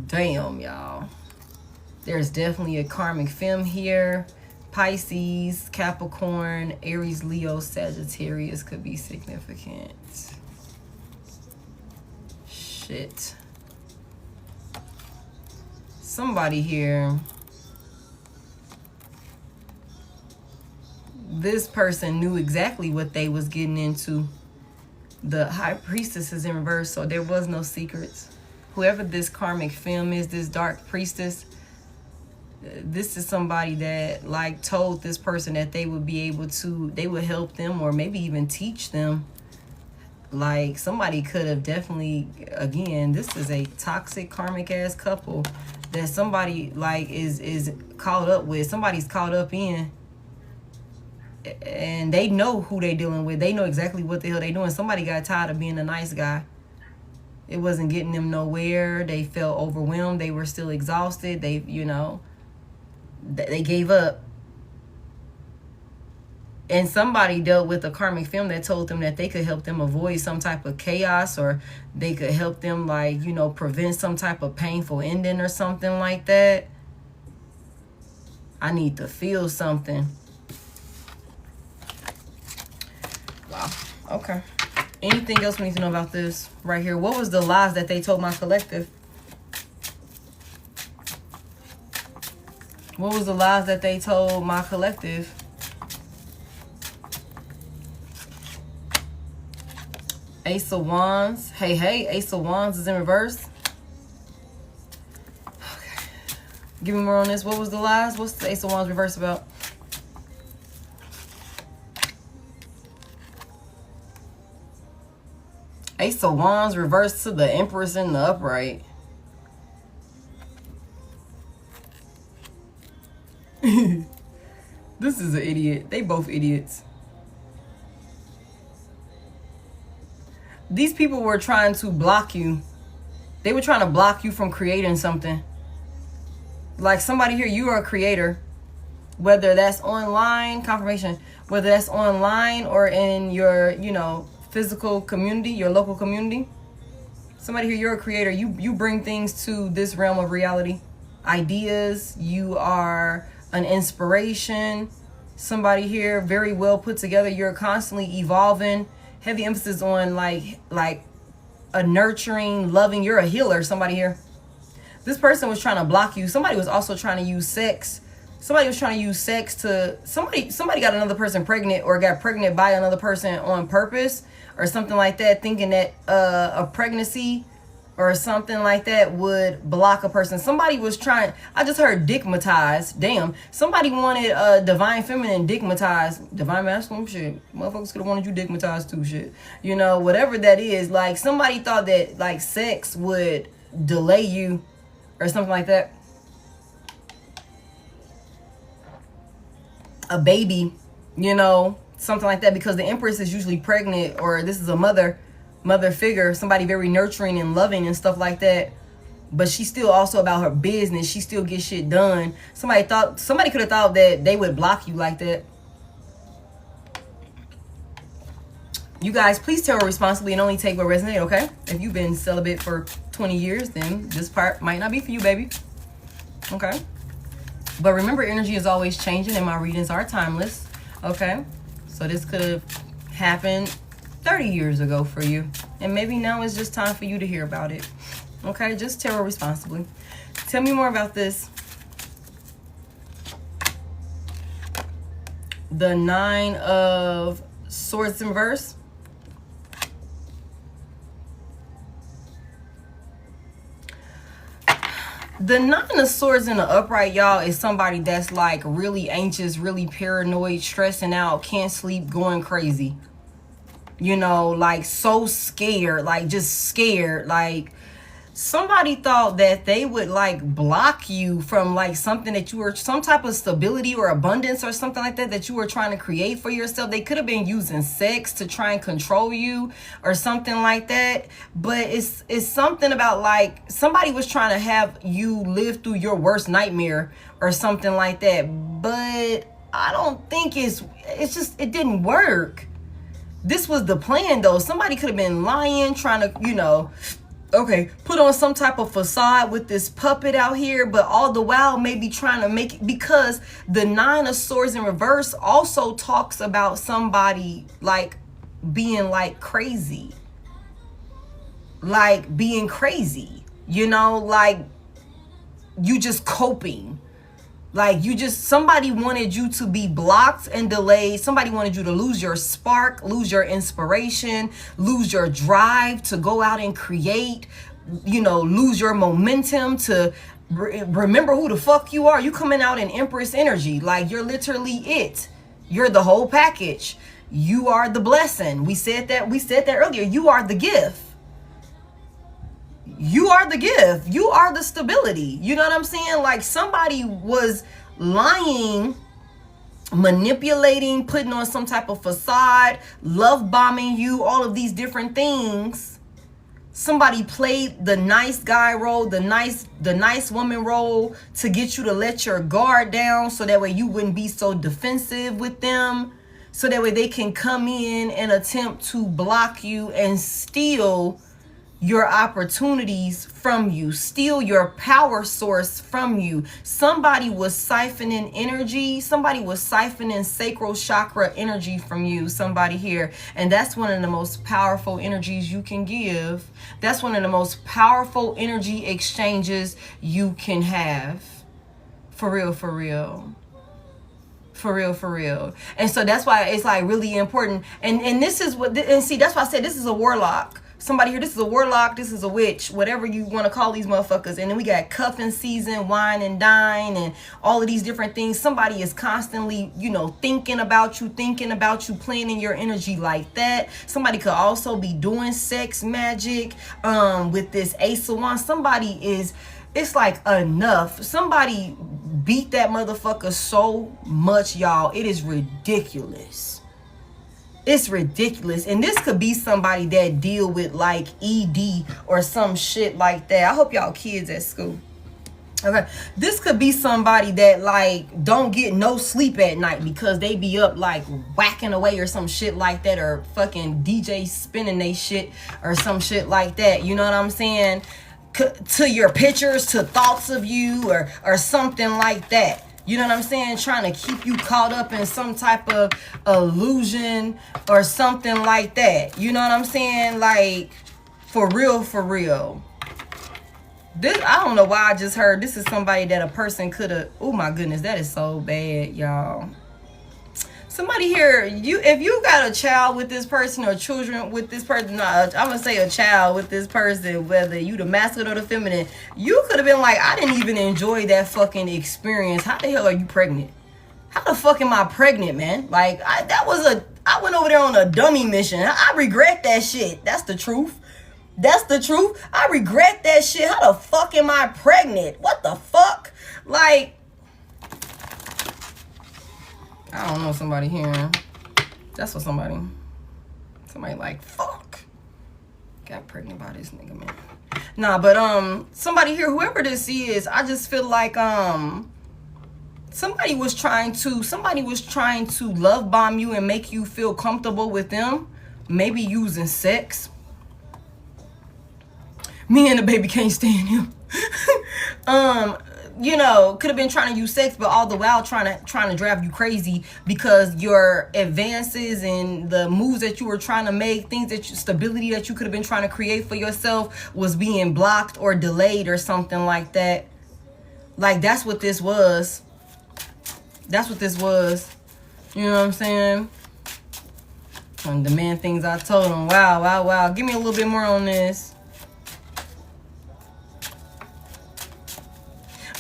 Damn, y'all. There's definitely a karmic femme here. Pisces, Capricorn, Aries, Leo, Sagittarius could be significant. Shit. Somebody here. This person knew exactly what they was getting into. The high priestess is in reverse, so there was no secrets. Whoever this karmic femme is, this dark priestess, this is somebody that like told this person that they would be able to, they would help them or maybe even teach them. Like, somebody could have definitely, again, this is a toxic karmic ass couple that somebody like is caught up with. Somebody's caught up in, and they know who they dealing with. They know exactly what the hell they doing. Somebody got tired of being a nice guy. It wasn't getting them nowhere. They felt overwhelmed. They were still exhausted. They, you know, they gave up. And somebody dealt with a karmic femme that told them that they could help them avoid some type of chaos, or they could help them, like, you know, prevent some type of painful ending or something like that. I need to feel something. Wow. Okay. Anything else we need to know about this right here? What was the lies that they told my collective? What was the lies that they told my collective? Ace of Wands. Hey, Ace of Wands is in reverse. Okay. Give me more on this. What was the lies? What's the Ace of Wands reverse about? Ace of Wands reversed to the Empress in the upright. This is an idiot. They both idiots. These people were trying to block you. They were trying to block you from creating something. Like, somebody here, you are a creator. Whether that's online, confirmation, whether that's online or in your, you know, physical community, your local community. Somebody here, you're a creator. You bring things to this realm of reality. Ideas. You are an inspiration. Somebody here, very well put together. You're constantly evolving. Heavy emphasis on like a nurturing, loving. You're a healer. Somebody here. This person was trying to block you. Somebody was also trying to use sex. Somebody was trying to use sex to... Somebody got another person pregnant or got pregnant by another person on purpose or something like that, thinking that a pregnancy or something like that would block a person. Somebody was trying... I just heard digmatized. Damn. Somebody wanted a divine feminine digmatized. Divine masculine shit. Motherfuckers could have wanted you digmatized too, shit. You know, whatever that is. Like, somebody thought that, like, sex would delay you or something like that. A baby, you know, something like that, because the Empress is usually pregnant, or this is a mother figure, somebody very nurturing and loving and stuff like that. But she's still also about her business. She still gets shit done. Somebody could have thought that they would block you like that. You guys, please tarot responsibly and only take what resonates, okay? If you've been celibate for 20 years, then this part might not be for you, baby. Okay? But remember, energy is always changing and my readings are timeless, okay? So this could have happened 30 years ago for you. And maybe now it's just time for you to hear about it. Okay, just tarot responsibly. Tell me more about this. The 9 of Swords in reverse. The 9 of Swords in the upright, y'all, is somebody that's like really anxious, really paranoid, stressing out, can't sleep, going crazy. You know, like so scared, like just scared. Like somebody thought that they would like block you from like something that you were, some type of stability or abundance or something like that that you were trying to create for yourself. They could have been using sex to try and control you or something like that. But it's something about like somebody was trying to have you live through your worst nightmare or something like that. But I don't think it's just, it didn't work. This was the plan though. Somebody could have been lying, trying to, you know, okay, put on some type of facade with this puppet out here, but all the while maybe trying to make it, because the 9 of Swords in reverse also talks about somebody like being like crazy. Like being crazy, you know, like you just coping. Like you just, somebody wanted you to be blocked and delayed. Somebody wanted you to lose your spark, lose your inspiration, lose your drive to go out and create, you know, lose your momentum to remember who the fuck you are. You coming out in Empress energy. Like you're literally it. You're the whole package. You are the blessing. We said that earlier. You are the gift. You are the gift. You are the stability. You know what I'm saying? Like somebody was lying, manipulating, putting on some type of facade, love bombing you, all of these different things. Somebody played the nice guy role, the nice woman role to get you to let your guard down so that way you wouldn't be so defensive with them. So that way they can come in and attempt to block you and steal your opportunities from you, steal your power source from you. Somebody was siphoning energy. Somebody was siphoning sacral chakra energy from you, somebody here. And that's one of the most powerful energies you can give. That's one of the most powerful energy exchanges you can have. For real, for real. For real, for real. And so that's why it's like really important. And this is what, and see, that's why I said this is a warlock. Somebody here, this is a warlock, this is a witch, whatever you want to call these motherfuckers. And then we got cuffing season, wine and dine, and all of these different things. Somebody is constantly, you know, thinking about you, playing in your energy like that. Somebody could also be doing sex magic with this Ace of Wands. Somebody is, it's like enough. Somebody beat that motherfucker so much, y'all. It is ridiculous. It's ridiculous. And this could be somebody that deal with like ED or some shit like that. I hope y'all kids at school. Okay. This could be somebody that like don't get no sleep at night because they be up like whacking away or some shit like that, or fucking DJ spinning they shit or some shit like that. You know what I'm saying? To your pictures, to thoughts of you or something like that. You know what I'm saying? Trying to keep you caught up in some type of illusion or something like that. You know what I'm saying? Like, for real, for real. This, I don't know why I just heard this is somebody that a person could have. Oh my goodness, that is so bad, y'all. Somebody here, if you got a child with this person or children with this person, I'm gonna say a child with this person, whether you the masculine or the feminine, you could have been like, I didn't even enjoy that fucking experience. How the hell are you pregnant? How the fuck am I pregnant, man? Like, I went over there on a dummy mission. I regret that shit. That's the truth. That's the truth. I regret that shit. How the fuck am I pregnant? What the fuck? Like, I don't know, somebody here. That's what somebody like, fuck. Got pregnant by this nigga, man. Nah, but somebody here, whoever this is, I just feel like somebody was trying to love bomb you and make you feel comfortable with them. Maybe using sex. Me and the baby can't stand him. You know, could have been trying to use sex, but all the while trying to drive you crazy because your advances and the moves that you were trying to make, stability that you could have been trying to create for yourself was being blocked or delayed or something like that. Like, that's what this was. That's what this was. You know what I'm saying? And demand things I told him. Wow, wow, wow. Give me a little bit more on this.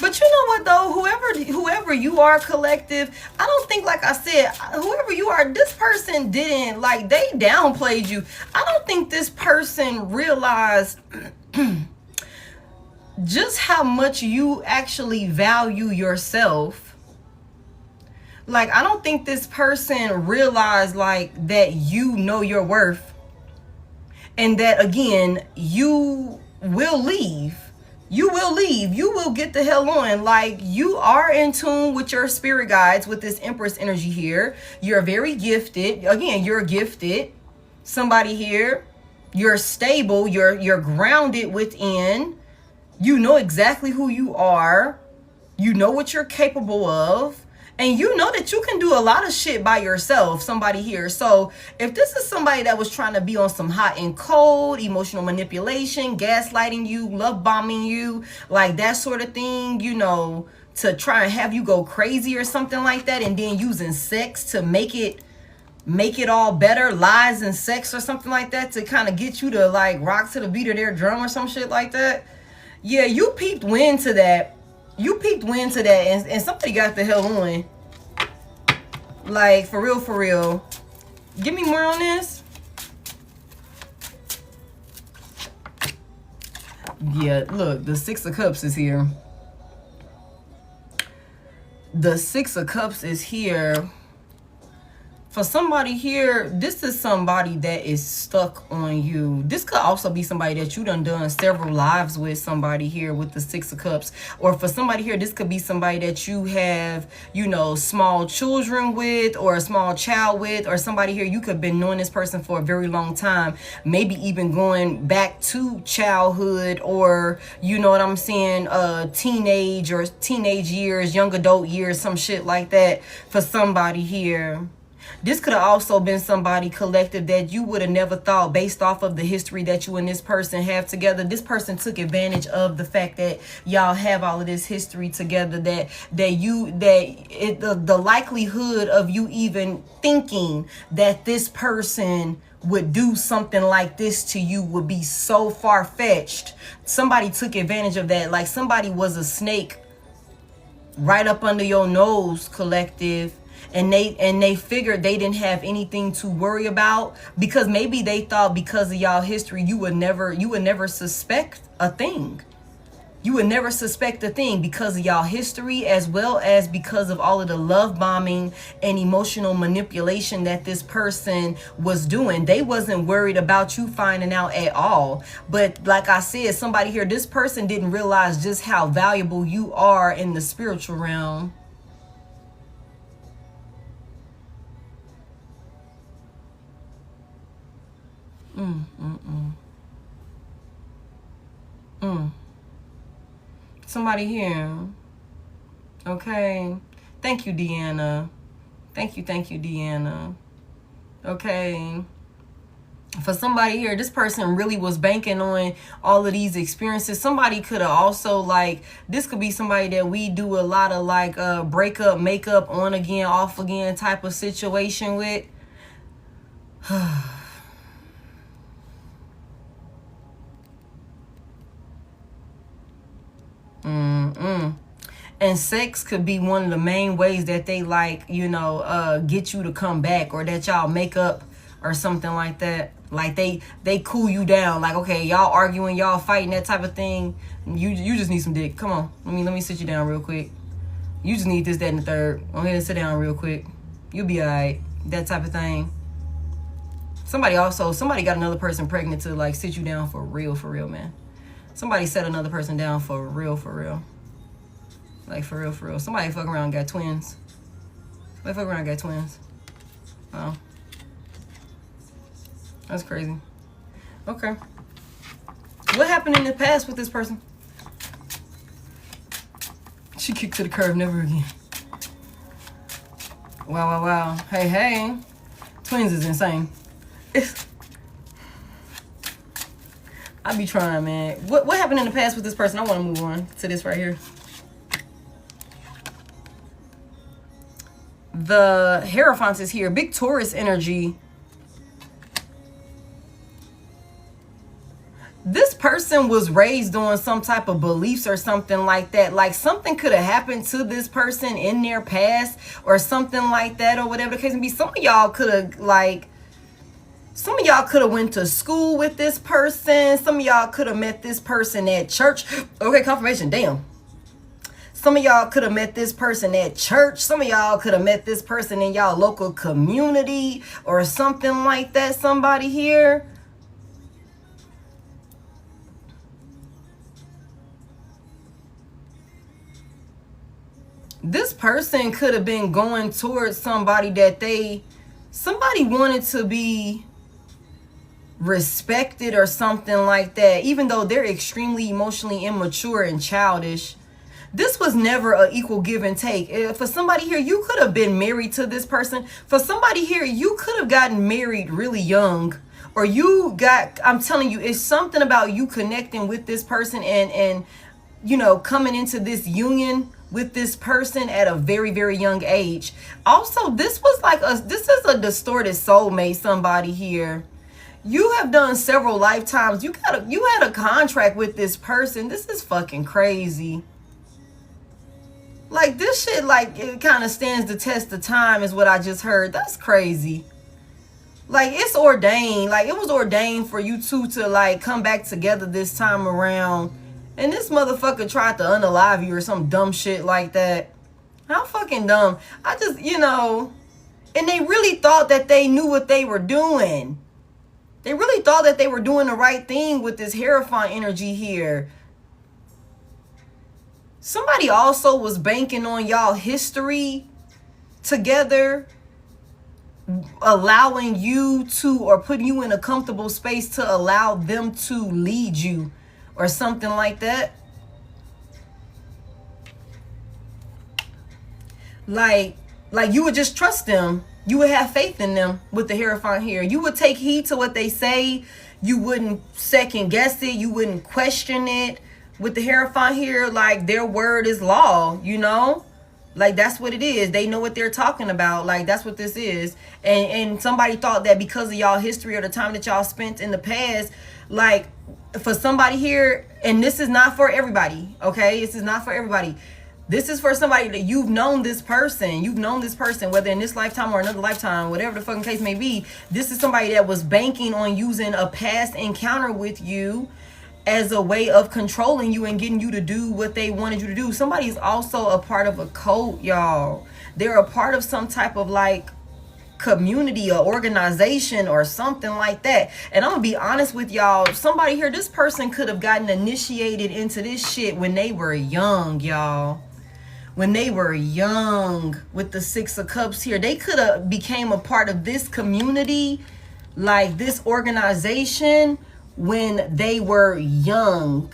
But you know what though, whoever you are, collective, I don't think, like I said, whoever you are, this person didn't, like, they downplayed you. I don't think this person realized just how much you actually value yourself. Like, I don't think this person realized, like, that you know your worth. And that, again, you will leave. You will leave. You will get the hell on. Like, you are in tune with your spirit guides with this Empress energy here. You're very gifted. Again, you're gifted. Somebody here. You're stable. You're grounded within. You know exactly who you are. You know what you're capable of. And you know that you can do a lot of shit by yourself, somebody here. So if this is somebody that was trying to be on some hot and cold, emotional manipulation, gaslighting you, love bombing you, like that sort of thing, you know, to try and have you go crazy or something like that, and then using sex to make it all better, lies and sex or something like that to kind of get you to like rock to the beat of their drum or some shit like that. Yeah, you peeped wind to that. You peeped wind to that, and somebody got the hell on. Like, for real, for real. Give me more on this. Yeah, look, the Six of Cups is here. The Six of Cups is here. For somebody here, this is somebody that is stuck on you. This could also be somebody that you done several lives with, somebody here with the Six of Cups. Or for somebody here, this could be somebody that you have, you know, small children with, or a small child with, or somebody here, you could have been knowing this person for a very long time. Maybe even going back to childhood, or, you know what I'm saying, teenage years, young adult years, some shit like that for somebody here. This could have also been somebody, collective, that you would have never thought, based off of the history that you and this person have together. This person took advantage of the fact that y'all have all of this history together, the likelihood of you even thinking that this person would do something like this to you would be so far-fetched. Somebody took advantage of that. Like, somebody was a snake right up under your nose, collective. And they figured they didn't have anything to worry about, because maybe they thought because of y'all history you would never suspect a thing. You would never suspect a thing because of y'all history, as well as because of all of the love bombing and emotional manipulation that this person was doing. They wasn't worried about you finding out at all. But like I said, somebody here, this person didn't realize just how valuable you are in the spiritual realm. Somebody here. Okay. Thank you, Deanna. Thank you, Deanna. Okay. For somebody here, this person really was banking on all of these experiences. Somebody could have also, like, this could be somebody that we do a lot of, like, breakup, makeup, on again, off again type of situation with. And sex could be one of the main ways that they, like, you know, get you to come back, or that y'all make up or something like that. Like, they cool you down. Like, okay, y'all arguing, y'all fighting, that type of thing. You just need some dick. Come on. Let me sit you down real quick. You just need this, that, and the third. Go ahead and sit down real quick. You'll be all right. That type of thing. Somebody got another person pregnant to, like, sit you down for real, man. Somebody set another person down for real. Like, for real. Somebody fuck around and got twins. Wow. That's crazy. Okay. What happened in the past with this person? She kicked to the curb, never again. Wow. Hey. Twins is insane. I be trying, man. What happened in the past with this person? I want to move on to this right here. The Hierophant is here. Big Taurus energy. This person was raised on some type of beliefs or something like that. Like something could have happened to this person in their past or something like that, or whatever the case may be. Some of y'all could have went to school with this person. Some of y'all could have met this person at church. Okay, confirmation. Damn. Some of y'all could have met this person at church. Some of y'all could have met this person in y'all local community or something like that. Somebody here. This person could have been going towards somebody that somebody wanted to be respected or something like that, even though they're extremely emotionally immature and childish. This was never an equal give and take. For somebody here, you could have been married to this person. For somebody here, you could have gotten married really young, or I'm telling you, it's something about you connecting with this person and you know, coming into this union with this person at a very, very young age. Also, this is a distorted soulmate, somebody here. You have done several lifetimes. You had a contract with this person. This is fucking crazy. Like this shit, like it kind of stands the test of time is what I just heard. That's crazy. Like it's ordained. Like it was ordained for you two to like come back together this time around. And this motherfucker tried to unalive you or some dumb shit like that. How fucking dumb. I just, you know, and they really thought that they knew what they were doing. They really thought that they were doing the right thing with this Hierophant energy here. Somebody also was banking on y'all history together, allowing you to, or putting you in a comfortable space to allow them to lead you. Or something like that. Like you would just trust them. You would have faith in them with the Hierophant here. You would take heed to what they say. You wouldn't second guess it. You wouldn't question it. With the Hierophant here, like their word is law, you know? Like that's what it is. They know what they're talking about. Like that's what this is. And somebody thought that because of y'all history or the time that y'all spent in the past, like for somebody here, and this is not for everybody, okay? This is not for everybody. This is for somebody that you've known this person. You've known this person, whether in this lifetime or another lifetime, whatever the fucking case may be. This is somebody that was banking on using a past encounter with you as a way of controlling you and getting you to do what they wanted you to do. Somebody's also a part of a cult, y'all. They're a part of some type of like community or organization or something like that. And I'm gonna be honest with y'all, somebody here, this person could have gotten initiated into this shit when they were young, y'all. When they were young, with the Six of Cups here, they could have became a part of this community, like this organization, when they were young,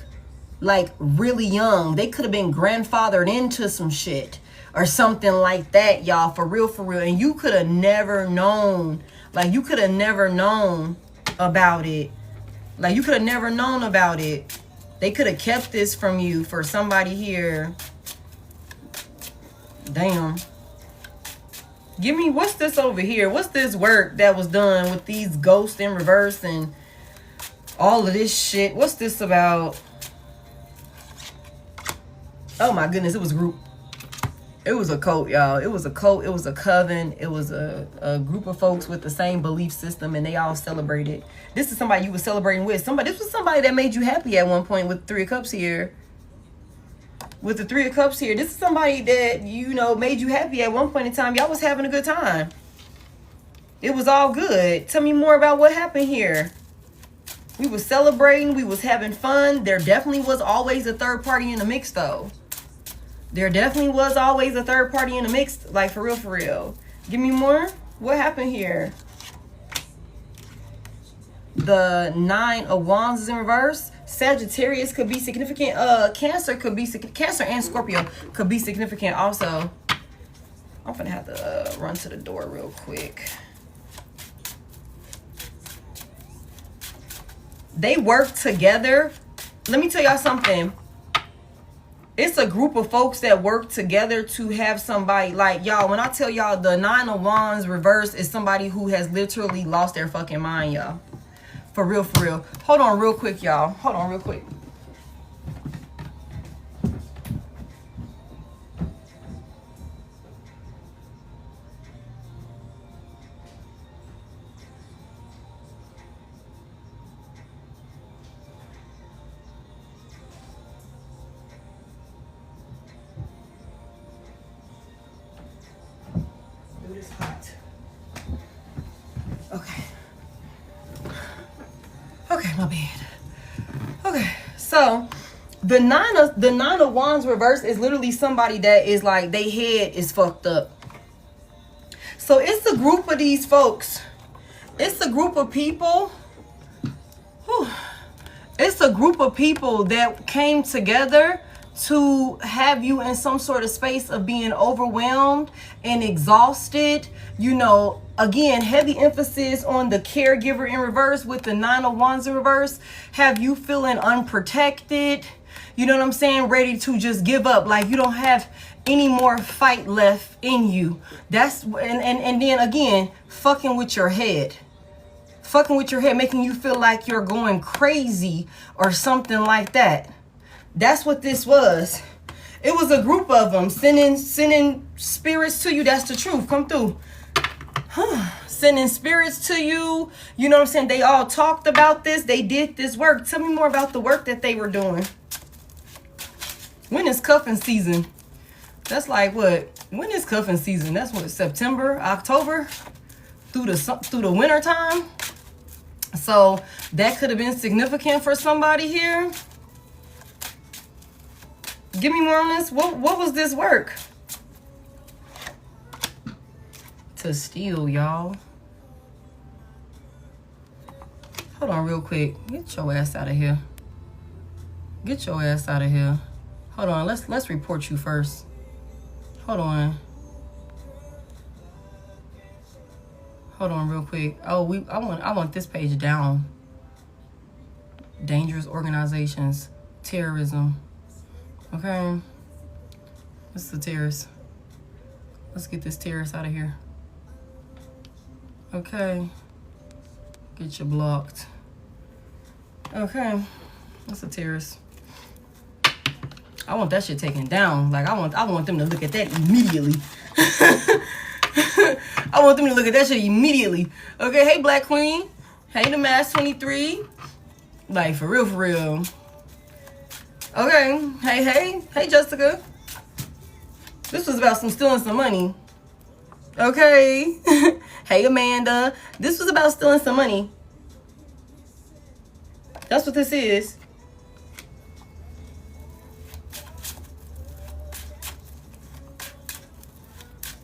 like really young. They could have been grandfathered into some shit or something like that, y'all, for real. And you could have never known. Like you could have never known about it. Like you could have never known about it. They could have kept this from you. For somebody here, damn. Give me, what's this over here? What's this work that was done with these ghosts in reverse and all of this shit? What's this about? Oh my goodness, it was a group. It was a cult, y'all. It was a cult. It was a coven. It was a group of folks with the same belief system, and they all celebrated. This is somebody you were celebrating with. This was somebody that made you happy at one point with Three of Cups here. With the Three of Cups here, this is somebody that, you know, made you happy at one point in time. Y'all was having a good time. It was all good. Tell me more about what happened here. We was celebrating. We was having fun. There definitely was always a third party in the mix, though. There definitely was always a third party in the mix. Like, for real. Give me more. What happened here? The Nine of Wands is in reverse. Sagittarius could be significant. Cancer could be Cancer and Scorpio could be significant also. I'm gonna have to run to the door real quick. They work together. Let me tell y'all something. It's a group of folks that work together to have somebody, like, y'all, when I tell y'all the 9 of Wands reverse is somebody who has literally lost their fucking mind, y'all. For real, for real. Hold on real quick, y'all. Hold on real quick. Okay, my bad. Okay, so the nine of Wands reverse is literally somebody that is like, they head is fucked up. So it's a group of these folks. It's a group of people. Whew, it's a group of people that came together to have you in some sort of space of being overwhelmed and exhausted. You know, again, heavy emphasis on the caregiver in reverse with the 9 of Wands in reverse. Have you feeling unprotected? You know what I'm saying? Ready to just give up. Like you don't have any more fight left in you. That's and then again, fucking with your head. Fucking with your head, making you feel like you're going crazy or something like that. That's what this was. It was a group of them sending spirits to you. That's the truth. Come through. Sending spirits to you. You know what I'm saying? They all talked about this. They did this work. Tell me more about the work that they were doing. When is cuffing season? That's like what? When is cuffing season? That's what, September, October, through the winter time. So that could have been significant for somebody here. Give me more on this. What was this work? To steal, y'all. Hold on real quick. Get your ass out of here. Get your ass out of here. Hold on. Let's report you first. Hold on. Hold on real quick. Oh, I want this page down. Dangerous organizations. Terrorism. Okay. This is a terrorist. Let's get this terrorist out of here. Okay. Get you blocked. Okay. That's a terrorist. I want that shit taken down. Like I want them to look at that immediately. I want them to look at that shit immediately. Okay, hey Black Queen. Hey the Mask 23. Like for real, for real. Okay, hey Jessica. This was about stealing some money. Okay. Hey Amanda. This was about stealing some money. That's what this is.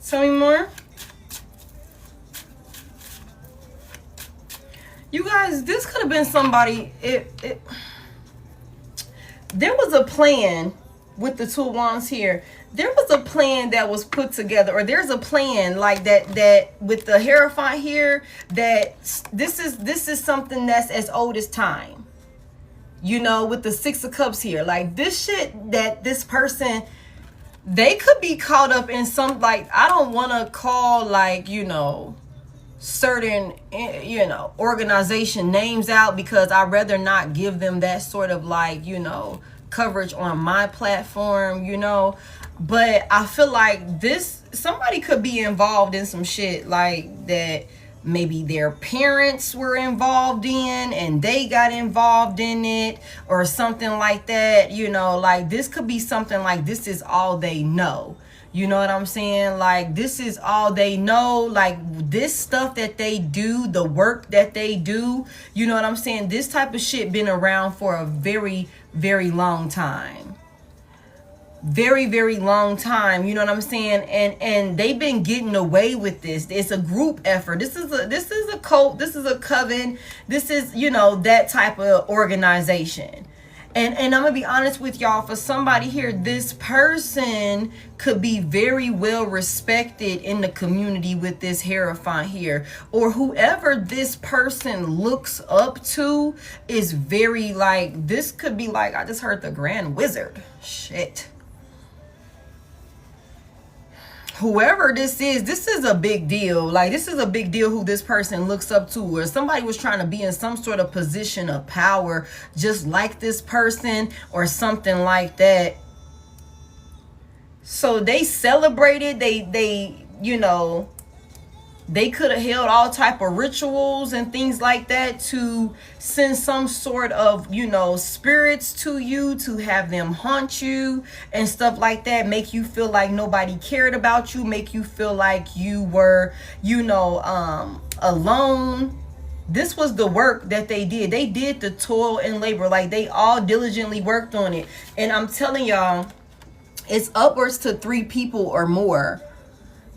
Tell me more. You guys, this could have been somebody. There was a plan with the 2 of Wands here. There was a plan that was put together, or there's a plan like that with the Hierophant here, that this is something that's as old as time. You know, with the 6 of Cups here, like this shit that this person, they could be caught up in some, like, I don't want to call, like, you know, certain, you know, organization names out, because I'd rather not give them that sort of, like, you know, coverage on my platform, you know. But I feel like this, somebody could be involved in some shit like that. Maybe their parents were involved in and they got involved in it or something like that. You know, like this could be something like this is all they know. You know what I'm saying? Like this is all they know. Like this stuff that they do, the work that they do, you know what I'm saying? This type of shit been around for a very, very long time. Very, very long time, you know what I'm saying? And they've been getting away with this. It's a group effort. This is a cult. This is a coven. This is, you know, that type of organization. And I'm gonna be honest with y'all, for somebody here, this person could be very well respected in the community with this Hierophant here. Or whoever this person looks up to is very, like, this could be like, I just heard the Grand Wizard. Shit. whoever this is a big deal. Like, this is a big deal who this person looks up to, or somebody was trying to be in some sort of position of power just like this person or something like that. So they celebrated, they you know, they could have held all type of rituals and things like that to send some sort of, you know, spirits to you, to have them haunt you and stuff like that, make you feel like nobody cared about you, make you feel like you were, you know, alone. This was the work that they did. They did the toil and labor. Like, they all diligently worked on it. And I'm telling y'all, it's upwards to 3 people or more.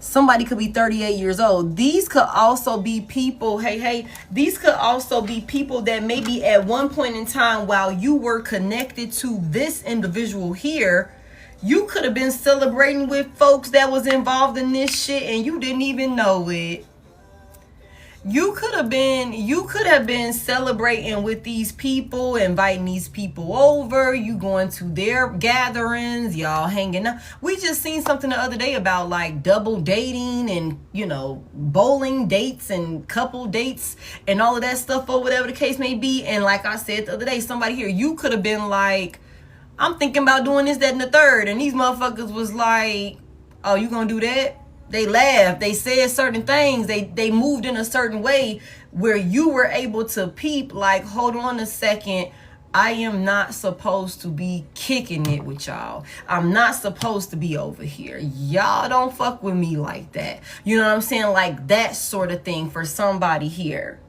Somebody could be 38 years old. These could also be people, hey, these could also be people that maybe at one point in time while you were connected to this individual here, you could have been celebrating with folks that was involved in this shit and you didn't even know it. You could have been celebrating with these people, inviting these people over, you going to their gatherings, y'all hanging out. We just seen something the other day about like double dating and, you know, bowling dates and couple dates and all of that stuff, or whatever the case may be. And like I said the other day, somebody here, you could have been like, I'm thinking about doing this, that, and the third. And these motherfuckers was like, oh, you gonna do that? They laughed, they said certain things, they moved in a certain way where you were able to peep like, hold on a second, I am not supposed to be kicking it with y'all. I'm not supposed to be over here. Y'all don't fuck with me like that. You know what I'm saying? Like that sort of thing for somebody here.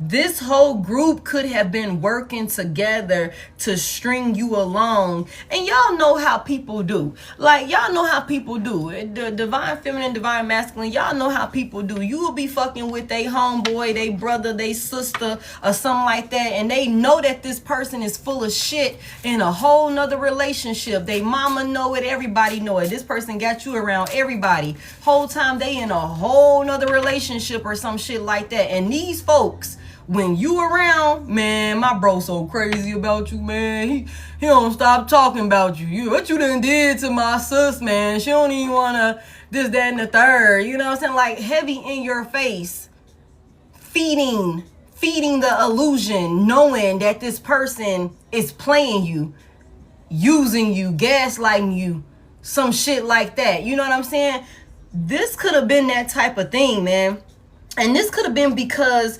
This whole group could have been working together to string you along. And y'all know how people do. Like, y'all know how people do. The divine feminine, divine masculine, y'all know how people do. You will be fucking with they homeboy, they brother, they sister, or something like that. And they know that this person is full of shit in a whole nother relationship. They mama know it, everybody know it. This person got you around everybody. Whole time they in a whole nother relationship or some shit like that. And these folks, when you around, man, my bro so crazy about you, man. He don't stop talking about you. What you done did to my sis, man. She don't even wanna this, that, and the third. You know what I'm saying? Like heavy in your face, feeding the illusion, knowing that this person is playing you, using you, gaslighting you, some shit like that. You know what I'm saying? This could have been that type of thing, man. And this could have been because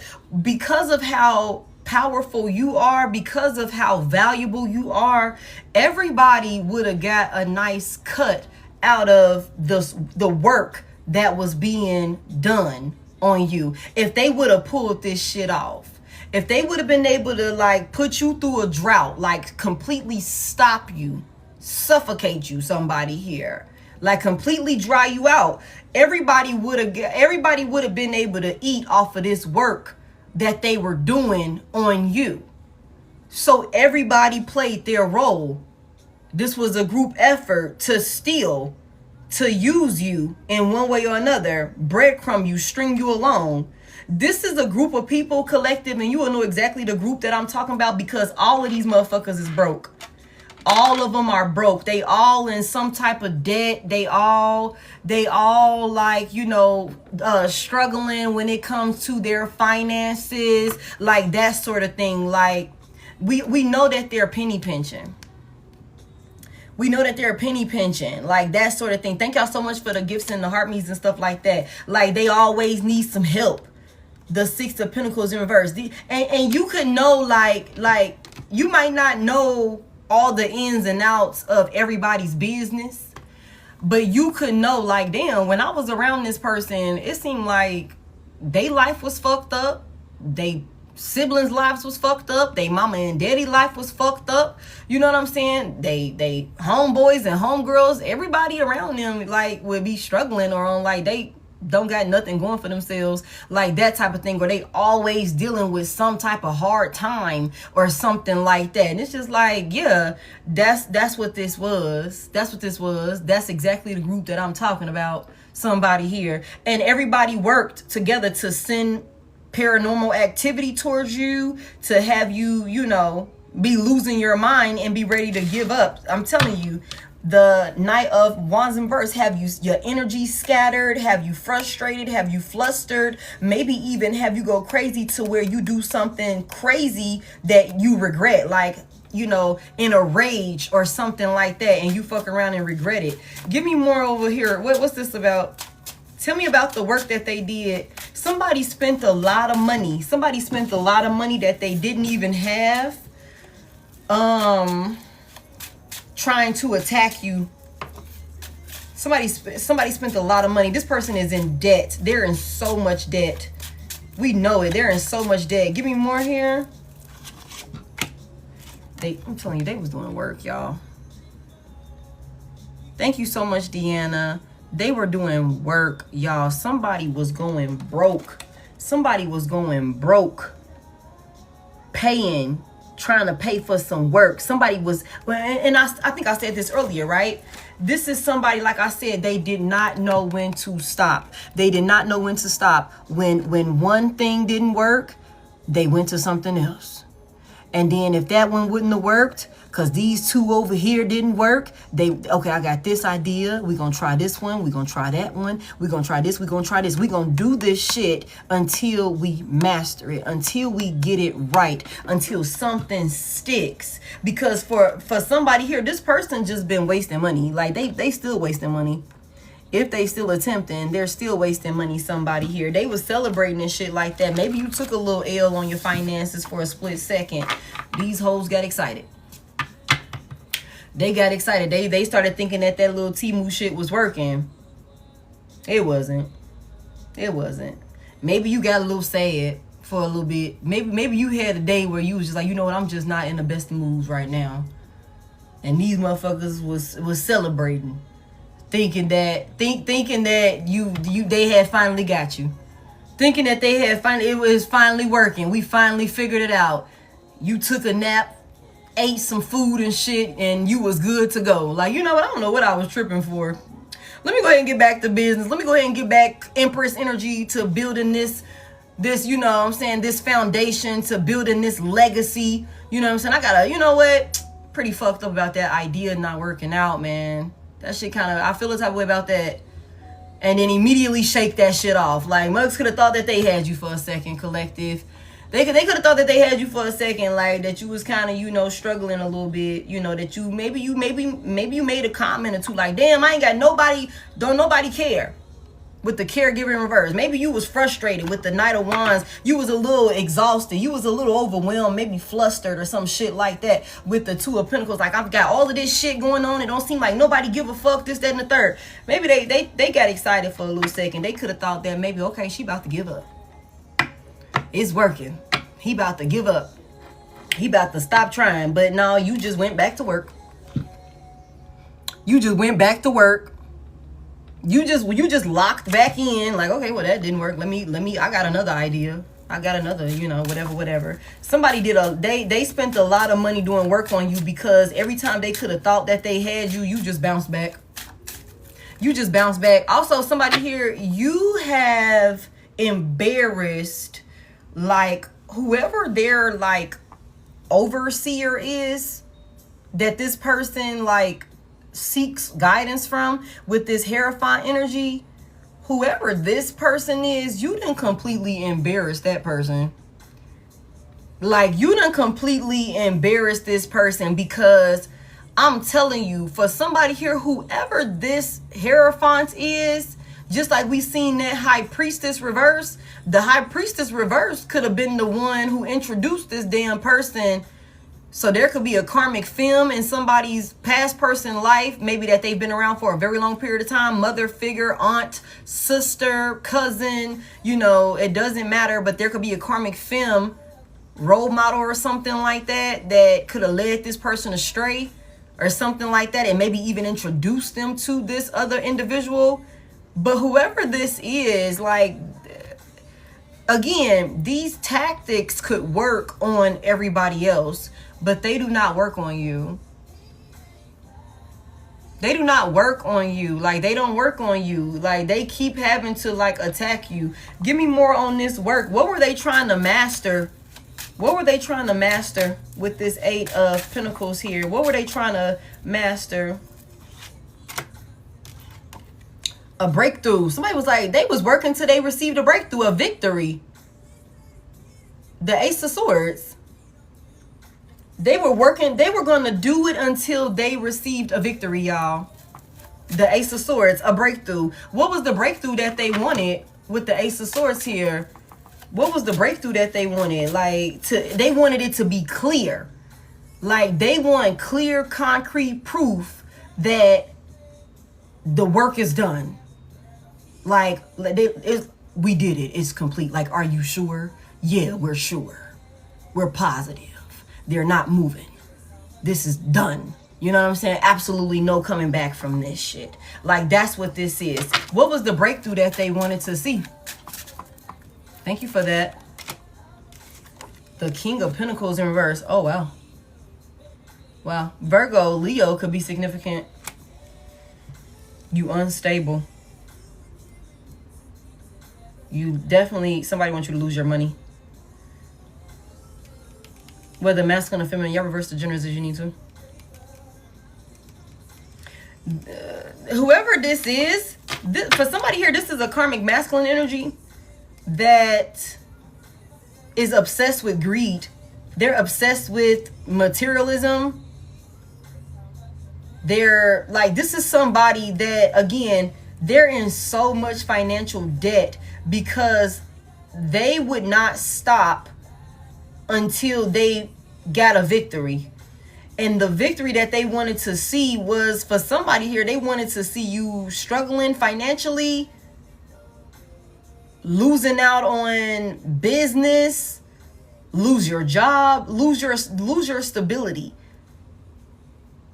of how powerful you are, because of how valuable you are, everybody would have got a nice cut out of the work that was being done on you. If they would have pulled this shit off, if they would have been able to like put you through a drought, like completely stop you, suffocate you, somebody here, like completely dry you out, everybody would have been able to eat off of this work that they were doing on you. So everybody played their role. This was a group effort to steal, to use you in one way or another, breadcrumb you, string you along. This is a group of people, collective, and you will know exactly the group that I'm talking about because all of these motherfuckers is broke. All of them are broke. They all in some type of debt. They all like, you know, struggling when it comes to their finances, like that sort of thing. Like we know that they're penny pinching. We know that they're penny pinching, like that sort of thing. Thank y'all so much for the gifts and the heart me's and stuff like that. Like they always need some help. The Six of Pentacles in reverse. And you could know like you might not know all the ins and outs of everybody's business, but you could know like, damn, when I was around this person, it seemed like they life was fucked up, they siblings' lives was fucked up, they mama and daddy life was fucked up. You know what I'm saying? They homeboys and homegirls, everybody around them like would be struggling or on like they don't got nothing going for themselves, like that type of thing, or they always dealing with some type of hard time or something like that. And it's just like, yeah, that's what this was. That's exactly the group that I'm talking about, somebody here. And everybody worked together to send paranormal activity towards you, to have you, you know, be losing your mind and be ready to give up. I'm telling you, the Knight of Wands in reverse. Have you, your energy scattered? Have you frustrated? Have you flustered? Maybe even have you go crazy to where you do something crazy that you regret, like, you know, in a rage or something like that, and you fuck around and regret it. Give me more over here. What's this about? Tell me about the work that they did. Somebody spent a lot of money. Somebody spent a lot of money that they didn't even have. Trying to attack you. Somebody spent a lot of money. This person is in debt. They're in so much debt. We know it. They're in so much debt. Give me more here. I'm telling you, they was doing work, y'all. Thank you so much, Deanna. They were doing work, y'all. Somebody was going broke. Somebody was going broke. Paying. Trying to pay for some work. Somebody was, and I think I said this earlier, right? This is somebody, like I said, they did not know when to stop. They did not know when to stop. When one thing didn't work, they went to something else. And then if that one wouldn't have worked, because these two over here didn't work, okay, I got this idea. We're going to try this one. We're going to try that one. We're going to try this. We're going to try this. We're going to do this shit until we master it, until we get it right, until something sticks. Because for somebody here, this person just been wasting money. Like, they still wasting money. If they still attempting, they're still wasting money. Somebody here, they was celebrating and shit like that. Maybe you took a little L on your finances for a split second. These hoes got excited. They got excited. They started thinking that little Temu shit was working. It wasn't. It wasn't. Maybe you got a little sad for a little bit. Maybe you had a day where you was just like, you know what, I'm just not in the best moods right now. And these motherfuckers was celebrating. Thinking that they had finally got you. Thinking that it was finally working. We finally figured it out. You took a nap, ate some food and shit, and you was good to go. Like, you know what? I don't know what I was tripping for. Let me go ahead and get back to business. Let me go ahead and get back Empress energy to building this, you know what I'm saying, this foundation, to building this legacy. You know what I'm saying? I gotta, you know what? Pretty fucked up about that idea not working out, man. That shit kind of, I feel the type of way about that. And then immediately shake that shit off. Like, mugs could have thought that they had you for a second, collective. They could have thought that they had you for a second, like that you was kind of, you know, struggling a little bit, you know, that you maybe you made a comment or two, like, damn, I ain't got nobody, don't nobody care. With the caregiver in reverse. Maybe you was frustrated with the Knight of Wands. You was a little exhausted. You was a little overwhelmed, maybe flustered or some shit like that with the Two of Pentacles. Like, I've got all of this shit going on. It don't seem like nobody give a fuck, this, that, and the third. Maybe they got excited for a little second. They could have thought that maybe, okay, she about to give up. It's working. He about to give up. He about to stop trying. But no, you just went back to work. You just went back to work. You just locked back in, like, okay, well, that didn't work. Let me, I got another idea. I got another, you know, whatever. Somebody they spent a lot of money doing work on you, because every time they could have thought that they had you, you just bounced back. You just bounced back. Also, somebody here, you have embarrassed, like, whoever their, like, overseer is, that this person, like, seeks guidance from with this Hierophant energy. Whoever this person is, you done completely embarrassed that person. Like, you done completely embarrassed this person, because I'm telling you, for somebody here, whoever this Hierophant is, just like we seen that High Priestess reverse, the High Priestess reverse could have been the one who introduced this damn person. So there could be a karmic film in somebody's past person life, maybe that they've been around for a very long period of time, mother figure, aunt, sister, cousin, you know, it doesn't matter, but there could be a karmic film role model or something like that that could have led this person astray or something like that, and maybe even introduced them to this other individual. But whoever this is, like, again, these tactics could work on everybody else, but they do not work on you. They do not work on you. Like, they don't work on you. Like, they keep having to, like, attack you. Give me more on this work. What were they trying to master? What were they trying to master with this Eight of Pentacles here? What were they trying to master? A breakthrough. Somebody was like, they was working till they received a breakthrough, a victory. The Ace of Swords. They were working, they were going to do it until they received a victory, y'all. The Ace of Swords, a breakthrough. What was the breakthrough that they wanted with the Ace of Swords here? What was the breakthrough that they wanted? Like, they wanted it to be clear. Like, they want clear, concrete proof that the work is done. Like, we did it. It's complete. Like, are you sure? Yeah, we're sure. We're positive. They're not moving. This is done. You know what I'm saying? Absolutely no coming back from this shit. Like, that's what this is. What was the breakthrough that they wanted to see? Thank you for that. The King of Pentacles in reverse. Oh, wow. Wow. Virgo, Leo could be significant. You unstable. You definitely, somebody wants you to lose your money. Whether masculine or feminine, y'all reverse the genders as you need to. Whoever this is, for somebody here, this is a karmic masculine energy that is obsessed with greed. They're obsessed with materialism. They're like, this is somebody that, again, they're in so much financial debt because they would not stop until they got a victory. And the victory that they wanted to see was, for somebody here, they wanted to see you struggling financially, losing out on business, lose your job, lose your stability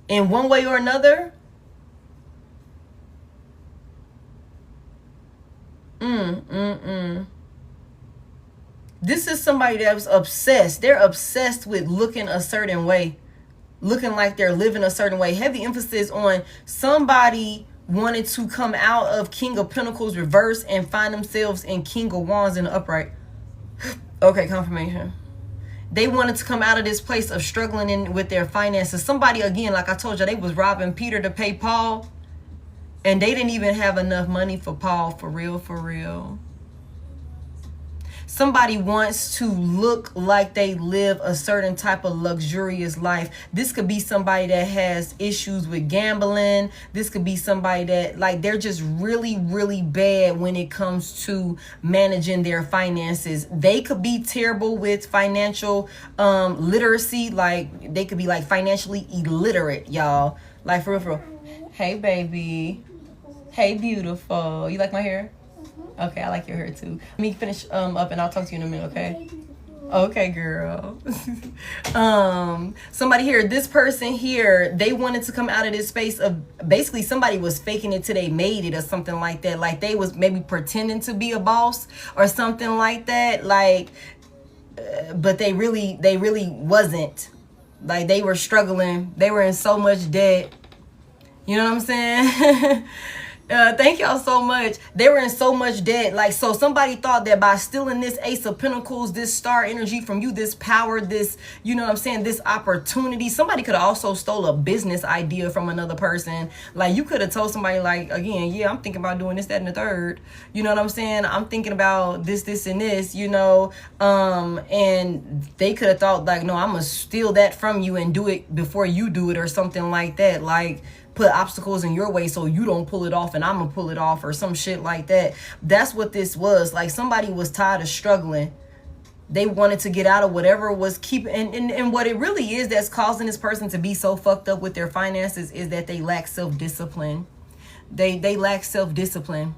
in one way or another. This is somebody that was obsessed. They're obsessed with looking a certain way, looking like they're living a certain way. Heavy emphasis on somebody wanted to come out of King of Pentacles reverse and find themselves in King of Wands in the upright. Okay, confirmation. They wanted to come out of this place of struggling with their finances. Somebody, again, like I told you, they was robbing Peter to pay Paul. And they didn't even have enough money for Paul, for real, for real. Somebody wants to look like they live a certain type of luxurious life. This could be somebody that has issues with gambling. This could be somebody that, like, they're just really, really bad when it comes to managing their finances. They could be terrible with financial literacy. Like, they could be, like, financially illiterate, y'all. Like, for real, for real. Hey, baby. Hey, beautiful. You like my hair? Okay, I like your hair too. Let me finish up and I'll talk to you in a minute, okay? Okay, girl. Somebody here, this person here, they wanted to come out of this space of, basically somebody was faking it till they made it or something like that. Like, they was maybe pretending to be a boss or something like that. Like, but they really wasn't. Like, they were struggling. They were in so much debt. You know what I'm saying? Thank y'all so much. They were in so much debt. Like, so somebody thought that by stealing this Ace of Pentacles, this star energy from you, this power, this, you know what I'm saying, this opportunity, somebody could have also stole a business idea from another person. Like, you could have told somebody, like, again, yeah, I'm thinking about doing this, that, and the third. You know what I'm saying? I'm thinking about this, and this, you know, and they could have thought, like, no, I'm going to steal that from you and do it before you do it or something like that. Like, put obstacles in your way so you don't pull it off and I'm gonna pull it off or some shit like that. That's what this was. Like, somebody was tired of struggling. They wanted to get out of whatever was keeping, and what it really is that's causing this person to be so fucked up with their finances is that they lack self-discipline. They lack self-discipline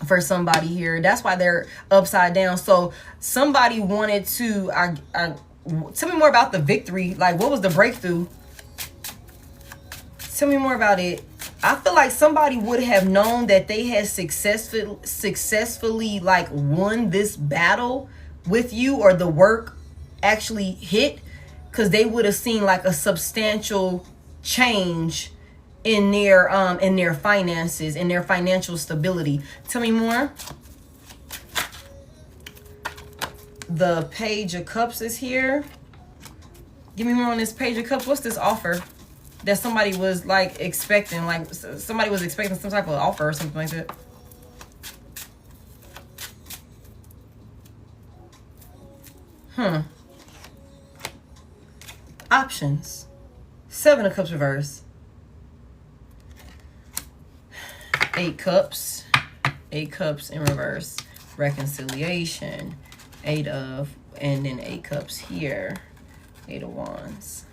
for somebody here. That's why they're upside down. So somebody wanted to, tell me more about the victory. Like, what was the breakthrough? Tell me more about it. I feel like somebody would have known that they had successfully like won this battle with you, or the work actually hit, because they would have seen like a substantial change in their finances, in their financial stability. Tell me more. The Page of Cups is here. Give me more on this Page of Cups. What's this offer? that somebody was like expecting, like somebody was expecting some type of offer or something like that. Options. 7 of Cups reverse. 8 Cups. 8 Cups in reverse. Reconciliation. 8 of, and then 8 Cups here. 8 of Wands.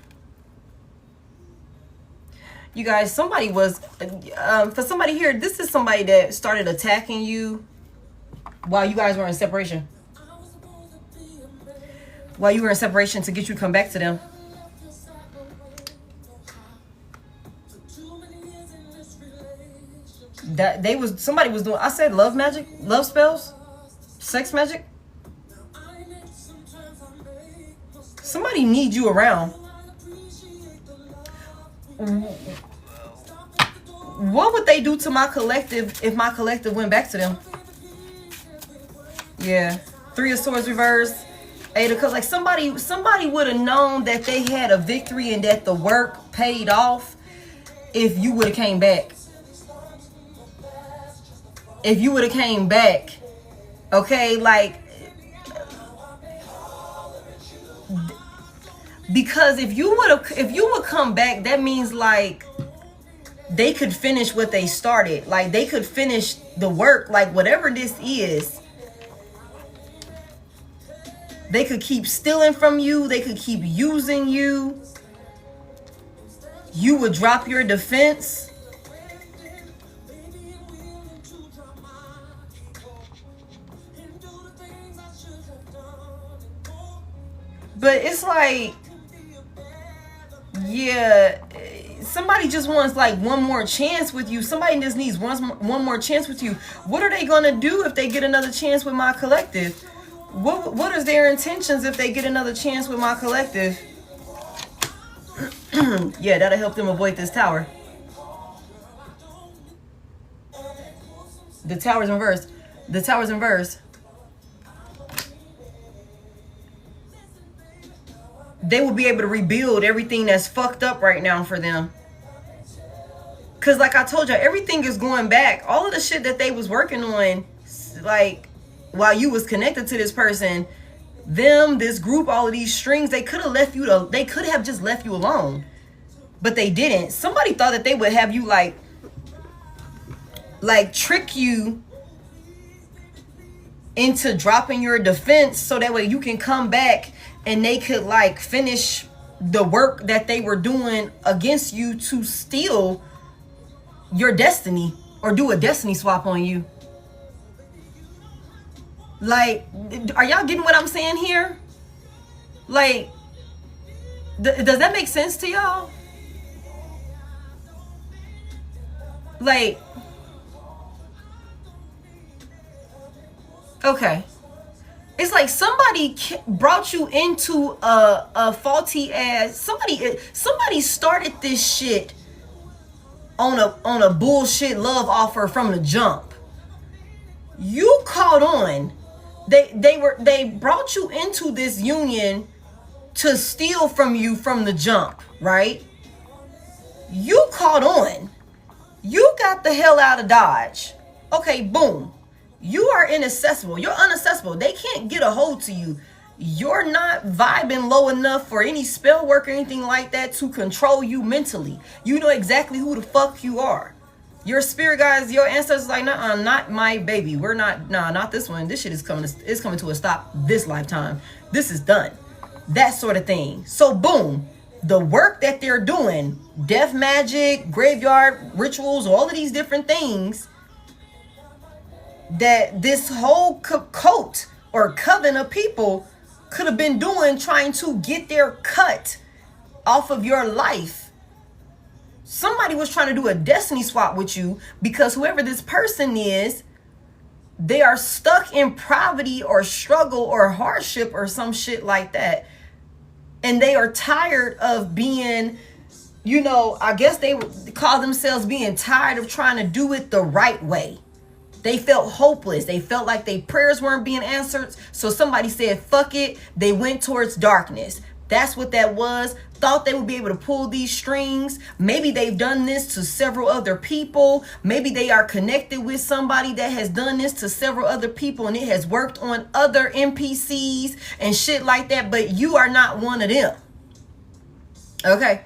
You guys, somebody was, for somebody here, this is somebody that started attacking you while you guys were in separation. While you were in separation to get you to come back to them. That they was, somebody was doing, I said love magic, love spells, sex magic. Somebody needs you around. What would they do to my collective if my collective went back to them? Yeah. 3 of Swords reverse. 8 of Cups. Like somebody would have known that they had a victory and that the work paid off if you would have came back. If you would have came back. Okay, like, because if you would come back, that means like they could finish what they started. Like they could finish the work, like whatever this is. They could keep stealing from you. They could keep using you. You would drop your defense. But it's like, yeah, somebody just wants like one more chance with you. Somebody just needs one more chance with you. What are they gonna do if they get another chance with my collective? What is their intentions if they get another chance with my collective? Yeah, that'll help them avoid this tower. The tower's in reverse. The tower's in reverse. They will be able to rebuild everything that's fucked up right now for them. Because like I told you, everything is going back. All of the shit that they was working on, like, while you was connected to this person, them, this group, all of these strings, they could have left you they could have just left you alone. But they didn't. Somebody thought that they would have you like trick you into dropping your defense so that way you can come back and they could like finish the work that they were doing against you to steal your destiny or do a destiny swap on you. Like, are y'all getting what I'm saying here? Like, does that make sense to y'all? Like, okay. It's like somebody brought you into a faulty ass. Somebody started this shit on a bullshit love offer from the jump. You caught on. They brought you into this union to steal from you from the jump, right? You caught on. You got the hell out of Dodge. Okay, boom. You are inaccessible. You're unaccessible. They can't get a hold to you. You're not vibing low enough for any spell work or anything like that to control you mentally. You know exactly who the fuck you are. Your spirit guys, your ancestors like, nah, not my baby. We're not, nah, not this one. This shit is coming to a stop this lifetime. This is done. That sort of thing. So boom, the work that they're doing, death magic, graveyard rituals, all of these different things that this whole cult or coven of people could have been doing, trying to get their cut off of your life. Somebody was trying to do a destiny swap with you because whoever this person is, they are stuck in poverty or struggle or hardship or some shit like that. And they are tired of being, you know, I guess they would call themselves being tired of trying to do it the right way. They felt hopeless. They felt like their prayers weren't being answered. So somebody said, fuck it. They went towards darkness. That's what that was. Thought they would be able to pull these strings. Maybe they've done this to several other people. Maybe they are connected with somebody that has done this to several other people and it has worked on other NPCs and shit like that. But you are not one of them. Okay.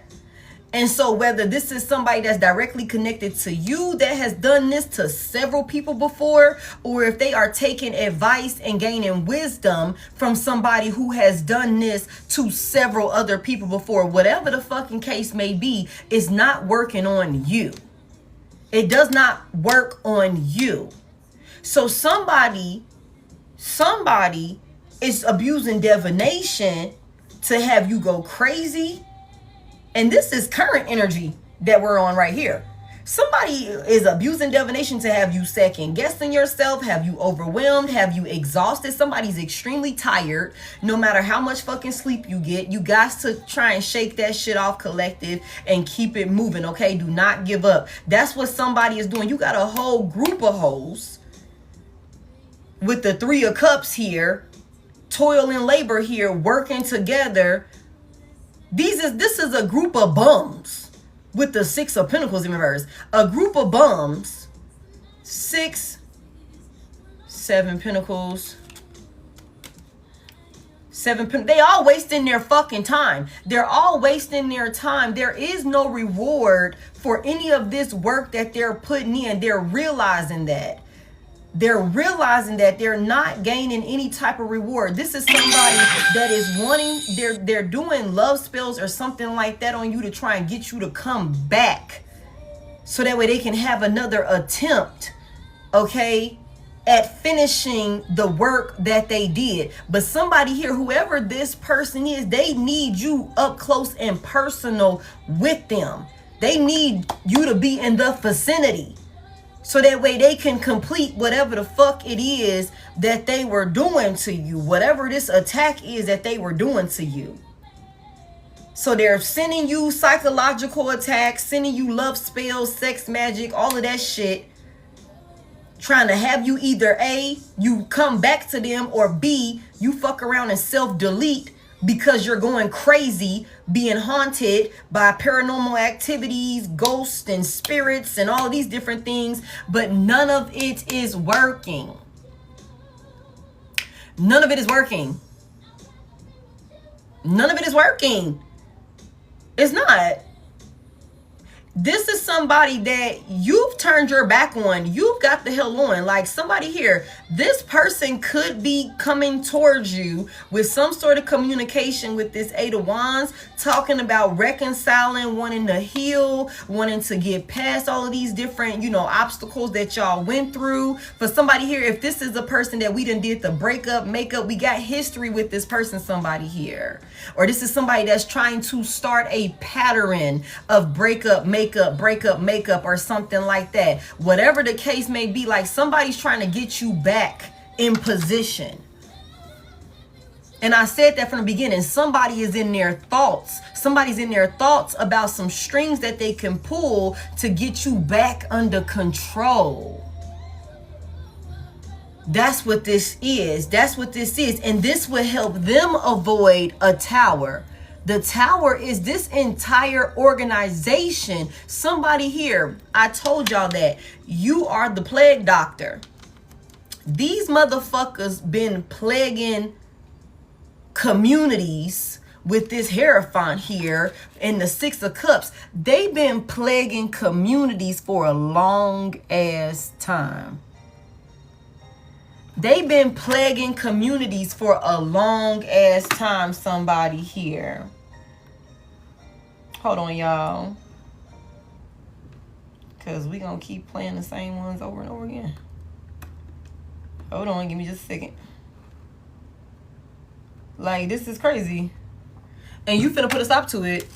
And so whether this is somebody that's directly connected to you that has done this to several people before, or if they are taking advice and gaining wisdom from somebody who has done this to several other people before, whatever the fucking case may be, is not working on you. It does not work on you. So somebody is abusing divination to have you go crazy. And this is current energy that we're on right here. Somebody is abusing divination to have you second guessing yourself, have you overwhelmed, have you exhausted. Somebody's extremely tired. No matter how much fucking sleep you get, you got to try and shake that shit off, collective, and keep it moving, okay? Do not give up. That's what somebody is doing. You got a whole group of hoes with the 3 of Cups here, toil and labor here, working together. This is a group of bums with the 6 of Pentacles in reverse. A group of bums. 6, 7 Pentacles. 7. They all wasting their fucking time. They're all wasting their time. There is no reward for any of this work that they're putting in. They're realizing that. They're realizing that they're not gaining any type of reward. This is somebody that is wanting, they're doing love spells or something like that on you to try and get you to come back. So that way they can have another attempt, okay, at finishing the work that they did. But somebody here, whoever this person is, they need you up close and personal with them. They need you to be in the vicinity. So that way they can complete whatever the fuck it is that they were doing to you. Whatever this attack is that they were doing to you. So they're sending you psychological attacks, sending you love spells, sex magic, all of that shit. Trying to have you either A, you come back to them, or B, you fuck around and self-delete because you're going crazy, being haunted by paranormal activities, ghosts and spirits and all of these different things, but none of it is working. None of it is working. None of it is working. It's not. This is somebody that you've turned your back on. You've got the hell on. Like somebody here, this person could be coming towards you with some sort of communication with this 8 of Wands, talking about reconciling, wanting to heal, wanting to get past all of these different, obstacles that y'all went through. For somebody here, if this is a person that we done did the breakup, makeup, we got history with this person, somebody here. Or this is somebody that's trying to start a pattern of breakup, makeup, or something like that. Whatever the case may be, like somebody's trying to get you back in position. And I said that from the beginning. Somebody is in their thoughts. Somebody's in their thoughts about some strings that they can pull to get you back under control. That's what this is. That's what this is. And this will help them avoid a tower. The tower is this entire organization. Somebody here, I told y'all that you are the plague doctor. These motherfuckers been plaguing communities with this Hierophant here and the 6 of Cups. They've been plaguing communities for a long ass time. They've been plaguing communities for a long ass time, somebody here. Hold on, y'all. Because we going to keep playing the same ones over and over again. Hold on, give me just a second. Like, this is crazy. And you finna put a stop to it.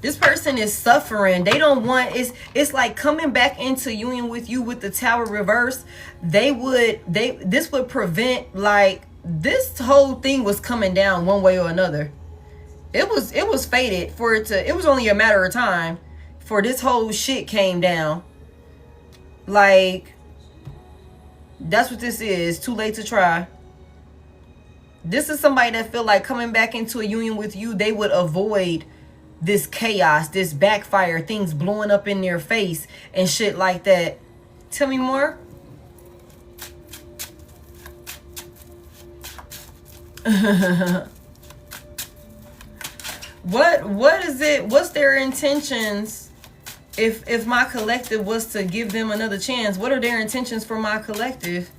This person is suffering. They don't want, it's like coming back into union with you with the Tower reverse. This would prevent, like, this whole thing was coming down one way or another. It was fated for it to, it was only a matter of time for this whole shit came down. Like, that's what this is. Too late to try. This is somebody that feel like coming back into a union with you, they would avoid this chaos, this backfire, things blowing up in their face and shit like that. Tell me more. What is it? What's their intentions? If my collective was to give them another chance, what are their intentions for my collective?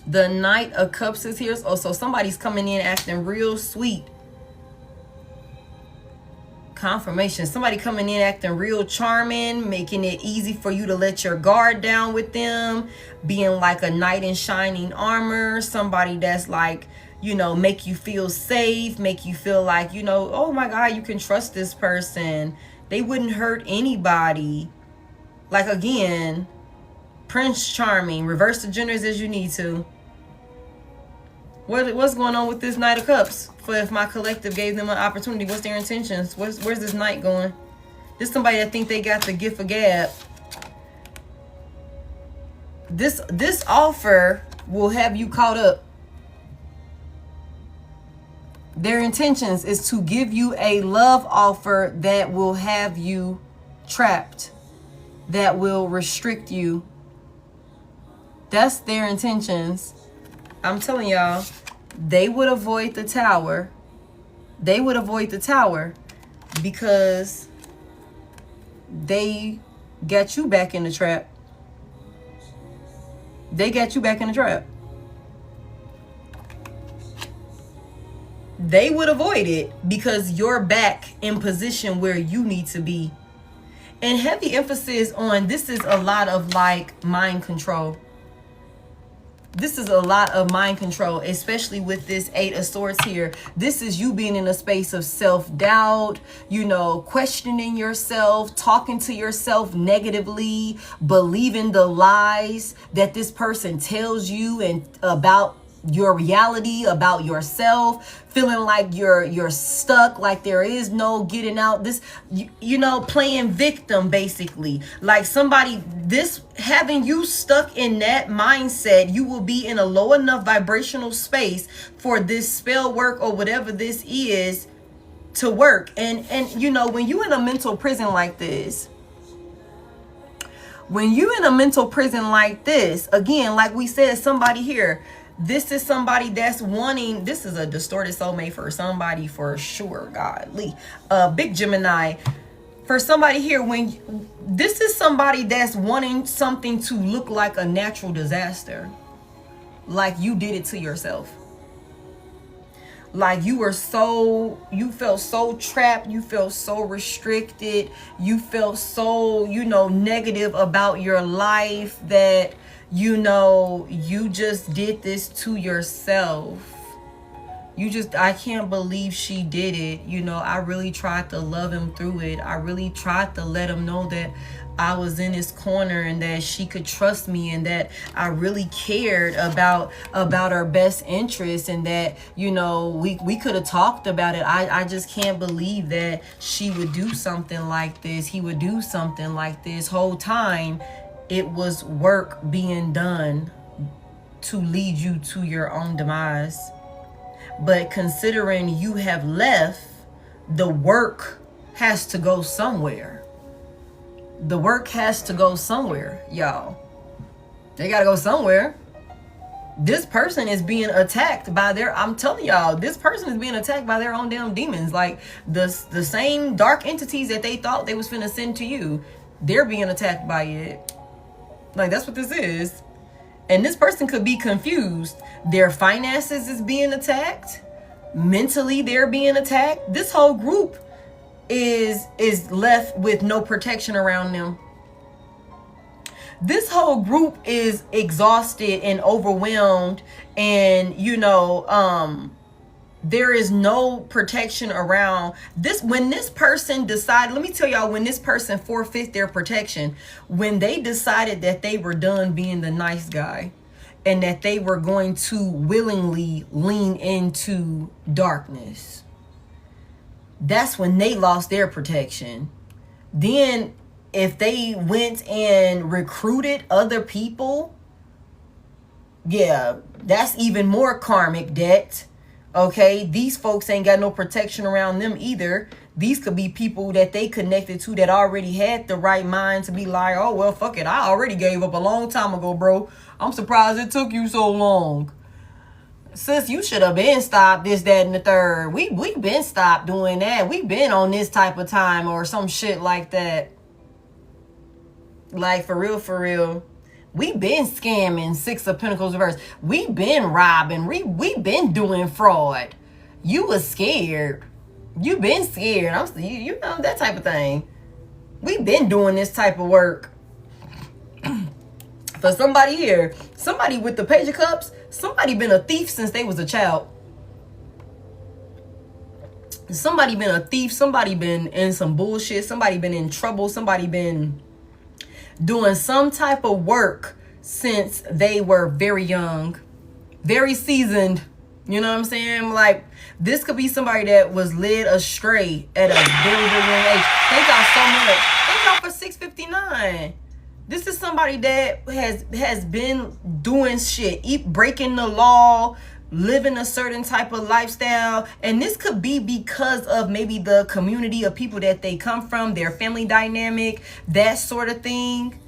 The Knight of Cups is here. Oh, so somebody's coming in acting real sweet. Confirmation. Somebody coming in acting real charming, making it easy for you to let your guard down with them, being like a knight in shining armor. Somebody that's like, you know, make you feel safe, make you feel like, you know, oh my God, you can trust this person. They wouldn't hurt anybody. Like, again, Prince Charming. Reverse the genders as you need to. What's going on with this Knight of Cups? For if my collective gave them an opportunity, what's their intentions? Where's this Knight going? This is somebody that think they got the gift of gab. This offer will have you caught up. Their intentions is to give you a love offer that will have you trapped, that will restrict you. That's their intentions. I'm telling y'all, they would avoid the tower. They would avoid the tower because they got you back in the trap. They got you back in the trap. They would avoid it because you're back in position where you need to be. And heavy emphasis on this is a lot of like mind control. This is a lot of mind control, especially with this Eight of Swords here. This is you being in a space of self-doubt, you know, questioning yourself, talking to yourself negatively, believing the lies that this person tells you and about your reality, about yourself, feeling like you're stuck, like there is no getting out. This, you know, playing victim basically. Like somebody, this having you stuck in that mindset, you will be in a low enough vibrational space for this spell work or whatever this is to work. And you know, when you in a mental prison like this, again, like we said, somebody here, this is somebody that's wanting, this is a distorted soulmate for somebody for sure, godly. Big Gemini. For somebody here, when this is somebody that's wanting something to look like a natural disaster. Like you did it to yourself. Like you felt so trapped, you felt so restricted, you felt so, you know, negative about your life that, you know, you just did this to yourself. I can't believe she did it. You know, I really tried to love him through it. I really tried to let him know that I was in his corner and that she could trust me and that I really cared about her best interest and that, you know, we could have talked about it. I just can't believe that she would do something like this. He would do something like this. Whole time it was work being done to lead you to your own demise. But considering you have left, the work has to go somewhere. The work has to go somewhere, y'all. They gotta go somewhere. This person is being attacked by I'm telling y'all, this person is being attacked by their own damn demons. Like the same dark entities that they thought they was finna send to you, they're being attacked by it. Like that's what this is. And this person could be confused. Their finances is being attacked. Mentally, they're being attacked. This whole group is left with no protection around them. This whole group is exhausted and overwhelmed, and you know, there is no protection around this. When this person decided, let me tell y'all, when this person forfeit their protection, when they decided that they were done being the nice guy and that they were going to willingly lean into darkness, that's when they lost their protection. Then if they went and recruited other people Yeah, that's even more karmic debt. Okay, these folks ain't got no protection around them either. These could be people that they connected to that already had the right mind to be like, oh, well, fuck it. I already gave up a long time ago, bro. I'm surprised it took you so long. Sis, you should have been stopped this, that, and the third. We been stopped doing that. We been on this type of time or some shit like that. Like, for real, for real. We been scamming, Six of Pentacles reverse. We been robbing. We been doing fraud. You was scared. You been scared. You know, that type of thing. We been doing this type of work. For somebody here, somebody with the Page of Cups, somebody been a thief since they was a child. Somebody been a thief. Somebody been in some bullshit. Somebody been in trouble. Somebody been doing some type of work since they were very young, very seasoned. You know what I'm saying? Like, this could be somebody that was led astray at a very, very young age. Thank y'all so much. Thank y'all for 659. This is somebody that has been doing shit, breaking the law, living a certain type of lifestyle. And this could be because of maybe the community of people that they come from, their family dynamic, that sort of thing.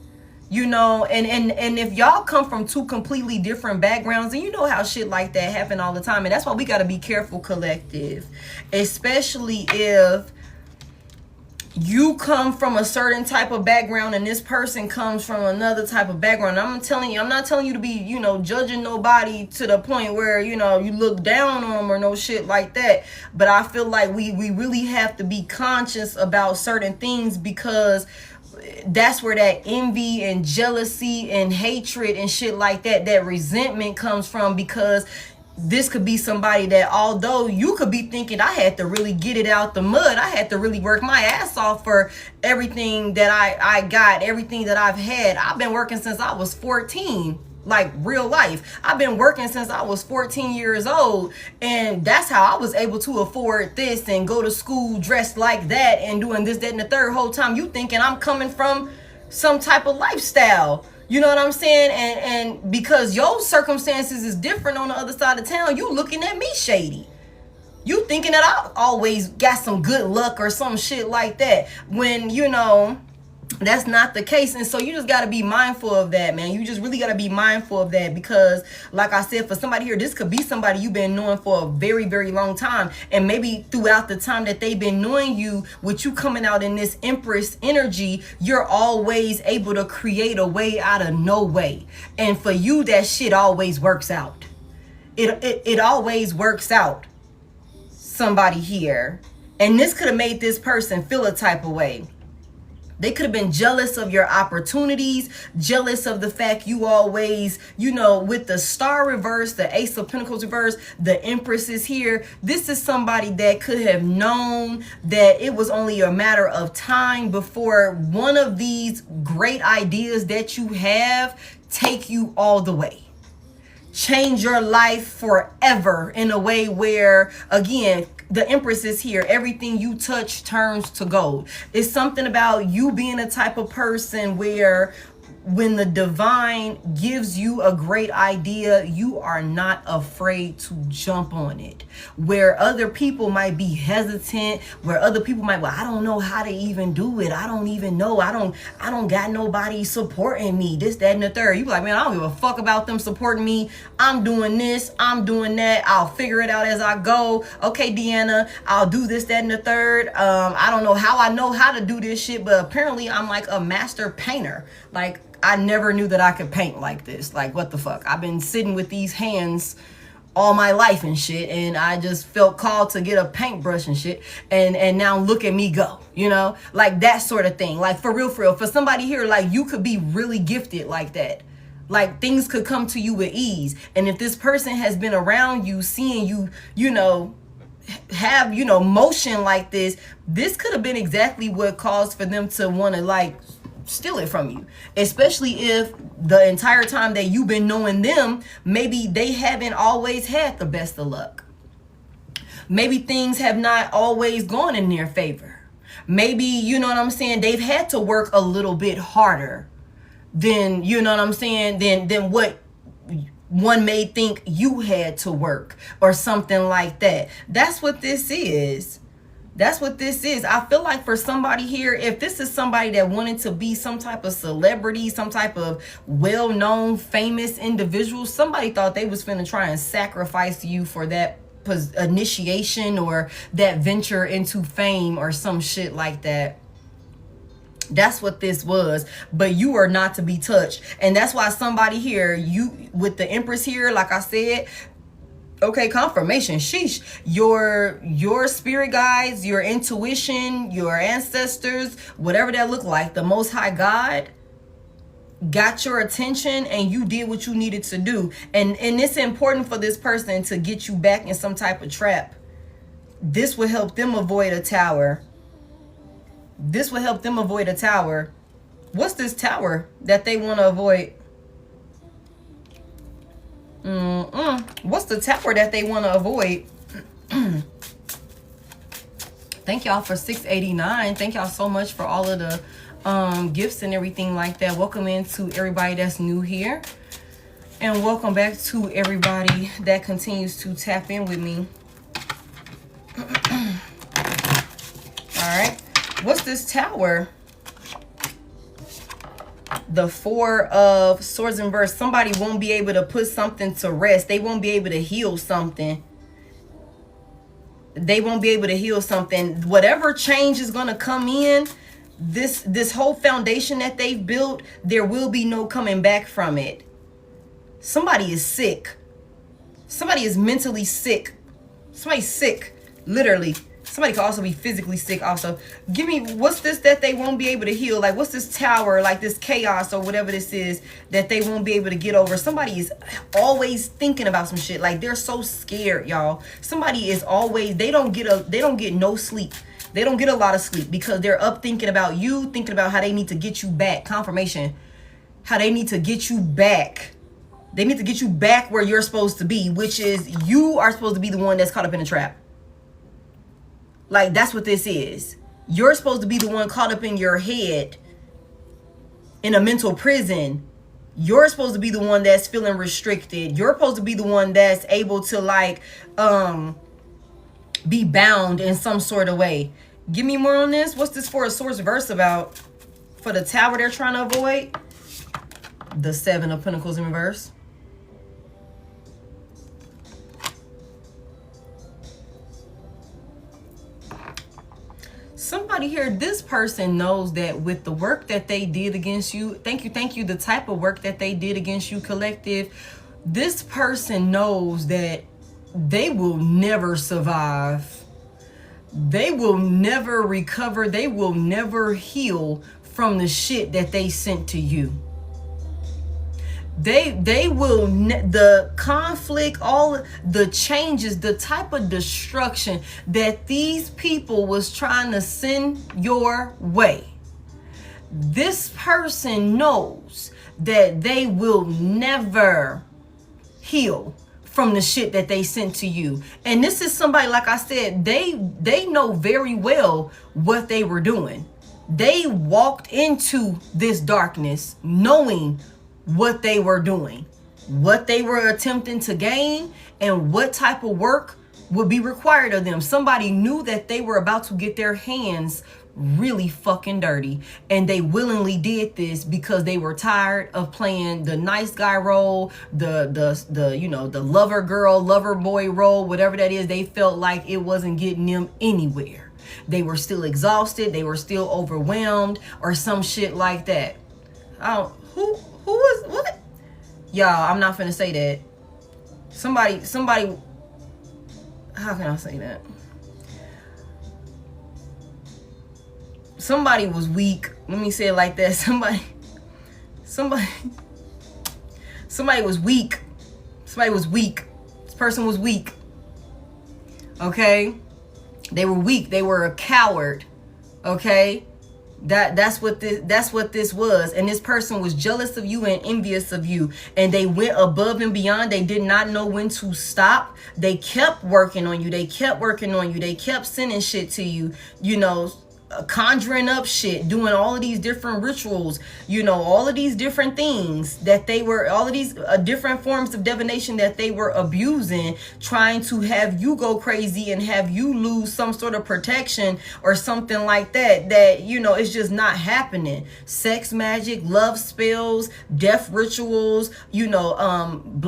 You know, and if y'all come from two completely different backgrounds, and you know how shit like that happen all the time. And that's why we got to be careful, collective, especially if you come from a certain type of background and this person comes from another type of background. I'm not telling you to be, you know, judging nobody to the point where, you know, you look down on them or no shit like that. But I feel like we really have to be conscious about certain things, because that's where that envy and jealousy and hatred and shit like that resentment comes from. Because this could be somebody that, although you could be thinking, I had to really get it out the mud, I had to really work my ass off for everything that I got, everything that I've had. I've been working since I was 14, like real life. I've been working since I was 14 years old, and that's how I was able to afford this and go to school dressed like that and doing this, that, and the third. Whole time you thinking I'm coming from some type of lifestyle. You know what I'm saying? And because your circumstances is different on the other side of town, you looking at me shady. You thinking that I always got some good luck or some shit like that, when, you know, that's not the case. And so you just got to be mindful of that, man. You just really got to be mindful of that, because like I said, for somebody here, this could be somebody you've been knowing for a very, very long time. And maybe throughout the time that they've been knowing you, with you coming out in this Empress energy, you're always able to create a way out of no way. And for you, that shit always works out. It always works out. Somebody here. And this could have made this person feel a type of way. They could have been jealous of your opportunities, jealous of the fact you always, you know, with the Star reverse, the Ace of Pentacles reverse, the Empress is here. This is somebody that could have known that it was only a matter of time before one of these great ideas that you have take you all the way. Change your life forever in a way where, again, the Empress is here. Everything you touch turns to gold. It's something about you being a type of person where when the divine gives you a great idea, you are not afraid to jump on it. Where other people might be hesitant, where other people might, well, I don't know how to even do it. I don't even know. I don't got nobody supporting me. This, that, and the third. You be like, man, I don't give a fuck about them supporting me. I'm doing this. I'm doing that. I'll figure it out as I go. Okay, Deanna, I'll do this, that, and the third. I don't know how to do this shit, but apparently I'm like a master painter. Like, I never knew that I could paint like this. Like, what the fuck? I've been sitting with these hands all my life and shit, and I just felt called to get a paintbrush and shit, and now look at me go, you know? Like, that sort of thing. Like, for real, for somebody here, like, you could be really gifted like that. Like, things could come to you with ease. And if this person has been around you, seeing you, you know, have, you know, motion like this could have been exactly what caused for them to want to, like, steal it from you. Especially if the entire time that you've been knowing them, maybe they haven't always had the best of luck. Maybe things have not always gone in their favor. Maybe, you know what I'm saying, they've had to work a little bit harder than, you know what I'm saying, than what one may think you had to work or something like that. That's what this is. That's what this is. I feel like for somebody here, if this is somebody that wanted to be some type of celebrity, some type of well-known, famous individual, somebody thought they was finna try and sacrifice you for that initiation or that venture into fame or some shit like that. That's what this was, but you are not to be touched. And that's why somebody here, you with the Empress here, like I said, okay, confirmation, sheesh, your spirit guides, your intuition, your ancestors, whatever that look like, the Most High God got your attention and you did what you needed to do. And it's important for this person to get you back in some type of trap. This will help them avoid a tower. This will help them avoid a tower. What's this tower that they want to avoid? What's the tower that they want to avoid? Thank y'all for 689. Thank y'all so much for all of the gifts and everything like that. Welcome into everybody that's new here. And welcome back to everybody that continues to tap in with me. Alright. What's this tower? The Four of Swords in reverse. Somebody won't be able to put something to rest. They won't be able to heal something. They won't be able to heal something. Whatever change is going to come in, this whole foundation that they've built, there will be no coming back from it. Somebody is sick. Somebody is mentally sick. Somebody's sick, literally. Somebody could also be physically sick also. Give me, what's this that they won't be able to heal? Like, what's this tower, like this chaos or whatever this is that they won't be able to get over? Somebody is always thinking about some shit. Like, they're so scared, y'all. Somebody is always, they don't get no sleep. They don't get a lot of sleep because they're up thinking about you, thinking about how they need to get you back. Confirmation. How they need to get you back. They need to get you back where you're supposed to be, which is you are supposed to be the one that's caught up in a trap. Like, that's what this is. You're supposed to be the one caught up in your head in a mental prison. You're supposed to be the one that's feeling restricted. You're supposed to be the one that's able to, like, be bound in some sort of way. Give me more on this. What's this Four of Swords reverse about? For the tower they're trying to avoid? The Seven of Pentacles in reverse. Somebody here, this person knows that with the work that they did against you, thank you, the type of work that they did against you, collective, this person knows that they will never survive. They will never recover. They will never heal from the shit that they sent to you. They will, the conflict, all the changes, the type of destruction that these people was trying to send your way. This person knows that they will never heal from the shit that they sent to you. And this is somebody, like I said, they know very well what they were doing. They walked into this darkness knowing what they were doing, what they were attempting to gain, and what type of work would be required of them. Somebody knew that they were about to get their hands really fucking dirty, and they willingly did this because they were tired of playing the nice guy role, the you know, the lover girl, lover boy role, whatever that is. They felt like it wasn't getting them anywhere. They were still exhausted, they were still overwhelmed, or some shit like that. Who was what? Y'all, I'm not finna say that. Somebody, how can I say that? Somebody was weak. Let me say it like that. Somebody was weak. Somebody was weak. This person was weak. Okay? They were weak. They were a coward. Okay? That's what this was. And this person was jealous of you and envious of you, and they went above and beyond. They did not know when to stop. They kept working on you. They kept working on you. They kept sending shit to you, you know, conjuring up shit, doing all of these different rituals, you know, all of these different things that they were, all of these different forms of divination that they were abusing, trying to have you go crazy and have you lose some sort of protection or something like that, that, you know, it's just not happening. Sex magic, love spells, death rituals, you know,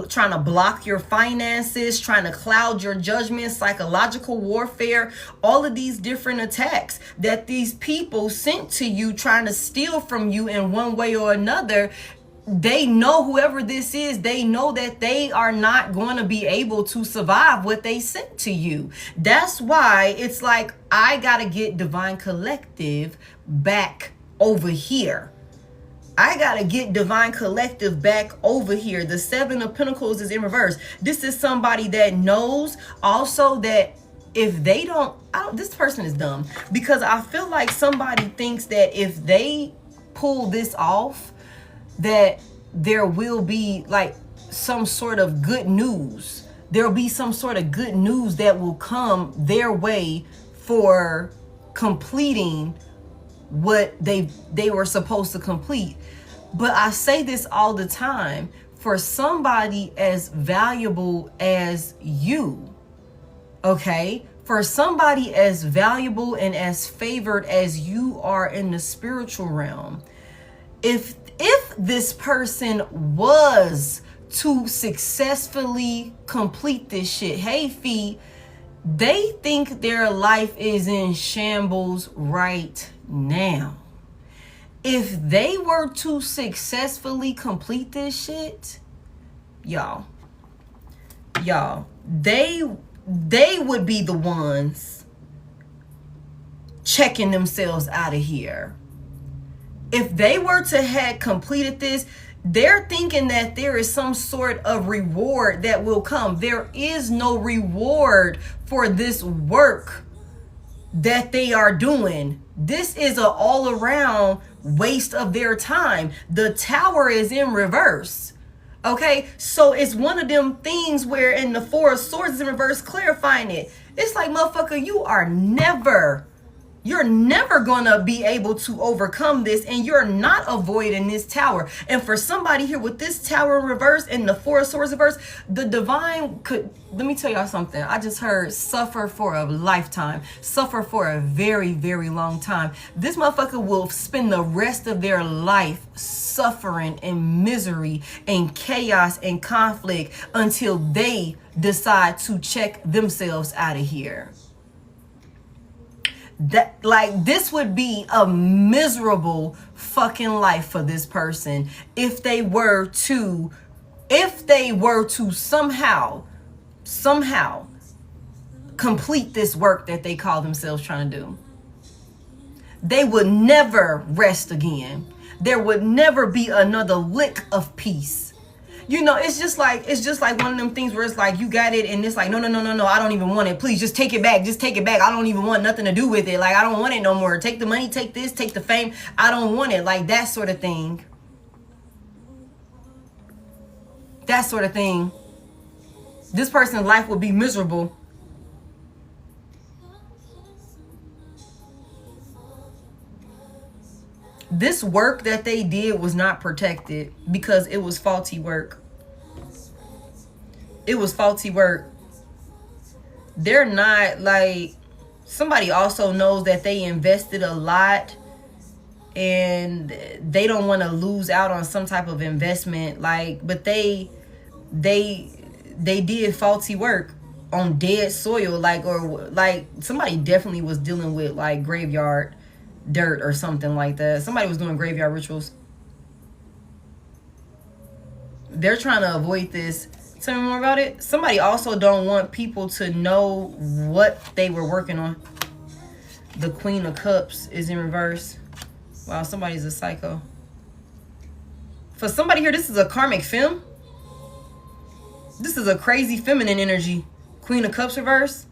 trying to block your finances, trying to cloud your judgment, psychological warfare, all of these different attacks that these people sent to you, trying to steal from you in one way or another. They know, whoever this is, they know that they are not going to be able to survive what they sent to you. That's why it's like, I got to get Divine Collective back over here. I gotta get Divine Collective back over here. The Seven of Pentacles is in reverse. This is somebody that knows also that if they don't, this person is dumb, because I feel like somebody thinks that if they pull this off, that there will be like some sort of good news. There'll be some sort of good news that will come their way for completing what they were supposed to complete. But I say this all the time, for somebody as valuable as you, okay, for somebody as valuable and as favored as you are in the spiritual realm, if this person was to successfully complete this shit, hey Fee, they think their life is in shambles right now. If they were to successfully complete this shit, y'all, they would be the ones checking themselves out of here. If they were to have completed this, they're thinking that there is some sort of reward that will come. There is no reward for this work that they are doing. This is an all-around waste of their time. The Tower is in reverse. Okay, so it's one of them things where in the Four of Swords is in reverse, clarifying it. It's like, motherfucker, you're never gonna be able to overcome this, and you're not avoiding this Tower. And for somebody here with this Tower in reverse and the Four of Swords reverse, the divine could, let me tell y'all something. I just heard suffer for a lifetime, suffer for a very, very long time. This motherfucker will spend the rest of their life suffering and misery and chaos and conflict until they decide to check themselves out of here. That, like, this would be a miserable fucking life for this person if they were to somehow complete this work that they call themselves trying to do. They would never rest again. There would never be another lick of peace. You know, it's just like one of them things where it's like you got it and it's like, no, I don't even want it. Please just take it back. Just take it back. I don't even want nothing to do with it. Like, I don't want it no more. Take the money, take this, take the fame. I don't want it. Like, that sort of thing. That sort of thing. This person's life would be miserable. This work that they did was not protected because it was faulty work. It was faulty work. They're not like, somebody also knows that they invested a lot and they don't want to lose out on some type of investment. Like, but they did faulty work on dead soil, like, or like somebody definitely was dealing with like graveyard dirt or something like that. Somebody was doing graveyard rituals. They're trying to avoid this. Tell me more about it. Somebody also don't want people to know what they were working on. The Queen of Cups is in reverse. Wow, somebody's a psycho. For somebody here, this is a karmic femme. This is a crazy feminine energy. Queen of Cups reverse.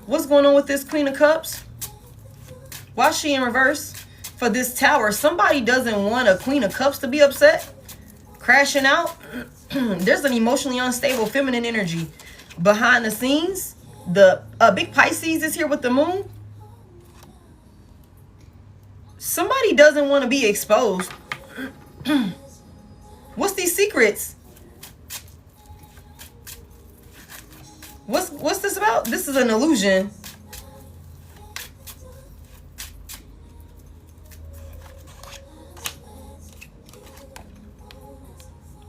What's going on with this Queen of Cups? Why is she in reverse? For this Tower, somebody doesn't want a Queen of Cups to be upset, crashing out. There's an emotionally unstable feminine energy behind the scenes. The big Pisces is here with the moon. Somebody doesn't want to be exposed. What's these secrets? What's this about? This is an illusion.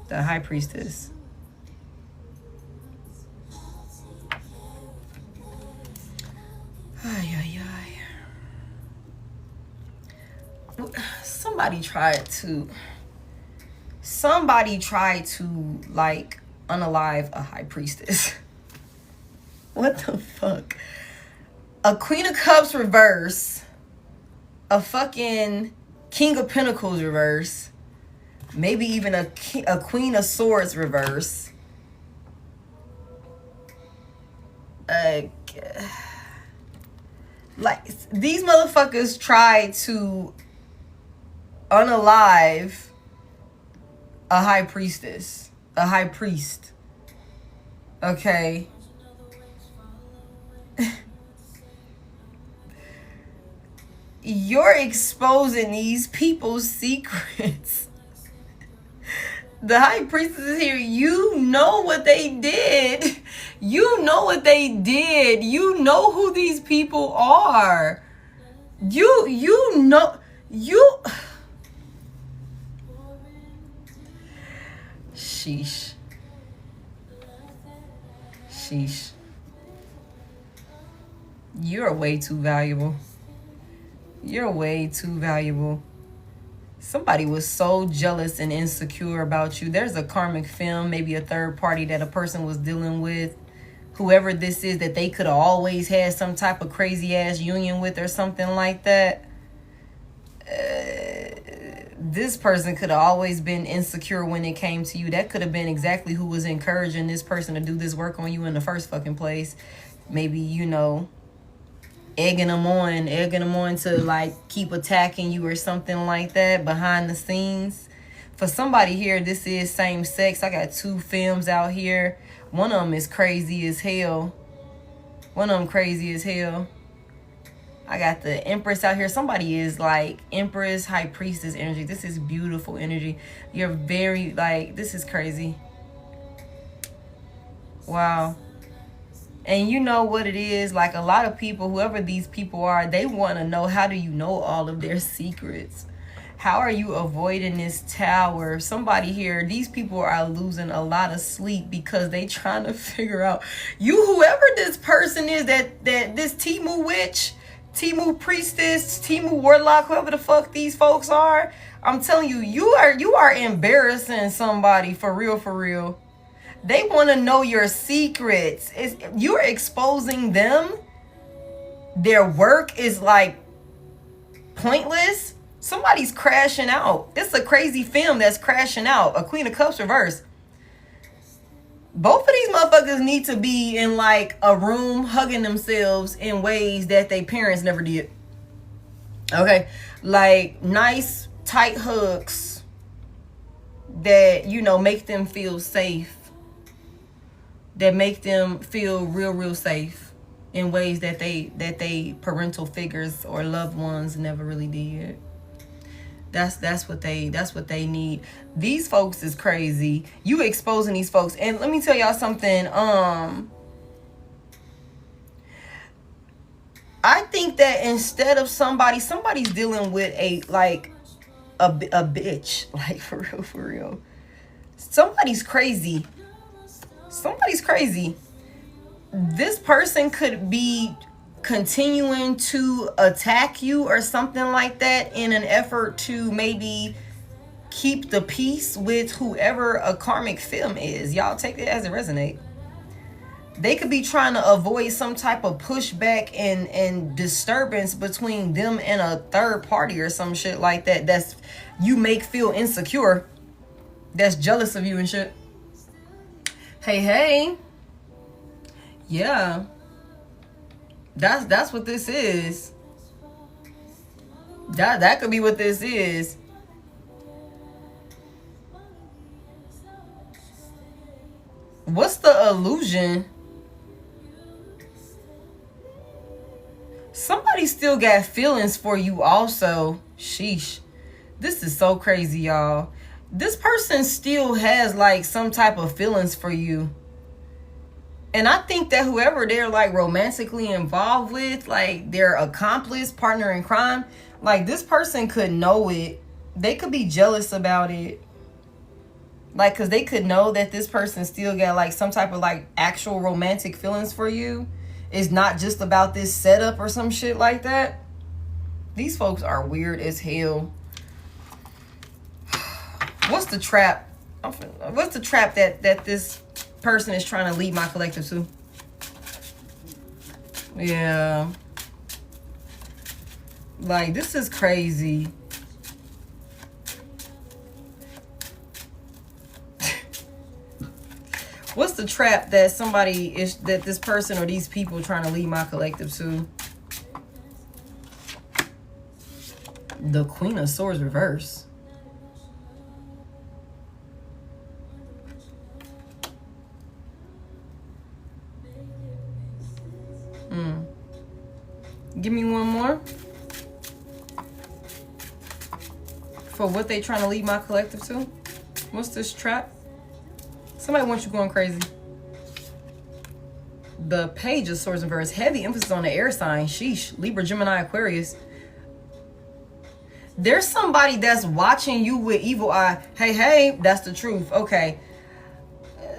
The High Priestess. Ay, ay, ay. Somebody tried to like unalive a High Priestess. What the fuck? A Queen of Cups reverse. A fucking King of Pentacles reverse. Maybe even a Queen of Swords reverse. Like, these motherfuckers tried to unalive a High Priestess. A High Priest. Okay. You're exposing these people's secrets. The High Priestess is here. You know what they did. You know what they did. You know who these people are. You know. Sheesh. Sheesh. You're way too valuable. You're way too valuable. Somebody was so jealous and insecure about you. There's a karmic film, maybe a third party that a person was dealing with. Whoever this is that they could have always had some type of crazy ass union with or something like that. This person could have always been insecure when it came to you. That could have been exactly who was encouraging this person to do this work on you in the first fucking place. Maybe, you know, egging them on to like keep attacking you or something like that behind the scenes. For somebody here, this is same sex. I got two films out here. One of them is crazy as hell. I got the Empress out here. Somebody is like Empress, High Priestess energy. This is beautiful energy. You're very like, this is crazy. Wow. And you know what it is, like a lot of people, whoever these people are, they want to know, how do you know all of their secrets? How are you avoiding this tower? Somebody here, these people are losing a lot of sleep because they trying to figure out, whoever this person is, that this Temu witch, Temu priestess, Temu warlock, whoever the fuck these folks are, I'm telling you, you are embarrassing somebody for real. They want to know your secrets. You're exposing them. Their work is like pointless. Somebody's crashing out. It's a crazy film that's crashing out. A Queen of Cups reverse. Both of these motherfuckers need to be in like a room hugging themselves in ways that their parents never did. Okay? Like nice tight hugs that, you know, make them feel safe. That make them feel real safe in ways that they parental figures or loved ones never really did. That's what they need. These folks is crazy. You exposing these folks. And let me tell y'all something. I think that instead of somebody's dealing with a bitch, like for real. Somebody's crazy. This person could be continuing to attack you or something like that in an effort to maybe keep the peace with whoever a karmic film is. Y'all take it as it resonates. They could be trying to avoid some type of pushback and disturbance between them and a third party or some shit like that. That's you make feel insecure. That's jealous of you and shit. Hey. Yeah. That's what this is. That could be what this is. What's the illusion? Somebody still got feelings for you also. Sheesh. This is so crazy, y'all. This person still has like some type of feelings for you. And I think that whoever they're like romantically involved with, like their accomplice, partner in crime, like this person could know it. They could be jealous about it. Like, because they could know that this person still got like some type of like actual romantic feelings for you. It's not just about this setup or some shit like that. These folks are weird as hell. What's the trap? What's the trap that this person is trying to lead my collective to? Yeah. Like, this is crazy. What's the trap that that this person or these people trying to lead my collective to? The Queen of Swords reverse. Give me one more. For what they trying to lead my collective to? What's this trap? Somebody wants you going crazy. The Page of Swords reverse. Heavy emphasis on the air sign. Sheesh. Libra, Gemini, Aquarius. There's somebody that's watching you with evil eye. Hey, that's the truth. Okay.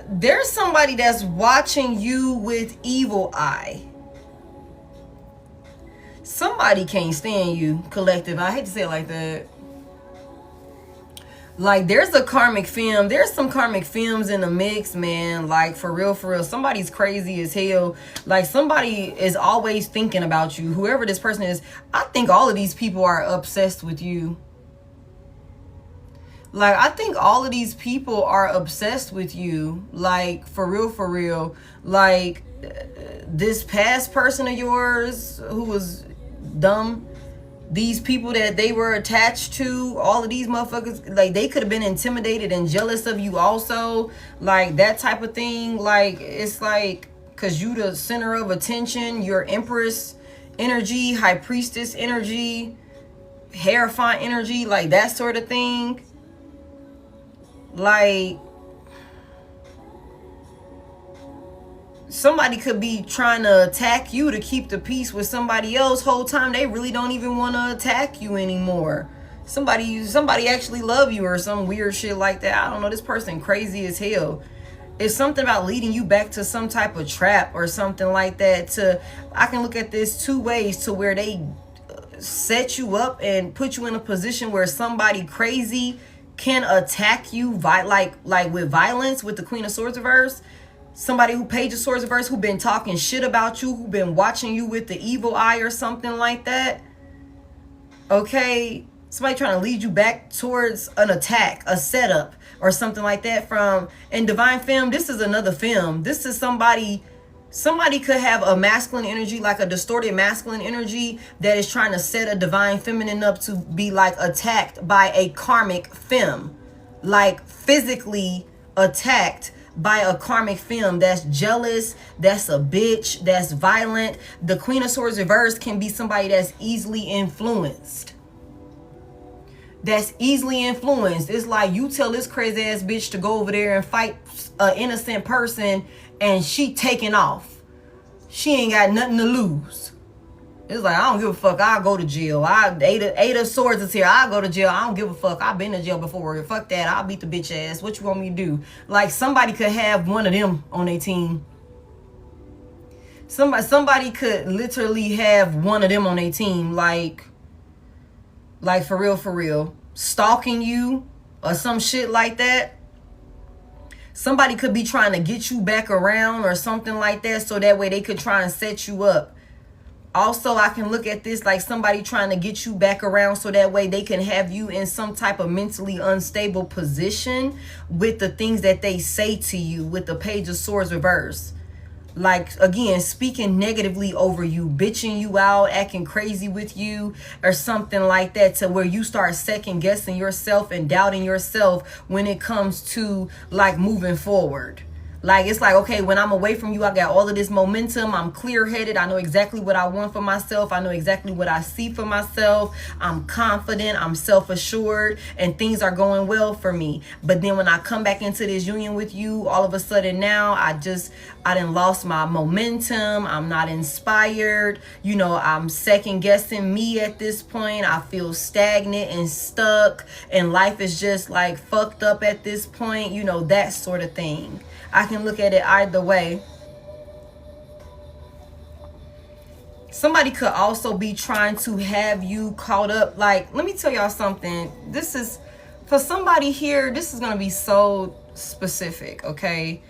There's somebody that's watching you with evil eye. Somebody can't stand you, collective. I hate to say it like that. Like, there's a karmic film. There's some karmic films in the mix, man. Like, for real, for real. Somebody's crazy as hell. Like, somebody is always thinking about you. Whoever this person is, I think all of these people are obsessed with you. Like, I think all of these people are obsessed with you. Like, for real, for real. Like, this past person of yours who was dumb, these people that they were attached to, all of these motherfuckers, like, they could have been intimidated and jealous of you also. Like, that type of thing. Like, it's like, because you the center of attention, your Empress energy, High Priestess energy, Hierophant energy, like that sort of thing. Like, somebody could be trying to attack you to keep the peace with somebody else. Whole time they really don't even want to attack you anymore. Somebody actually love you or some weird shit like that. I don't know. This person crazy as hell. It's something about leading you back to some type of trap or something like that. I can look at this two ways, to where they set you up and put you in a position where somebody crazy can attack you like with violence, with the Queen of Swords reverse. Somebody who Page of Swords reverse, who been talking shit about you, who been watching you with the evil eye or something like that. Okay, somebody trying to lead you back towards an attack, a setup or something like that. In Divine Femme, this is another film. This is somebody could have a masculine energy, like a distorted masculine energy, that is trying to set a divine feminine up to be like attacked by a karmic femme, like physically attacked by a karmic femme that's jealous, that's a bitch, that's violent. The Queen of Swords reverse can be somebody that's easily influenced. It's like you tell this crazy ass bitch to go over there and fight an innocent person, and she taking off. She ain't got nothing to lose. It's like, I don't give a fuck. I'll go to jail. Eight of Swords is here. I'll go to jail. I don't give a fuck. I've been to jail before. Fuck that. I'll beat the bitch ass. What you want me to do? Like, somebody could have one of them on their team. Somebody could literally have one of them on their team. Like for real. Stalking you or some shit like that. Somebody could be trying to get you back around or something like that, so that way they could try and set you up. Also, I can look at this like somebody trying to get you back around so that way they can have you in some type of mentally unstable position with the things that they say to you, with the Page of Swords reverse. Like, again, speaking negatively over you, bitching you out, acting crazy with you or something like that, to where you start second guessing yourself and doubting yourself when it comes to like moving forward. Like, it's like, okay, when I'm away from you, I got all of this momentum. I'm clear-headed. I know exactly what I want for myself. I know exactly what I see for myself. I'm confident. I'm self-assured. And things are going well for me. But then when I come back into this union with you, all of a sudden now, I done lost my momentum. I'm not inspired. You know, I'm second-guessing me at this point. I feel stagnant and stuck. And life is just, like, fucked up at this point. You know, that sort of thing. I can look at it either way. Somebody could also be trying to have you caught up. Like, let me tell y'all something. This is, for somebody here, this is going to be so specific, okay?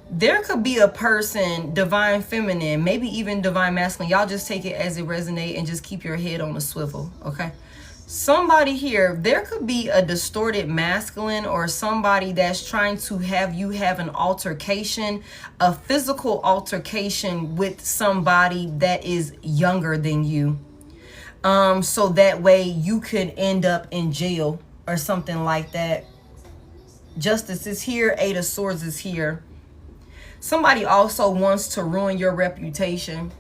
There could be a person, divine feminine, maybe even divine masculine. Y'all just take it as it resonates and just keep your head on a swivel, okay? Somebody here, there could be a distorted masculine or somebody that's trying to have you have an altercation, a physical altercation with somebody that is younger than you. So that way you could end up in jail or something like that. Justice is here. Eight of Swords is here. Somebody also wants to ruin your reputation.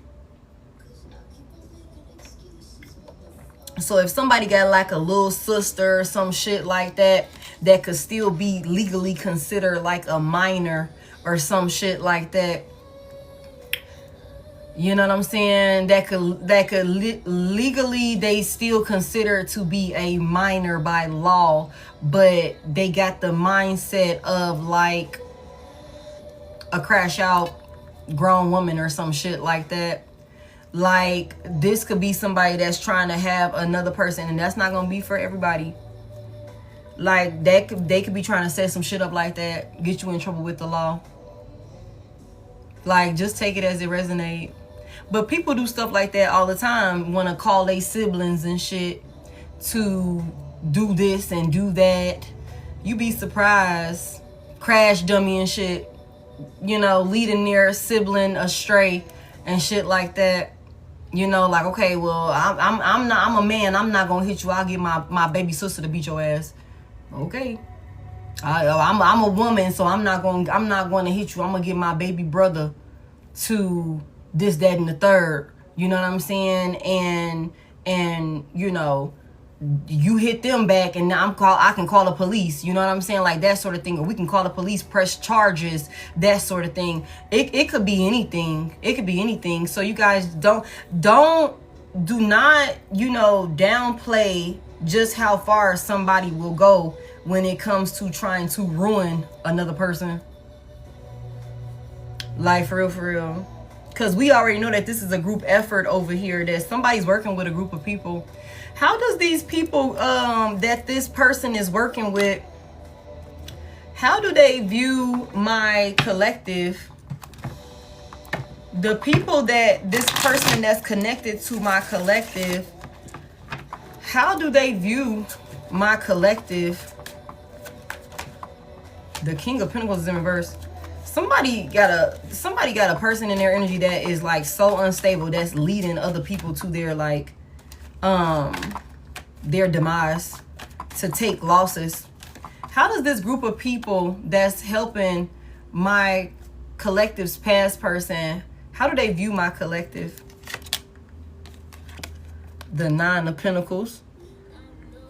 So if somebody got like a little sister or some shit like that, that could still be legally considered like a minor or some shit like that. You know what I'm saying? That could legally, they still consider to be a minor by law, but they got the mindset of like a crash out grown woman or some shit like that. Like, this could be somebody that's trying to have another person, and that's not gonna be for everybody. Like, they could be trying to set some shit up like that, get you in trouble with the law. Like, just take it as it resonates. But people do stuff like that all the time, want to call their siblings and shit to do this and do that. You be surprised. Crash dummy and shit, you know, leading their sibling astray and shit like that. You know, like, okay, well, I'm a man. I'm not gonna hit you. I'll get my baby sister to beat your ass. Okay. I'm a woman, so I'm not going to hit you. I'm gonna get my baby brother to this, that, and the third. You know what I'm saying? And you know, you hit them back, and I can call the police. You know what I'm saying? Like that sort of thing. Or we can call the police, press charges, that sort of thing. It could be anything. It could be anything. So you guys do not, you know, downplay just how far somebody will go when it comes to trying to ruin another person. Like, for real. Because we already know that this is a group effort over here, that somebody's working with a group of people. How does these people that this person is working with, how do they view my collective? The people that this person that's connected to my collective, how do they view my collective? The King of Pentacles is in reverse. Somebody got a person in their energy that is like so unstable, that's leading other people to their like their demise, to take losses. How does this group of people that's helping my collective's past person, how do they view my collective? The Nine of Pentacles.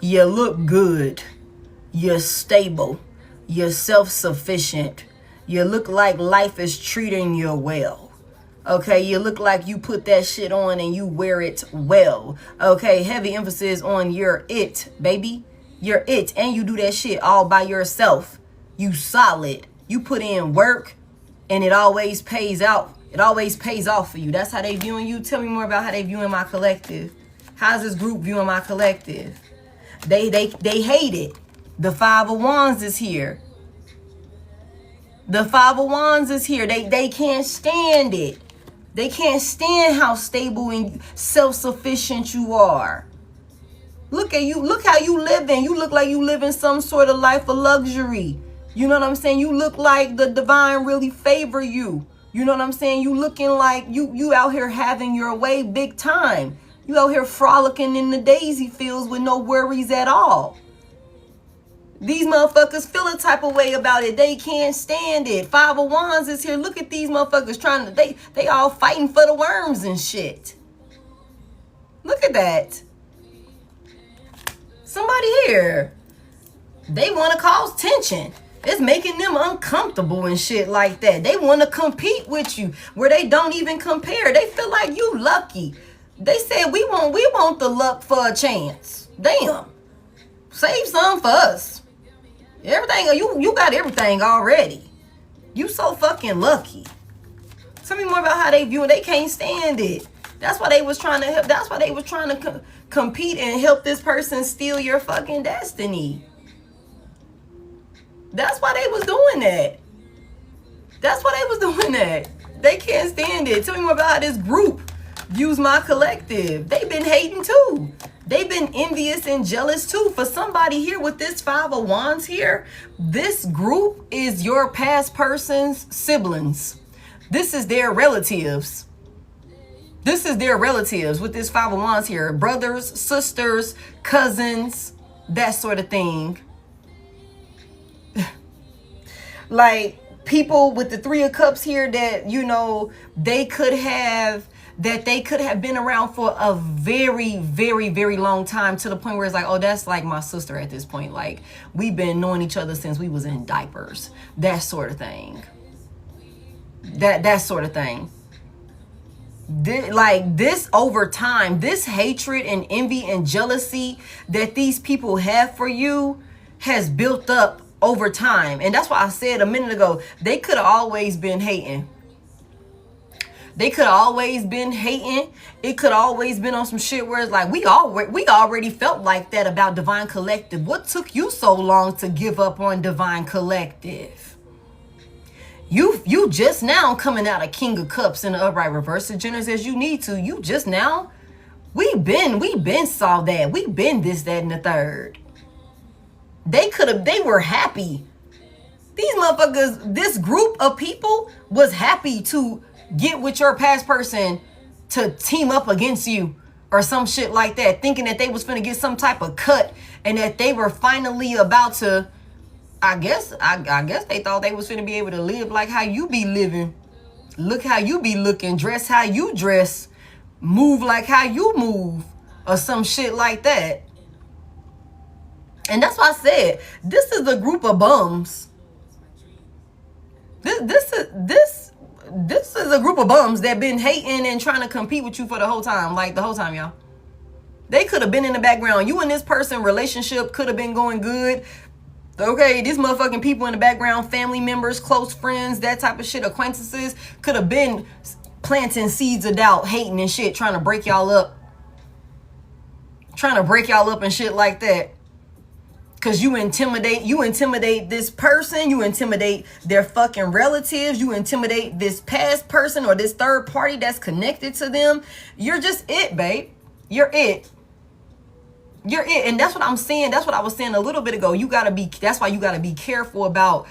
You look good. You're stable. You're self-sufficient. You look like life is treating you well. Okay, you look like you put that shit on and you wear it well. Okay, heavy emphasis on you're it, baby. You're it, and you do that shit all by yourself. You solid. You put in work, and it always pays out. It always pays off for you. That's how they viewing you. Tell me more about how they viewing my collective. How's this group viewing my collective? They hate it. The Five of Wands is here. The Five of Wands is here. They can't stand it. They can't stand how stable and self-sufficient you are. Look at you. Look how you living. You look like you living some sort of life of luxury. You know what I'm saying? You look like the divine really favor you. You know what I'm saying? You looking like you out here having your way big time. You out here frolicking in the daisy fields with no worries at all. These motherfuckers feel a type of way about it. They can't stand it. Five of Wands is here. Look at these motherfuckers trying to, they all fighting for the worms and shit. Look at that. Somebody here, they want to cause tension. It's making them uncomfortable and shit like that. They want to compete with you where they don't even compare. They feel like you lucky. They said we want the luck for a chance. Damn. Save some for us. Everything, you got everything already. You so fucking lucky. Tell me more about how they view it. They can't stand it. That's why they was trying to help. That's why they was trying to compete and help this person steal your fucking destiny. That's why they was doing that. That's why they was doing that. They can't stand it. Tell me more about how this group views my collective. They've been hating too. They've been envious and jealous too. For somebody here with this Five of Wands here, this group is your past person's siblings. This is their relatives. This is their relatives with this Five of Wands here. Brothers, sisters, cousins, that sort of thing. Like people with the Three of Cups here that, you know, they could have been around for a very, very, very long time, to the point where it's like, oh, that's like my sister at this point. Like, we've been knowing each other since we was in diapers. That sort of thing. That sort of thing. Like this over time, this hatred and envy and jealousy that these people have for you has built up over time. And that's why I said a minute ago, they could have always been hating. They could have always been hating. It could have always been on some shit where it's like, we already felt like that about Divine Collective. What took you so long to give up on Divine Collective? You just now coming out of King of Cups in the upright reverse as generous as you need to. You just now, we been saw that. We been this, that, and the third. They were happy. These motherfuckers, this group of people was happy to get with your past person to team up against you or some shit like that, thinking that they was finna get some type of cut and that they were finally about to, I guess they thought they was finna be able to live like how you be living, look how you be looking, dress how you dress, move like how you move, or some shit like that. And that's why I said, this is a group of bums. This is a group of bums that been hating and trying to compete with you for the whole time. Like the whole time, y'all. They could have been in the background. You and this person relationship could have been going good. Okay, these motherfucking people in the background, family members, close friends, that type of shit, acquaintances, could have been planting seeds of doubt, hating and shit, trying to break y'all up. Trying to break y'all up and shit like that. Because you intimidate this person, you intimidate their fucking relatives, you intimidate this past person or this third party that's connected to them. You're just it, babe. You're it. You're it. And that's what I'm saying. That's what I was saying a little bit ago. That's why you gotta be careful about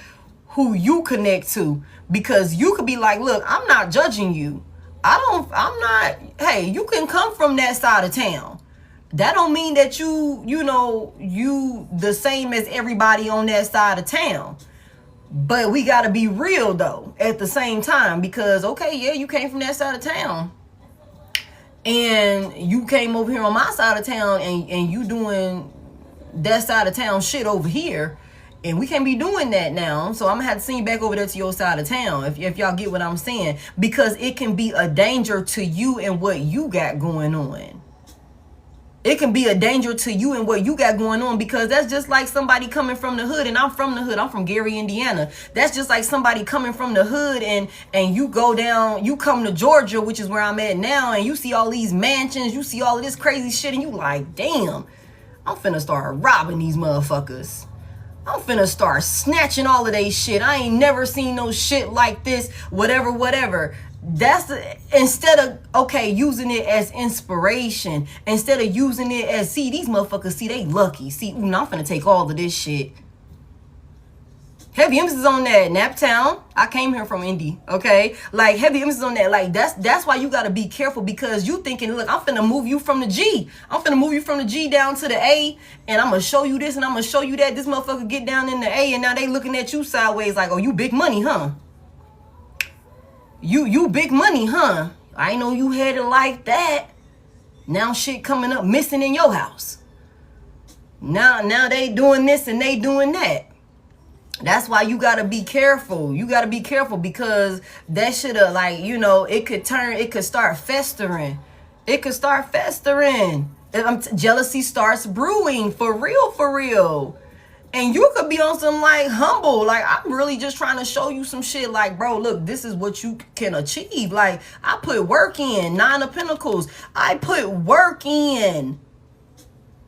who you connect to. Because you could be like, look, I'm not judging you. Hey, you can come from that side of town. That don't mean that you the same as everybody on that side of town. But we got to be real though at the same time, because okay, yeah, you came from that side of town and you came over here on my side of town and you doing that side of town shit over here, and we can't be doing that now. So I'm gonna have to send you back over there to your side of town, if y'all get what I'm saying, because it can be a danger to you and what you got going on. It can be a danger to you and what you got going on, because that's just like somebody coming from the hood, and I'm from the hood. I'm from Gary, Indiana. That's just like somebody coming from the hood and you go down, you come to Georgia, which is where I'm at now, and you see all these mansions, you see all of this crazy shit, and you like, damn, I'm finna start robbing these motherfuckers. I'm finna start snatching all of they shit. I ain't never seen no shit like this, whatever. That's instead of, okay, using it as inspiration, instead of using it as, see, these motherfuckers, see, they lucky. See, I'm finna take all of this shit. Heavy emphasis on that. Naptown. I came here from Indy, okay? Like, heavy emphasis on that. Like, that's why you got to be careful, because you thinking, look, I'm finna move you from the G. I'm finna move you from the G down to the A, and I'm going to show you this, and I'm going to show you that. This motherfucker get down in the A, and now they looking at you sideways like, oh, you big money, huh? You big money, huh? I know you had it like that. Now shit coming up missing in your house. Now they doing this and they doing that. That's why you gotta be careful. You gotta be careful, because that should have, like, you know, it could start festering. It could start festering. Jealousy starts brewing for real. And you could be on some like humble, like, I'm really just trying to show you some shit. Like, bro, look, this is what you can achieve. Like, I put work in. 9 of Pentacles. I put work in.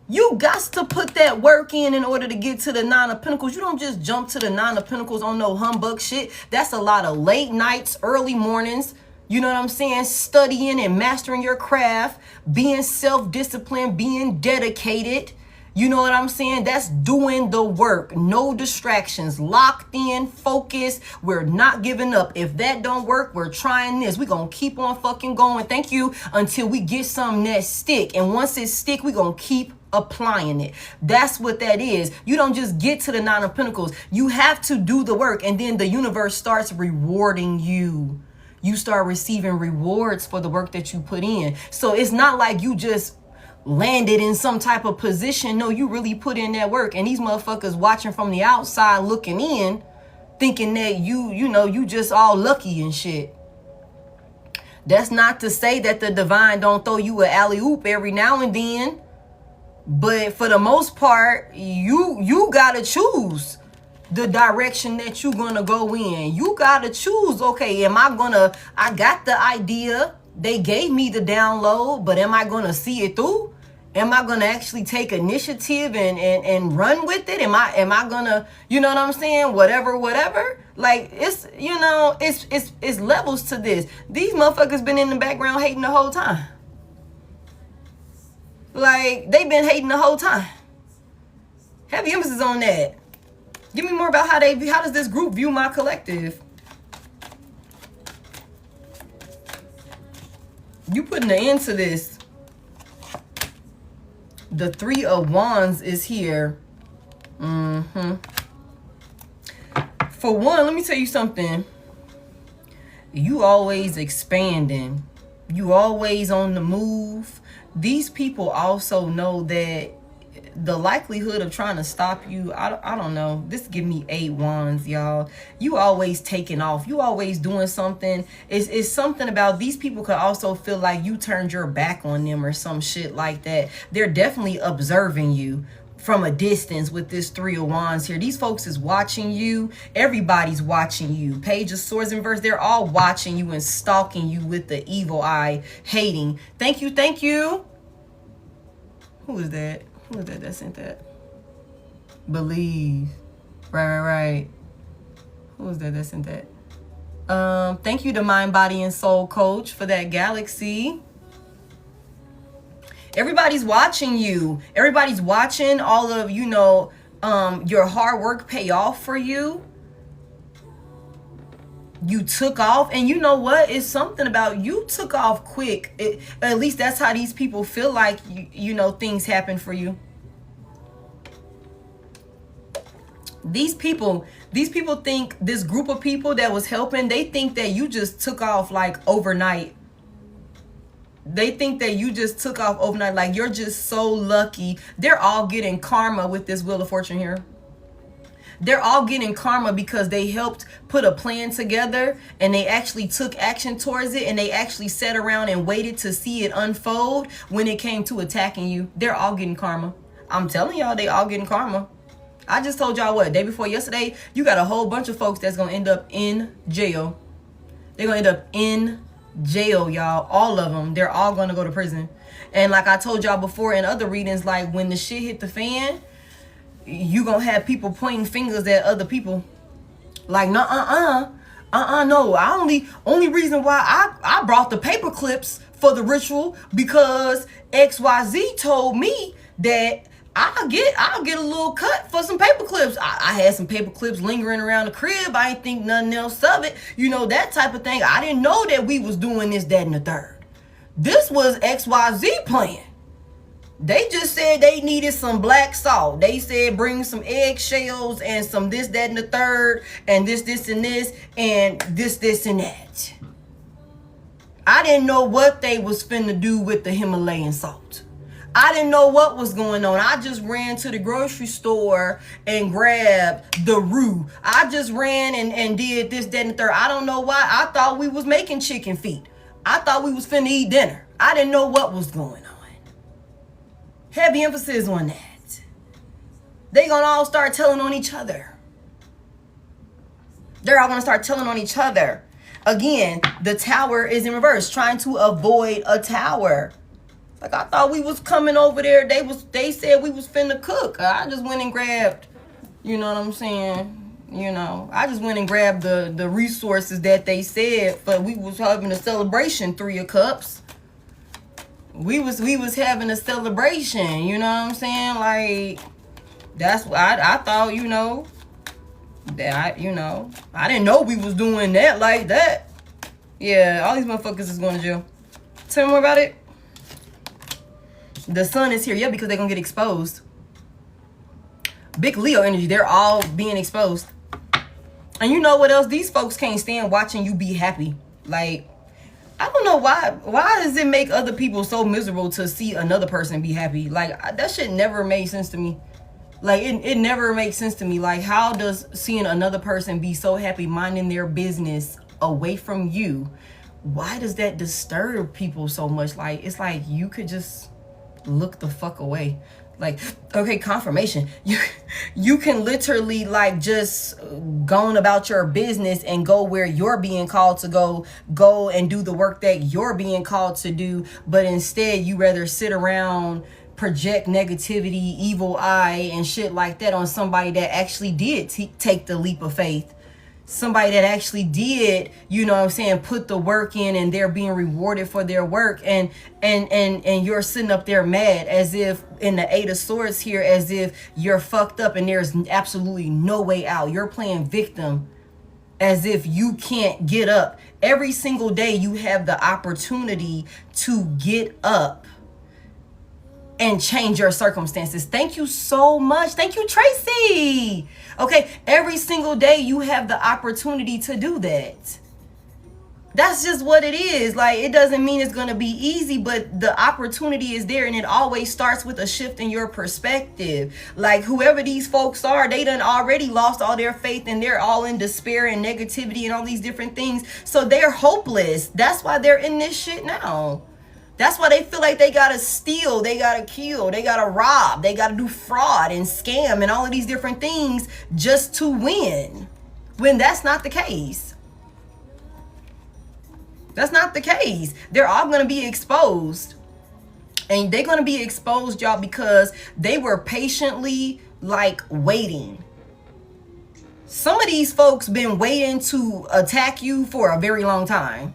You got to put that work in order to get to the 9 of Pentacles. You don't just jump to the 9 of Pentacles on no humbug shit. That's a lot of late nights, early mornings. You know what I'm saying? Studying and mastering your craft, being self-disciplined, being dedicated. You know what I'm saying? That's doing the work. No distractions. Locked in, focused. We're not giving up. If that don't work, we're trying this. We're going to keep on fucking going. Thank you. Until we get something that stick. And once it stick, we're going to keep applying it. That's what that is. You don't just get to the 9 of Pentacles. You have to do the work. And then the universe starts rewarding you. You start receiving rewards for the work that you put in. So it's not like you just landed in some type of position. No, you really put in that work. And these motherfuckers watching from the outside looking in, thinking that you just all lucky and shit. That's not to say that the divine don't throw you an alley-oop every now and then. But for the most part, you gotta choose the direction that you're gonna go in. You gotta choose, okay, I got the idea, they gave me the download, but am I gonna see it through? Am I gonna actually take initiative and run with it? Am I gonna, you know what I'm saying? Whatever. Like, it's, you know, it's levels to this. These motherfuckers been in the background hating the whole time. Like, they've been hating the whole time. Heavy emphasis on that. Give me more about how does this group view my collective? You putting an end to this. The 3 of Wands is here. For one, let me tell you something. You always expanding. You always on the move. These people also know that the likelihood of trying to stop you, I don't know. This give me 8 wands, y'all. You always taking off. You always doing something. It's something about these people could also feel like you turned your back on them or some shit like that. They're definitely observing you from a distance with this 3 of wands here. These folks is watching you. Everybody's watching you. Page of swords in reverse. They're all watching you and stalking you with the evil eye, hating. Thank you. Thank you. Who is that? Who is that sent that? Believe. Right. Who is that sent that? Thank you to Mind, Body, and Soul Coach for that galaxy. Everybody's watching you. Everybody's watching all of, you know, your hard work pay off for you. You took off, and you know what? It's something about you took off quick. At least that's how these people feel like, you know, things happen for you. These people think, this group of people that was helping, they think that you just took off like overnight. They think that you just took off overnight, like you're just so lucky. They're all getting karma with this Wheel of Fortune here. They're all getting karma because they helped put a plan together and they actually took action towards it, and they actually sat around and waited to see it unfold when it came to attacking you. They're all getting karma. I'm telling y'all, they all getting karma. I just told y'all what, day before yesterday, you got a whole bunch of folks that's going to end up in jail. They're going to end up in jail, y'all. All of them. They're all going to go to prison. And like I told y'all before in other readings, like when the shit hit the fan, you gonna have people pointing fingers at other people. Like, no, only reason why I brought the paper clips for the ritual because XYZ told me that I'll get a little cut for some paper clips. I had some paper clips lingering around the crib. I ain't think nothing else of it. You know, that type of thing. I didn't know that we was doing this, that, and the third. This was XYZ plan. They just said they needed some black salt. They said bring some eggshells and some this, that, and the third, and this, and this, and this, and that. I didn't know what they was finna do with the Himalayan salt. I didn't know what was going on. I just ran to the grocery store and grabbed the roux. I just ran and did this, that, and the third. I don't know why. I thought we was making chicken feet. I thought we was finna eat dinner. I didn't know what was going on. Heavy emphasis on that. They gonna all start telling on each other. They're all gonna start telling on each other. Again, the tower is in reverse, trying to avoid a tower. Like, I thought we was coming over there. They said we was finna cook. I just went and grabbed, you know what I'm saying? You know, I just went and grabbed the resources that they said, but we was having a celebration, 3 of Cups. We was having a celebration, you know what I'm saying? Like, that's what I thought, you know, that I didn't know we was doing that like that. Yeah, all these motherfuckers is going to jail. Tell me more about it. The sun is here. Yeah, because they're going to get exposed. Big Leo energy. They're all being exposed. And you know what else? These folks can't stand watching you be happy. Like, I don't know why. Why does it make other people so miserable to see another person be happy? Like, that shit never made sense to me. Like, it never makes sense to me. Like, how does seeing another person be so happy minding their business away from you, why does that disturb people so much? Like, it's like you could just look the fuck away. Like, okay, confirmation. You can literally like just go on about your business and go where you're being called to go and do the work that you're being called to do, but instead you rather sit around, project negativity, evil eye and shit like that on somebody that actually did take the leap of faith. Somebody that actually did, you know what I'm saying, put the work in, and they're being rewarded for their work, and you're sitting up there mad, as if in the 8 of Swords here, as if you're fucked up and there's absolutely no way out. You're playing victim, as if you can't get up. Every single day you have the opportunity to get up and change your circumstances. Thank you so much. Thank you, Tracy. Okay, every single day you have the opportunity to do that. That's just what it is. Like, it doesn't mean it's going to be easy, but the opportunity is there, and it always starts with a shift in your perspective. Like, whoever these folks are, they done already lost all their faith, and they're all in despair and negativity and all these different things. So they're hopeless. That's why they're in this shit now. That's why they feel like they gotta steal, they gotta kill, they gotta rob, they gotta do fraud and scam and all of these different things just to win, when that's not the case. That's not the case. They're all gonna be exposed. And they're gonna be exposed, y'all, because they were patiently like waiting. Some of these folks been waiting to attack you for a very long time.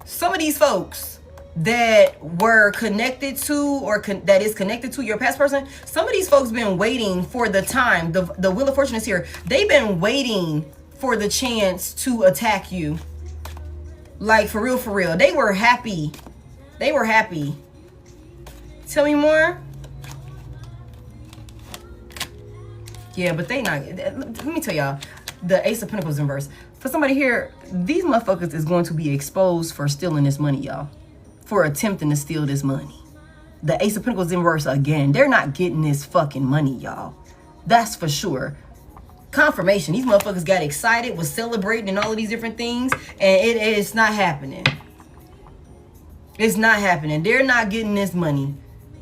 Some of these folks that were connected to, or that is connected to your past person, some of these folks been waiting for the time. The Wheel of Fortune is here. They've been waiting for the chance to attack you. Like, for real, for real. They were happy. They were happy. Tell me more. Yeah, but they not. Let me tell y'all, the Ace of Pentacles in reverse. For somebody here, these motherfuckers is going to be exposed for stealing this money, y'all. For attempting to steal this money. The Ace of Pentacles in reverse again. They're not getting this fucking money, y'all. That's for sure. Confirmation. These motherfuckers got excited, was celebrating and all of these different things, and it's not happening. It's not happening. They're not getting this money.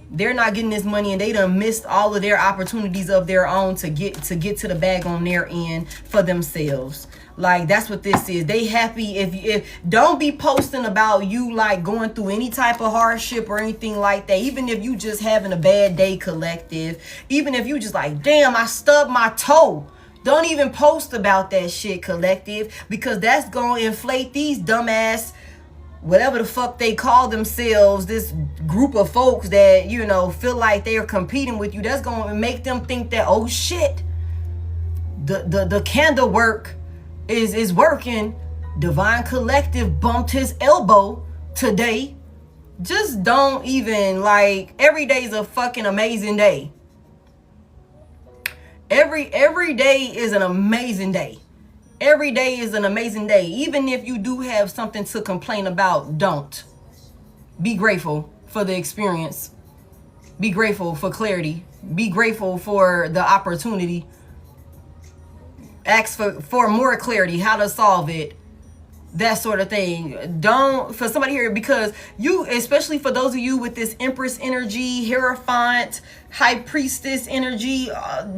They're not getting this money, and they done missed all of their opportunities of their own to get to the bag on their end for themselves. Like, that's what this is. They happy. If don't be posting about you like going through any type of hardship or anything like that. Even if you just having a bad day, collective. Even if you just like, damn, I stubbed my toe. Don't even post about that shit, collective, because that's gonna inflate these dumbass, whatever the fuck they call themselves, this group of folks that, you know, feel like they're competing with you. That's going to make them think that, oh shit, the candle work is working. Divine Collective bumped his elbow today. Just don't even, like, every day is a fucking amazing day. Every day is an amazing day. Every day is an amazing day. Even if you do have something to complain about, don't. Be grateful for the experience. Be grateful for clarity. Be grateful for the opportunity. Ask for more clarity, how to solve it. That sort of thing. Don't, for somebody here, because you, especially for those of you with this Empress energy, Hierophant, High Priestess energy,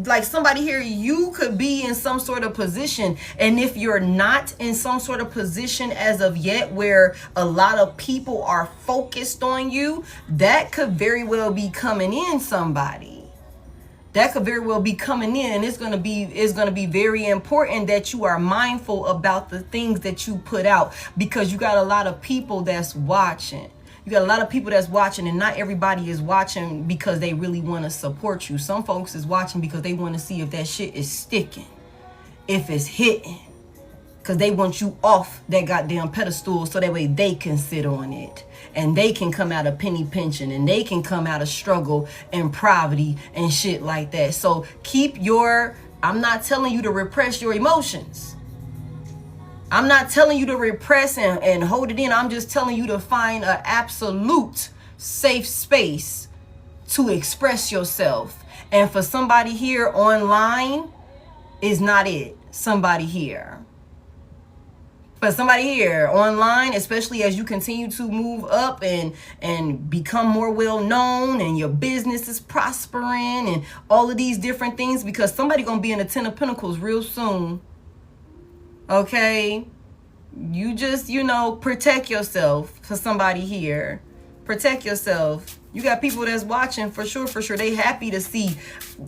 like somebody here, you could be in some sort of position. And if you're not in some sort of position as of yet where a lot of people are focused on you, that could very well be coming in somebody. That could very well be coming in, and it's gonna be very important that you are mindful about the things that you put out, because you got a lot of people that's watching. You got a lot of people that's watching, and not everybody is watching because they really want to support you. Some folks is watching because they want to see if that shit is sticking, if it's hitting, because they want you off that goddamn pedestal so that way they can sit on it. And they can come out of penny pinching, and they can come out of struggle and poverty and shit like that. So keep your, I'm not telling you to repress your emotions. I'm not telling you to repress and hold it in. I'm just telling you to find an absolute safe space to express yourself. And for somebody here, online is not it. Somebody here. But somebody here online, especially as you continue to move up and become more well known, and your business is prospering and all of these different things, because somebody gonna be in the 10 of Pentacles real soon. Okay, you just, you know, protect yourself. For somebody here, protect yourself. You got people that's watching for sure. They happy to see,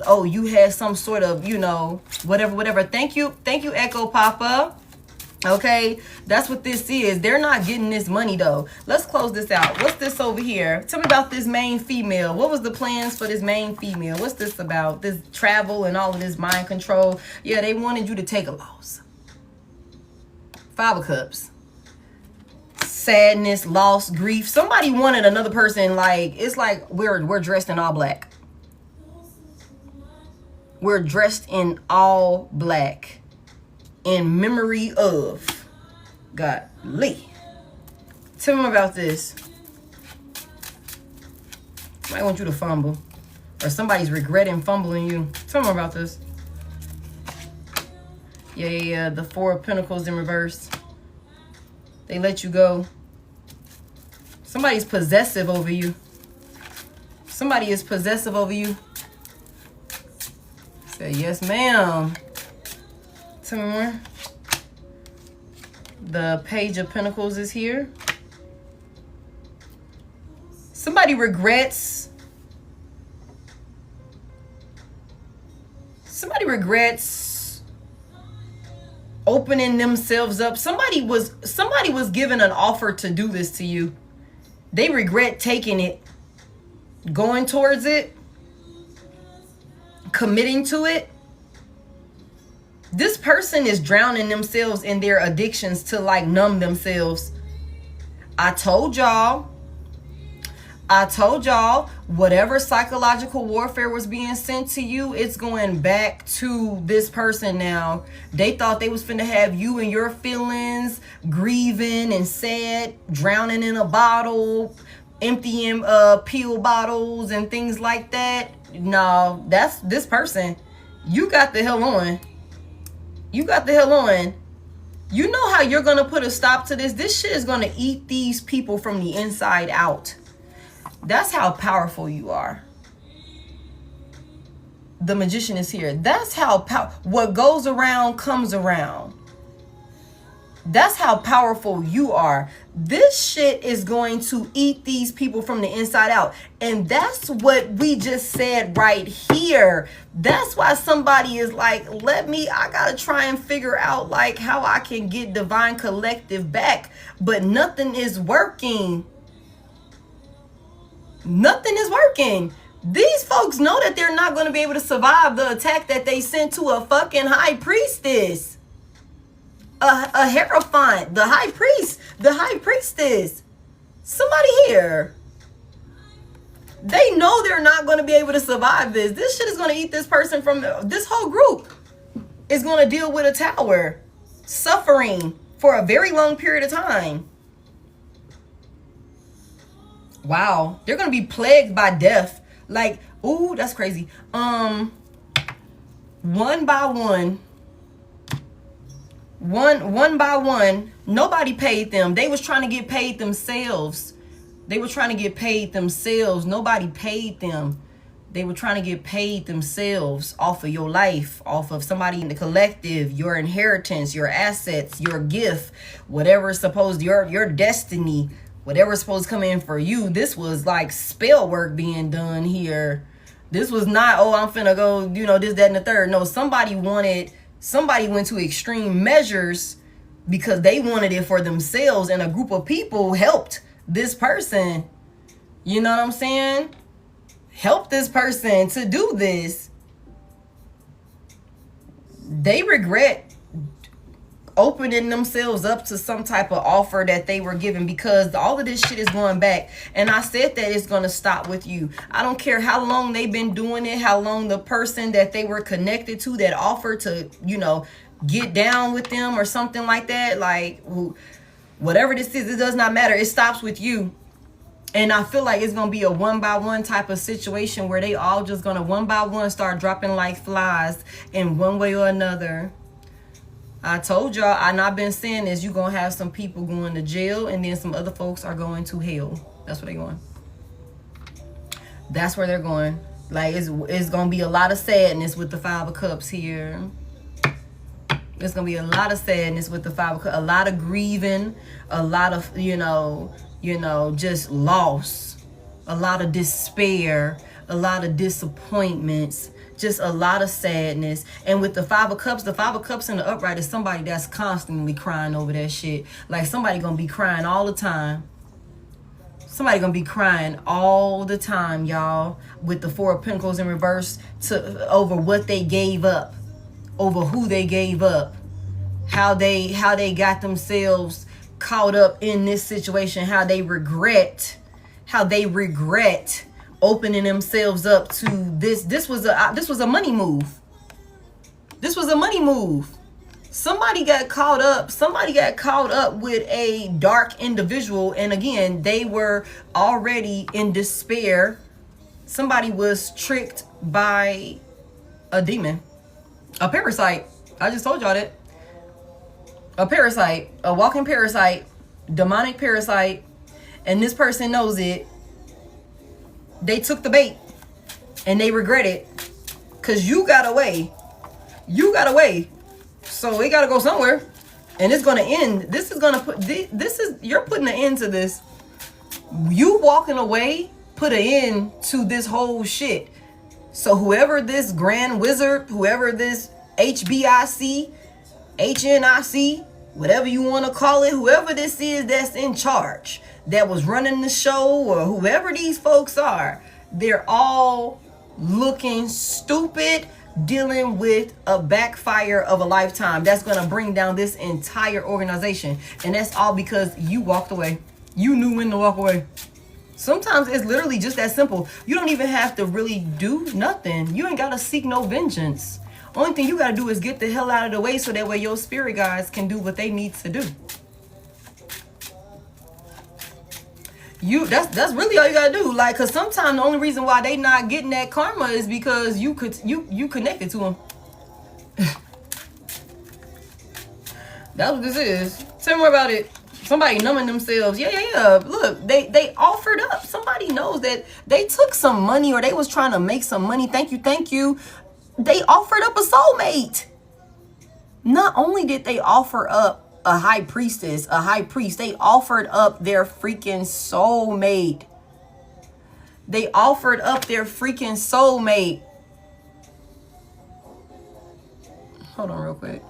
oh, you had some sort of, you know, whatever. Thank you, Echo Papa. Okay, that's what this is. They're not getting this money though. Let's close this out. What's this over here? Tell me about this main female. What was the plans for this main female? What's this about? This travel and all of this mind control. Yeah, they wanted you to take a loss. 5 of Cups. Sadness, loss, grief. Somebody wanted another person, like, it's like we're dressed in all black. We're dressed in all black. In memory of Godly. Tell me about this. I want you to fumble. Or somebody's regretting fumbling you. Tell me about this. Yeah. The 4 of Pentacles in reverse. They let you go. Somebody's possessive over you. Somebody is possessive over you. Say, yes, ma'am. Tell me more. The Page of Pentacles is here. Somebody regrets. Somebody regrets opening themselves up. Somebody was given an offer to do this to you. They regret taking it, going towards it, committing to it. This person is drowning themselves in their addictions to, like, numb themselves. I told y'all, whatever psychological warfare was being sent to you, it's going back to this person now. They thought they was finna have you and your feelings, grieving and sad, drowning in a bottle, emptying pill bottles and things like that. No, that's this person. You got the hell on. You got the hell on. You know how you're going to put a stop to this? This shit is going to eat these people from the inside out. That's how powerful you are. The Magician is here. That's how what goes around comes around. That's how powerful you are. This shit is going to eat these people from the inside out. And that's what we just said right here. That's why somebody is like, I gotta try and figure out, like, how I can get Divine Collective back. But nothing is working. Nothing is working. These folks know that they're not going to be able to survive the attack that they sent to a fucking high priestess. A Hierophant, the high priest, the high priestess. Somebody here. They know they're not going to be able to survive this. This shit is going to eat this person from this whole group is going to deal with a tower, suffering for a very long period of time. Wow, they're going to be plagued by death. Like, ooh, that's crazy. One by one, nobody paid them. They was trying to get paid themselves. They were trying to get paid themselves. Nobody paid them. They were trying to get paid themselves off of your life, off of somebody in the collective, your inheritance, your assets, your gift, whatever is supposed, your destiny, whatever's supposed to come in for you. This was like spell work being done here. This was not, oh, I'm finna go, you know, this, that, and the third. No, somebody went to extreme measures because they wanted it for themselves, and a group of people helped this person. You know what I'm saying? Help this person to do this. They regret opening themselves up to some type of offer that they were given, because all of this shit is going back. And I said that it's going to stop with you. I don't care how long they've been doing it, how long the person that they were connected to that offered to, you know, get down with them or something like that. Like, whatever this is, it does not matter. It stops with you. And I feel like it's going to be a one-by-one type of situation where they all just going to one by one start dropping like flies in one way or another. I told y'all, and I've been saying this, you're going to have some people going to jail, and then some other folks are going to hell. That's where they're going. That's where they're going. Like, it's going to be a lot of sadness with the Five of Cups here. There's going to be a lot of sadness with the Five of Cups. A lot of grieving. A lot of, you know, just loss. A lot of despair. A lot of disappointments. Just a lot of sadness. And with the Five of Cups in the upright is somebody that's constantly crying over that shit. Like, somebody gonna be crying all the time. Somebody gonna be crying all the time, y'all. With the Four of Pentacles in reverse, over what they gave up, over who they gave up, how they got themselves caught up in this situation, how they regret opening themselves up to this. This was a money move. This was a money move. Somebody got caught up with a dark individual, and again, they were already in despair. Somebody was tricked by a demon, a parasite. I just told y'all that. A parasite, a walking parasite, demonic parasite, and this person knows it. They took the bait and they regret it, because you got away. So it got to go somewhere, and it's going to end. You're putting an end to this. You walking away put an end to this whole shit. So whoever this grand wizard, whoever this HBIC, HNIC, whatever you want to call it, whoever this is that's in charge, that was running the show, or whoever these folks are, they're all looking stupid, dealing with a backfire of a lifetime that's going to bring down this entire organization. And that's all because you walked away. You knew when to walk away. Sometimes it's literally just that simple. You don't even have to really do nothing. You ain't got to seek no vengeance. Only thing you got to do is get the hell out of the way, so that way your spirit guides can do what they need to do. That's really all you gotta do. Like, cause sometimes the only reason why they not getting that karma is because you connected to them. That's what this is. Tell me more about it. Somebody numbing themselves. Yeah. Look, they offered up. Somebody knows that they took some money, or they was trying to make some money. Thank you. They offered up a soulmate. Not only did they offer up a high priest, they offered up their freaking soulmate. They offered up their freaking soulmate. Hold on real quick.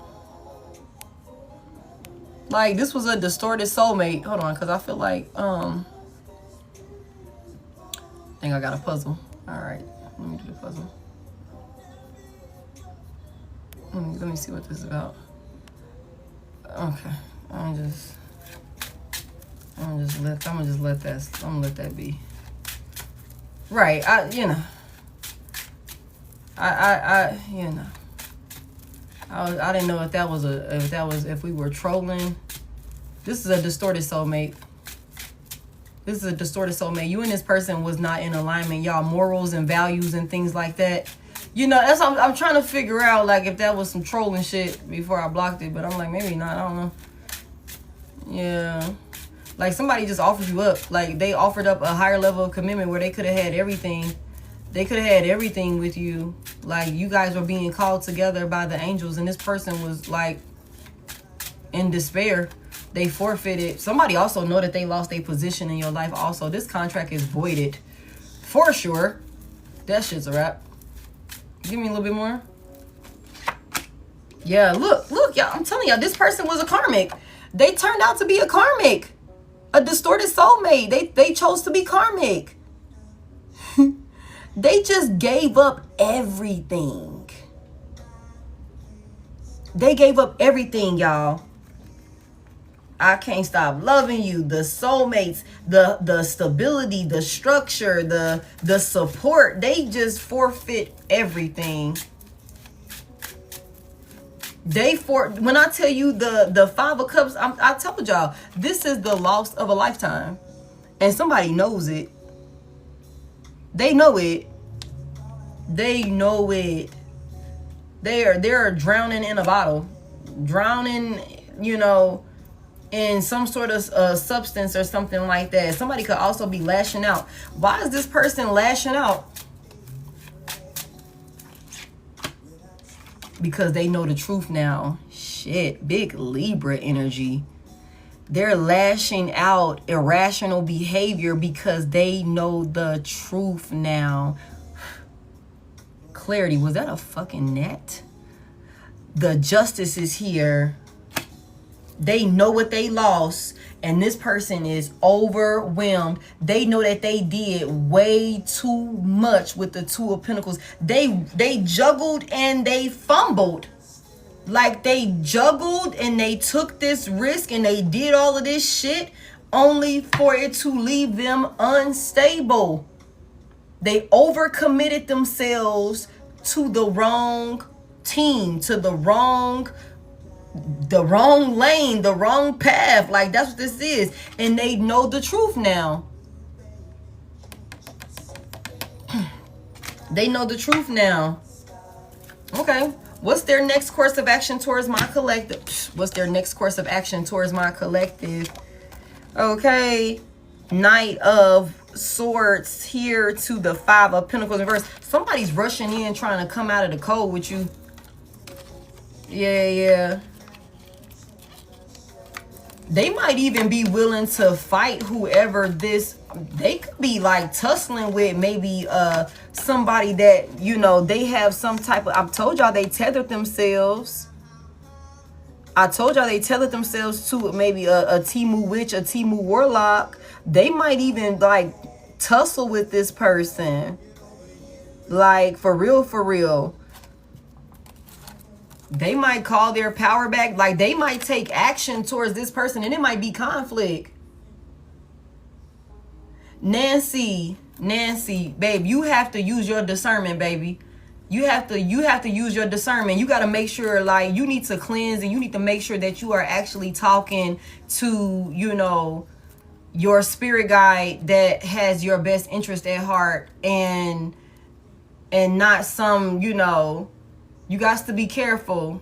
Like, this was a distorted soulmate. Hold on, because I feel like think I got a puzzle. All right, let me do the puzzle. Let me see what this is about. Okay, I'm gonna just let that be. Right, you know. You know. I didn't know if we were trolling. This is a distorted soulmate. This is a distorted soulmate. You and this person was not in alignment. Y'all morals and values and things like that. You know, that's what I'm trying to figure out, like, if that was some trolling shit before I blocked it. But I'm like, maybe not. I don't know. Yeah. Like, somebody just offered you up. Like, they offered up a higher level of commitment where they could have had everything. They could have had everything with you. Like, you guys were being called together by the angels. And this person was, like, in despair. They forfeited. Somebody also know that they lost their position in your life also. This contract is voided. For sure. That shit's a wrap. Give me a little bit more. Yeah, look, y'all. I'm telling y'all, this person was a karmic. They turned out to be a karmic. A distorted soulmate. They chose to be karmic. They just gave up everything. They gave up everything, y'all. I can't stop loving you. The soulmates, the stability, the structure, the support. They just forfeit everything. When I tell you the Five of Cups, I told y'all, this is the loss of a lifetime. And somebody knows it. They know it. They know it. They're drowning in a bottle. Drowning, you know, in some sort of substance or something like that. Somebody could also be lashing out. Why is this person lashing out? Because they know the truth now. Shit, big Libra energy. They're lashing out irrational behavior because they know the truth now. Clarity, was that a fucking net? The justice is here. They know what they lost, and this person is overwhelmed. They know that they did way too much with the Two of Pentacles. They juggled and they fumbled. Like, they juggled and they took this risk and they did all of this shit only for it to leave them unstable. They overcommitted themselves to the wrong team, to the wrong lane, the wrong path. Like, that's what this is. And they know the truth now. They know the truth now. Okay. What's their next course of action towards my collective? What's their next course of action towards my collective? Okay. Knight of Swords here to the Five of Pentacles in reverse. Somebody's rushing in trying to come out of the cold with you. Yeah. They might even be willing to fight whoever this... They could be like tussling with maybe somebody that, you know, they have some type of... I've told y'all they tethered themselves. I told y'all they tethered themselves to maybe a Timu witch, a Timu warlock. They might even like tussle with this person. Like, for real. They might call their power back. Like, they might take action towards this person, and it might be conflict. Nancy, babe, you have to use your discernment, baby. You have to use your discernment. You got to make sure, like, you need to cleanse, and you need to make sure that you are actually talking to, you know, your spirit guide that has your best interest at heart, and not some, you know, you got to be careful.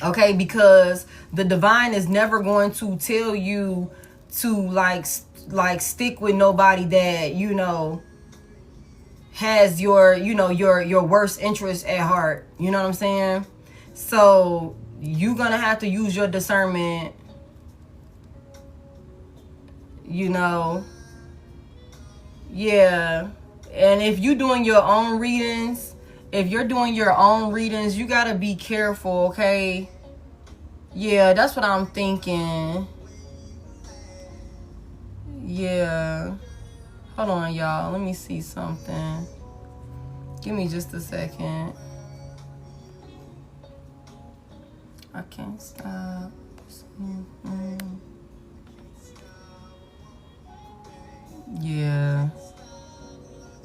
Okay, because the divine is never going to tell you to like stick with nobody that, you know, has your, you know, your worst interest at heart. You know what I'm saying? So you're gonna have to use your discernment, you know. Yeah. And if you're doing your own readings, you gotta be careful, okay? Yeah, that's what I'm thinking. Yeah. Hold on, y'all. Let me see something. Give me just a second. I can't stop. Yeah.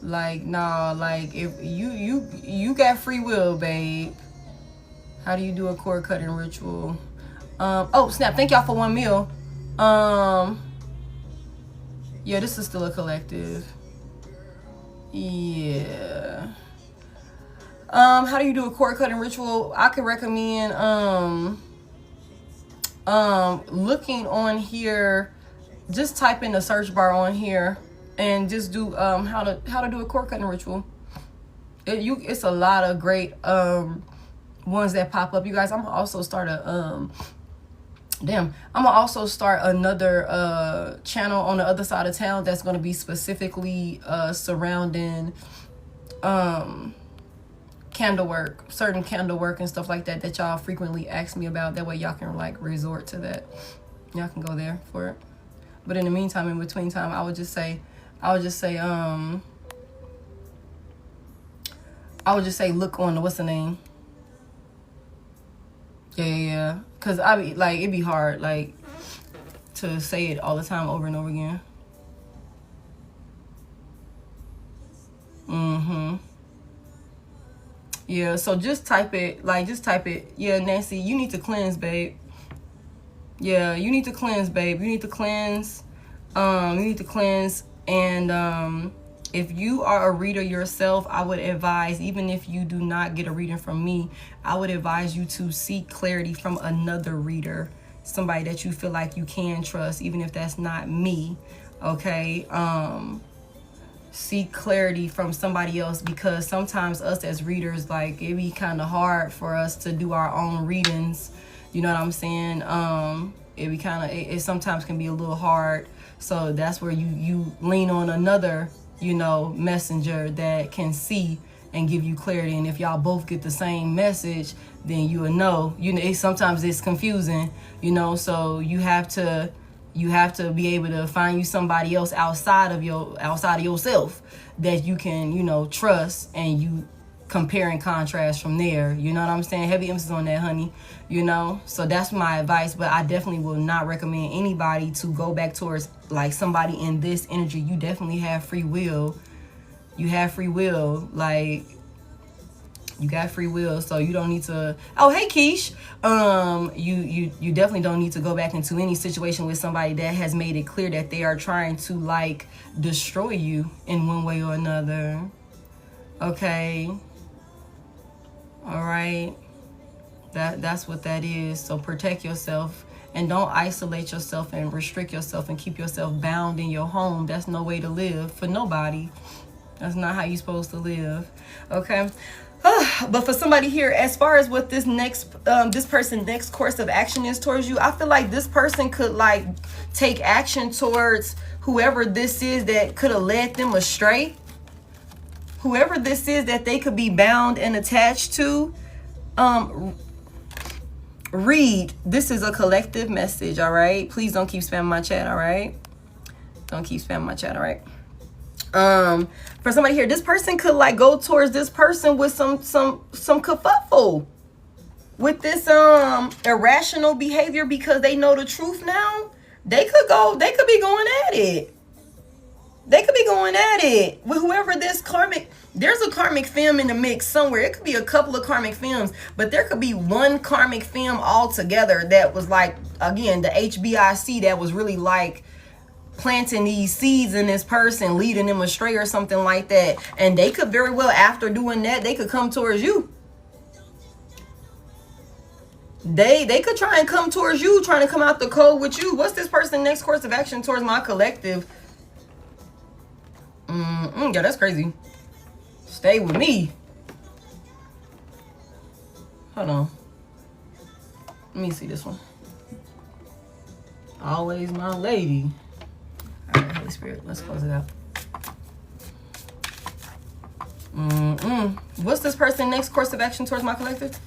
Like, nah, like if you got free will, babe. How do you do a cord cutting ritual? Oh snap, thank y'all for 1 meal. Yeah, this is still a collective. Yeah. How do you do a cord cutting ritual? I could recommend looking on here, just type in the search bar on here and just do how to do a cord cutting ritual. It's a lot of great ones that pop up. You guys, I'm gonna also start a I'm gonna also start another channel on the other side of town that's gonna be specifically surrounding candle work, certain candle work and stuff like that that y'all frequently ask me about. That way y'all can like resort to that. Y'all can go there for it. But in the meantime, in between time, I would just say look on the, what's the name? Yeah. Cause I be like, it'd be hard like to say it all the time over and over again. Yeah, so just type it. Yeah, Nancy, you need to cleanse, babe. Yeah, you need to cleanse, babe. You need to cleanse. And if you are a reader yourself, I would advise, even if you do not get a reading from me, I would advise you to seek clarity from another reader, somebody that you feel like you can trust, even if that's not me. Okay. Seek clarity from somebody else, because sometimes us as readers, like, it be kind of hard for us to do our own readings. You know what I'm saying? It sometimes can be a little hard. So that's where you lean on another, messenger that can see and give you clarity. And if y'all both get the same message, then you will know. Sometimes it's confusing, so you have to be able to find you somebody else outside of yourself that you can, trust, and you compare and contrast from there. You know what I'm saying? Heavy emphasis on that, honey. So that's my advice. But I definitely will not recommend anybody to go back towards like somebody in this energy. You definitely have free will. You have free will. Like, you got free will, so you don't need to. Oh, hey, Keish. You definitely don't need to go back into any situation with somebody that has made it clear that they are trying to like destroy you in one way or another. Okay. All right. That's what that is. So protect yourself and don't isolate yourself and restrict yourself and keep yourself bound in your home. That's no way to live for nobody. That's not how you're supposed to live. Okay. But for somebody here, as far as what this person's next course of action is towards you, I feel like this person could like take action towards whoever this is that could have led them astray. Whoever this is that they could be bound and attached to. Read. This is a collective message, all right? Please don't keep spamming my chat, all right? Don't keep spamming my chat, all right? For somebody here, this person could like go towards this person with some kerfuffle with this irrational behavior because they know the truth now. They could be going at it. They could be going at it with whoever this karmic. There's a karmic film in the mix somewhere. It could be a couple of karmic films, but there could be one karmic film altogether that was like, again, the HBIC that was really like planting these seeds in this person, leading them astray or something like that. And they could very well, after doing that, they could come towards you. They could try and come towards you, trying to come out the code with you. What's this person's next course of action towards my collective? Yeah, that's crazy. Stay with me. Hold on. Let me see this one. Always my lady. All right, Holy Spirit, let's close it out. What's this person's next course of action towards my collective?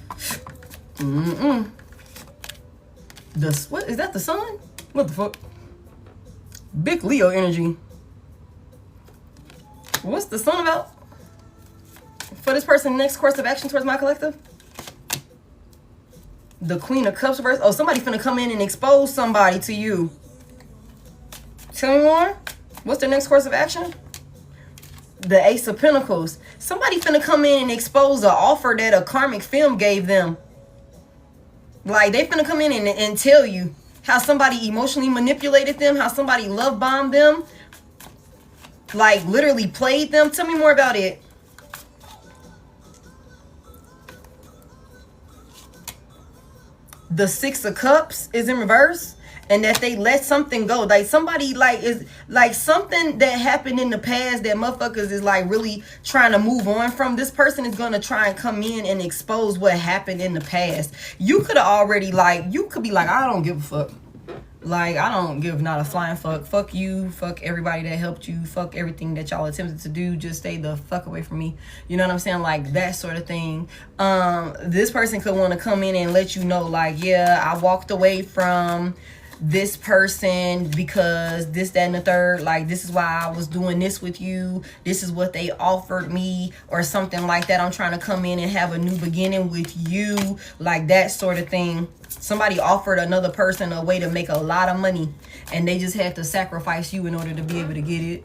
What is that? The sun? What the fuck? Big Leo energy. What's the song about? For this person, next course of action towards my collective? The Queen of Cups reverse. Oh, somebody finna come in and expose somebody to you. Tell me more. What's the next course of action? The Ace of Pentacles. Somebody finna come in and expose the offer that a karmic film gave them. Like, they finna come in and tell you how somebody emotionally manipulated them, how somebody love bombed them, like literally played them. Tell me more about it. The Six of Cups is in reverse, and that they let something go. Like somebody like is like something that happened in the past that motherfuckers is like really trying to move on from. This person is going to try and come in and expose what happened in the past. You could have already like, you could be like, I don't give a fuck. Like, I don't give not a flying fuck. Fuck you. Fuck everybody that helped you. Fuck everything that y'all attempted to do. Just stay the fuck away from me. You know what I'm saying? Like, that sort of thing. This person could want to come in and let you know, like, yeah, I walked away from this person because this, that, and the third. Like, this is why I was doing this with you. This is what they offered me or something like that. I'm trying to come in and have a new beginning with you. Like, that sort of thing. Somebody offered another person a way to make a lot of money, and they just had to sacrifice you in order to be able to get it.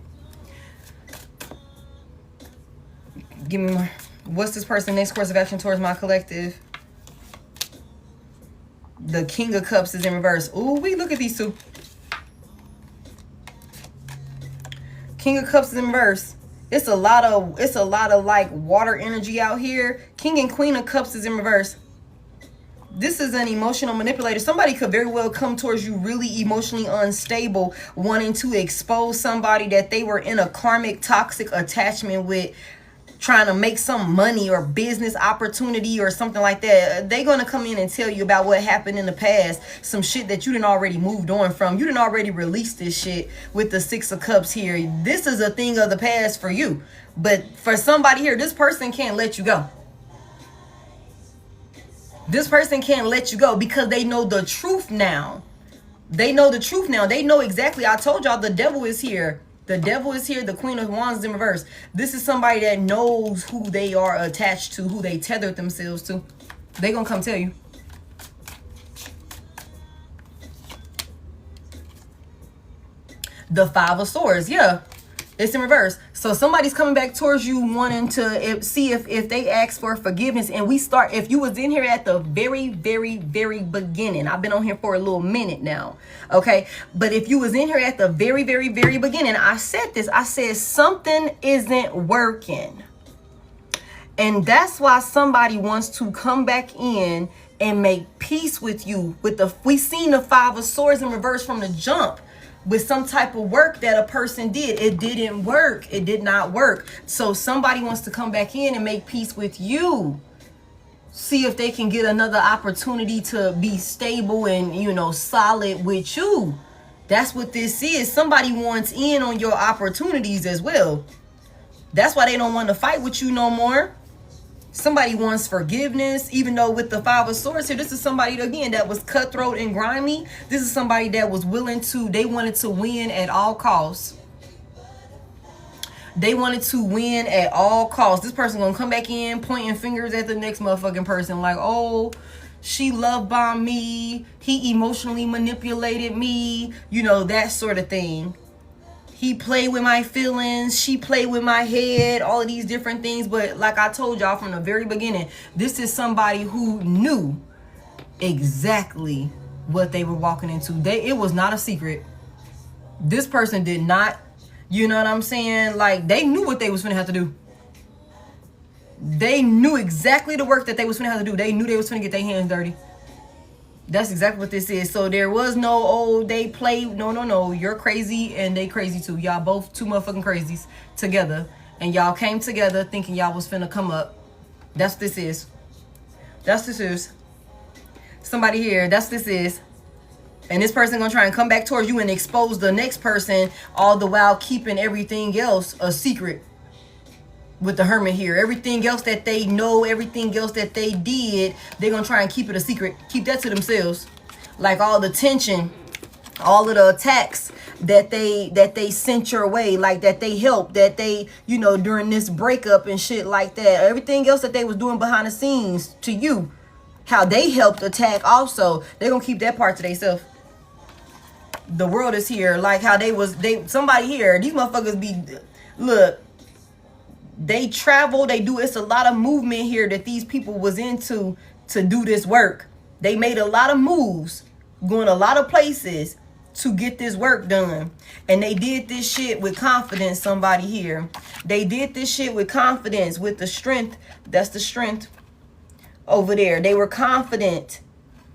Give me more. What's this person's next course of action towards my collective? The King of Cups is in reverse. Ooh, we look at these two. King of Cups is in reverse. It's a lot of like water energy out here. King and Queen of Cups is in reverse. This is an emotional manipulator. Somebody could very well come towards you really emotionally unstable, wanting to expose somebody that they were in a karmic toxic attachment with, trying to make some money or business opportunity or something like that. They're going to come in and tell you about what happened in the past, some shit that you done already moved on from. You done already released this shit with the Six of Cups here. This is a thing of the past for you. But for somebody here, this person can't let you go. This person can't let you go because they know the truth now. They know the truth now. They know exactly. I told y'all the devil is here. The devil is here. The Queen of Wands is in reverse. This is somebody that knows who they are attached to, who they tethered themselves to. They gonna come tell you. The Five of Swords. Yeah. It's in reverse. So somebody's coming back towards you wanting to see if they ask for forgiveness. And we start, if you was in here at the very, very, very beginning. I've been on here for a little minute now. Okay. But if you was in here at the very, very, very beginning, I said this. I said something isn't working. And that's why somebody wants to come back in and make peace with you. We seen the Five of Swords in reverse from the jump. With some type of work that a person did. It didn't work. It did not work. So somebody wants to come back in and make peace with you. See if they can get another opportunity to be stable and, you know, solid with you. That's what this is. Somebody wants in on your opportunities as well. That's why they don't want to fight with you no more. Somebody wants forgiveness, even though with the Five of Swords here, this is somebody, again, that was cutthroat and grimy. This is somebody that was willing to, they wanted to win at all costs. They wanted to win at all costs. This person gonna come back in, pointing fingers at the next motherfucking person. Like, oh, she love bombed me. He emotionally manipulated me. You know, that sort of thing. He played with my feelings. She played with my head. All of these different things. But like I told y'all from the very beginning, this is somebody who knew exactly what they were walking into. It was not a secret. This person did not, you know what I'm saying? Like, they knew what they was finna have to do. They knew exactly the work that they was finna have to do. They knew they was finna get their hands dirty. That's exactly what this is. So there was no, oh, they played. No. You're crazy and they crazy too. Y'all both two motherfucking crazies together. And y'all came together thinking y'all was finna come up. That's what this is. That's what this is. Somebody here, that's what this is. And this person gonna try and come back towards you and expose the next person, all the while keeping everything else a secret. With the Hermit here, everything else that they know, everything else that they did, they're gonna try and keep it a secret, keep that to themselves. Like all the tension all of the attacks that they sent your way, like that they helped, that they, you know, during this breakup and shit like that, everything else that they was doing behind the scenes to you, how they helped attack also, they're gonna keep that part to themselves. The world is here, like how somebody here, these motherfuckers be, look, they travel, they do, it's a lot of movement here that these people was into to do this work. They made a lot of moves, going a lot of places to get this work done. And they did this shit with confidence, somebody here. They did this shit with confidence, with the strength. That's the strength over there. They were confident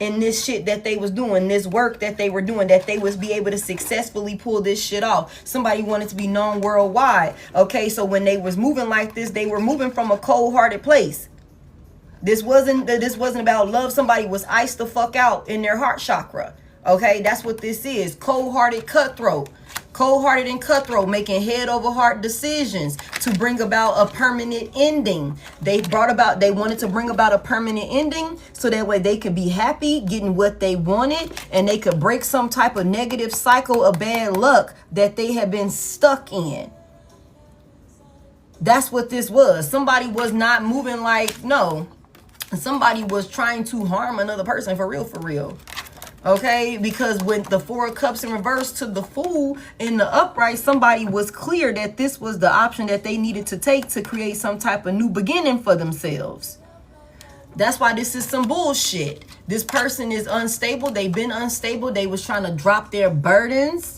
in this shit that they was doing, this work that they were doing, that they was be able to successfully pull this shit off. Somebody wanted to be known worldwide. Okay, so when they was moving like this, they were moving from a cold-hearted place. This wasn't about love. Somebody was iced the fuck out in their heart chakra. Okay, that's what this is. Cold-hearted cutthroat. Cold-hearted and cutthroat, making head over heart decisions to bring about a permanent ending. They wanted to bring about a permanent ending so that way they could be happy getting what they wanted, and they could break some type of negative cycle of bad luck that they had been stuck in. That's what this was. Somebody was not moving like, no. Somebody was trying to harm another person for real. Okay, because with the Four of Cups in reverse to the Fool in the upright, somebody was clear that this was the option that they needed to take to create some type of new beginning for themselves. That's why this is some bullshit. This person is unstable. They've been unstable. They was trying to drop their burdens.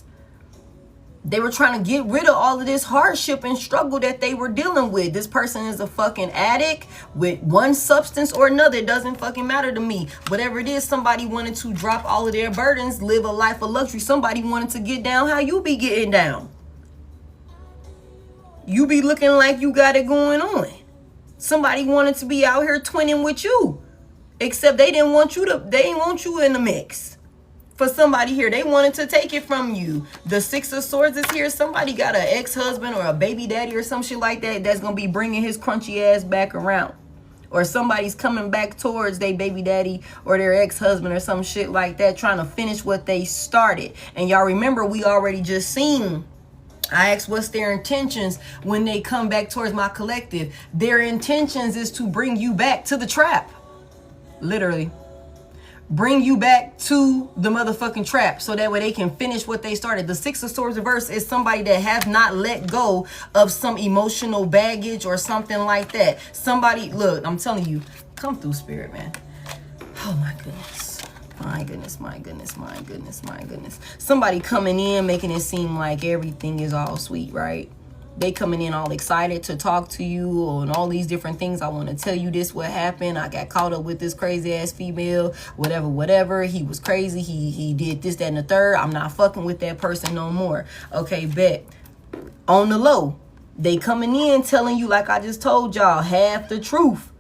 They were trying to get rid of all of this hardship and struggle that they were dealing with. This person is a fucking addict with one substance or another. It doesn't fucking matter to me. Whatever it is, somebody wanted to drop all of their burdens, live a life of luxury. Somebody wanted to get down how you be getting down. You be looking like you got it going on. Somebody wanted to be out here twinning with you. Except they didn't want you in the mix. For somebody here, they wanted to take it from you. The Six of Swords is here. Somebody got an ex-husband or a baby daddy or some shit like that that's going to be bringing his crunchy ass back around. Or somebody's coming back towards their baby daddy or their ex-husband or some shit like that, trying to finish what they started. And y'all remember, we already just seen, I asked what's their intentions when they come back towards my collective. Their intentions is to bring you back to the trap. Literally. Bring you back to the motherfucking trap so that way they can finish what they started. The Six of Swords reverse is somebody that has not let go of some emotional baggage or something like that. Somebody, look, I'm telling you, come through, spirit, man. Oh my goodness. My goodness. Somebody coming in making it seem like everything is all sweet, right? They coming in all excited to talk to you and all these different things. I want to tell you this, what happened. I got caught up with this crazy ass female, whatever. He was crazy. He did this, that, and the third. I'm not fucking with that person no more. Okay, bet. On the low, they coming in telling you, like I just told y'all, half the truth.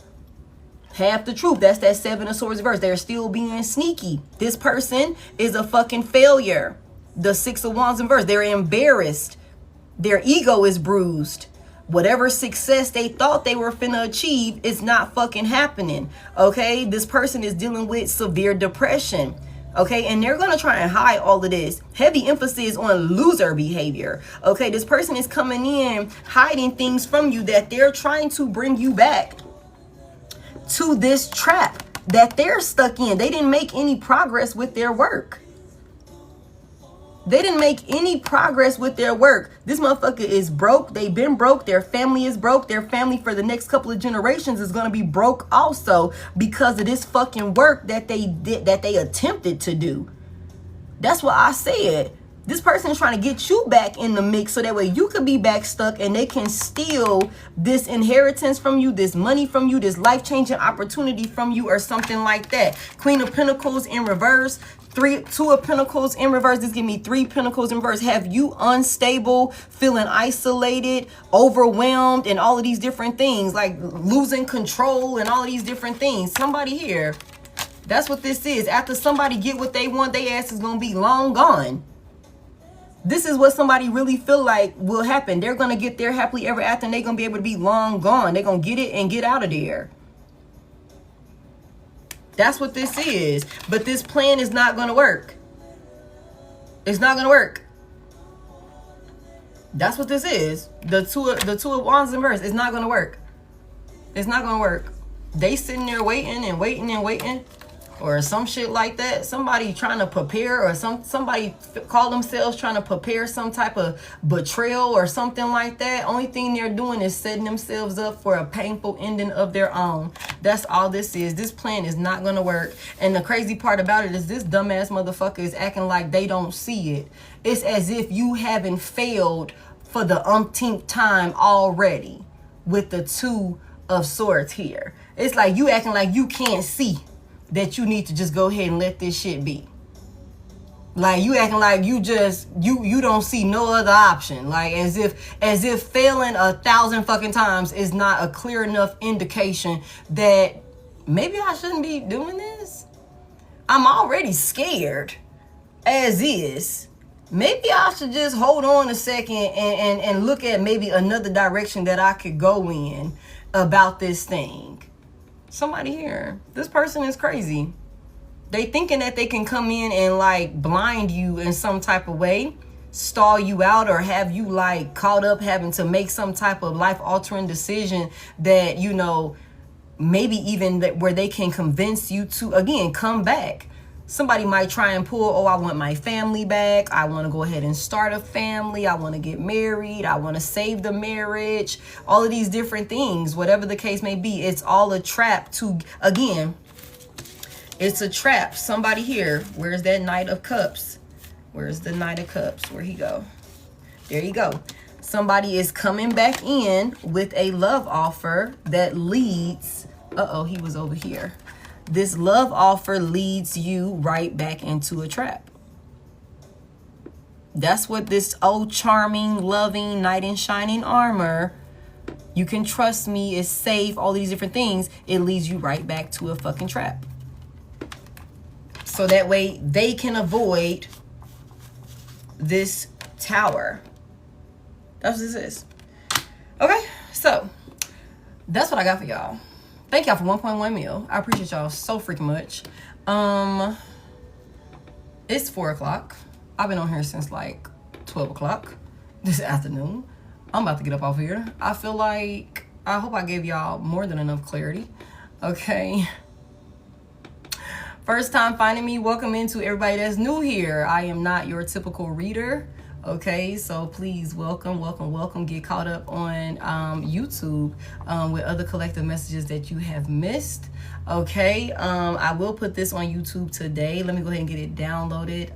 Half the truth. That's that Seven of Swords reverse. They're still being sneaky. This person is a fucking failure. The Six of Wands in reverse. They're embarrassed. Their ego is bruised. Whatever success they thought they were finna achieve is not fucking happening. Okay, this person is dealing with severe depression. Okay, and they're gonna try and hide all of this. Heavy emphasis on loser behavior. Okay, this person is coming in hiding things from you that they're trying to bring you back to this trap that they're stuck in. They didn't make any progress with their work. They didn't make any progress with their work. This motherfucker is broke. They've been broke. Their family is broke. Their family for the next couple of generations is going to be broke also because of this fucking work that they did, that they attempted to do. That's what I said. This person is trying to get you back in the mix so that way you could be back stuck and they can steal this inheritance from you, this money from you, this life-changing opportunity from you or something like that. Queen of Pentacles in reverse. Two of Pentacles in reverse. This give me 3 Pentacles in reverse. Have you unstable, feeling isolated, overwhelmed, and all of these different things, like losing control and all of these different things? Somebody here, that's what this is. After somebody get what they want, their ass is going to be long gone. This is what somebody really feel like will happen. They're going to get there happily ever after, and they're going to be able to be long gone. They're going to get it and get out of there. That's what this is. But this plan is not going to work. It's not gonna work. That's what this is. The two of wands in reverse. It's not gonna work. It's not gonna work. They sitting there waiting and waiting and waiting, or some shit like that. Somebody trying to prepare, or somebody call themselves trying to prepare some type of betrayal or something like that. Only thing they're doing is setting themselves up for a painful ending of their own. That's all this is. This plan is not gonna work. And the crazy part about it is this dumbass motherfucker is acting like they don't see it. It's as if you haven't failed for the umpteenth time already with the Two of Swords here. It's like you acting like you can't see that you need to just go ahead and let this shit be. Like you acting like you just you don't see no other option. Like as if failing 1,000 fucking times is not a clear enough indication that maybe I shouldn't be doing this. I'm already scared as is. Maybe I should just hold on a second and look at maybe another direction that I could go in about this thing. Somebody here, this person is crazy. They thinking that they can come in and like blind you in some type of way, stall you out, or have you like caught up having to make some type of life altering decision that, you know, maybe even that where they can convince you to, again, come back. Somebody might try and pull, oh, I want my family back. I want to go ahead and start a family. I want to get married. I want to save the marriage. All of these different things, whatever the case may be, it's all a trap to, again, it's a trap. Somebody here, where's that Knight of Cups? Where's the Knight of Cups? Where'd he go? There you go. Somebody is coming back in with a love offer that leads, uh-oh, he was over here. This love offer leads you right back into a trap. That's what this old charming, loving, knight in shining armor, you can trust me, is safe, all these different things, it leads you right back to a fucking trap. So that way they can avoid this tower. That's what this is. Okay, so that's what I got for y'all. Thank y'all for 1.1 mil. I appreciate y'all so freaking much. It's 4 o'clock. I've been on here since like 12 o'clock this afternoon. I'm about to get up off here. I feel like, I hope I gave y'all more than enough clarity. Okay. First time finding me, welcome into everybody that's new here. I am not your typical reader. Okay, so please welcome. Get caught up on YouTube with other collective messages that you have missed. Okay, I will put this on YouTube today. Let me go ahead and get it downloaded.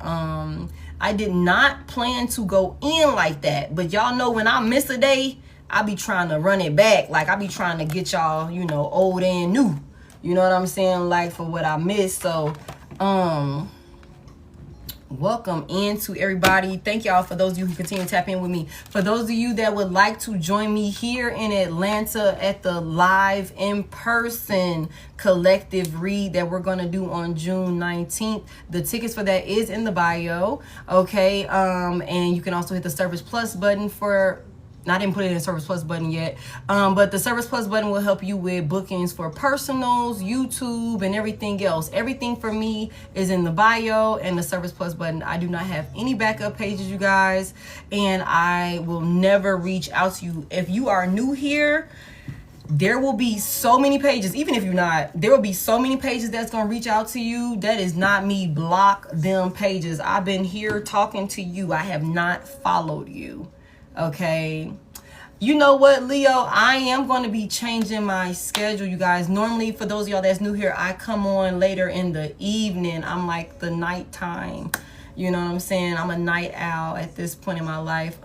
I did not plan to go in like that, but y'all know when I miss a day, I be trying to run it back. Like I be trying to get y'all, you know, old and new. You know what I'm saying? Like for what I missed. So, welcome into everybody. Thank y'all for those of you who continue to tap in with me. For those of you that would like to join me here in Atlanta at the live in-person collective read that we're going to do on June 19th, the tickets for that is in the bio. Okay, and you can also hit the Service Plus button for, I didn't put it in the Service Plus button yet, but the Service Plus button will help you with bookings for personals, YouTube, and everything else. Everything for me is in the bio and the Service Plus button. I do not have any backup pages, you guys, and I will never reach out to you. If you are new here, there will be so many pages, even if you're not, there will be so many pages that's going to reach out to you. That is not me. Block them pages. I've been here talking to you. I have not followed you. Okay, you know what, Leo, I am going to be changing my schedule, you guys. Normally, for those of y'all that's new here, I come on later in the evening. I'm like the nighttime, you know what I'm saying? I'm a night owl at this point in my life.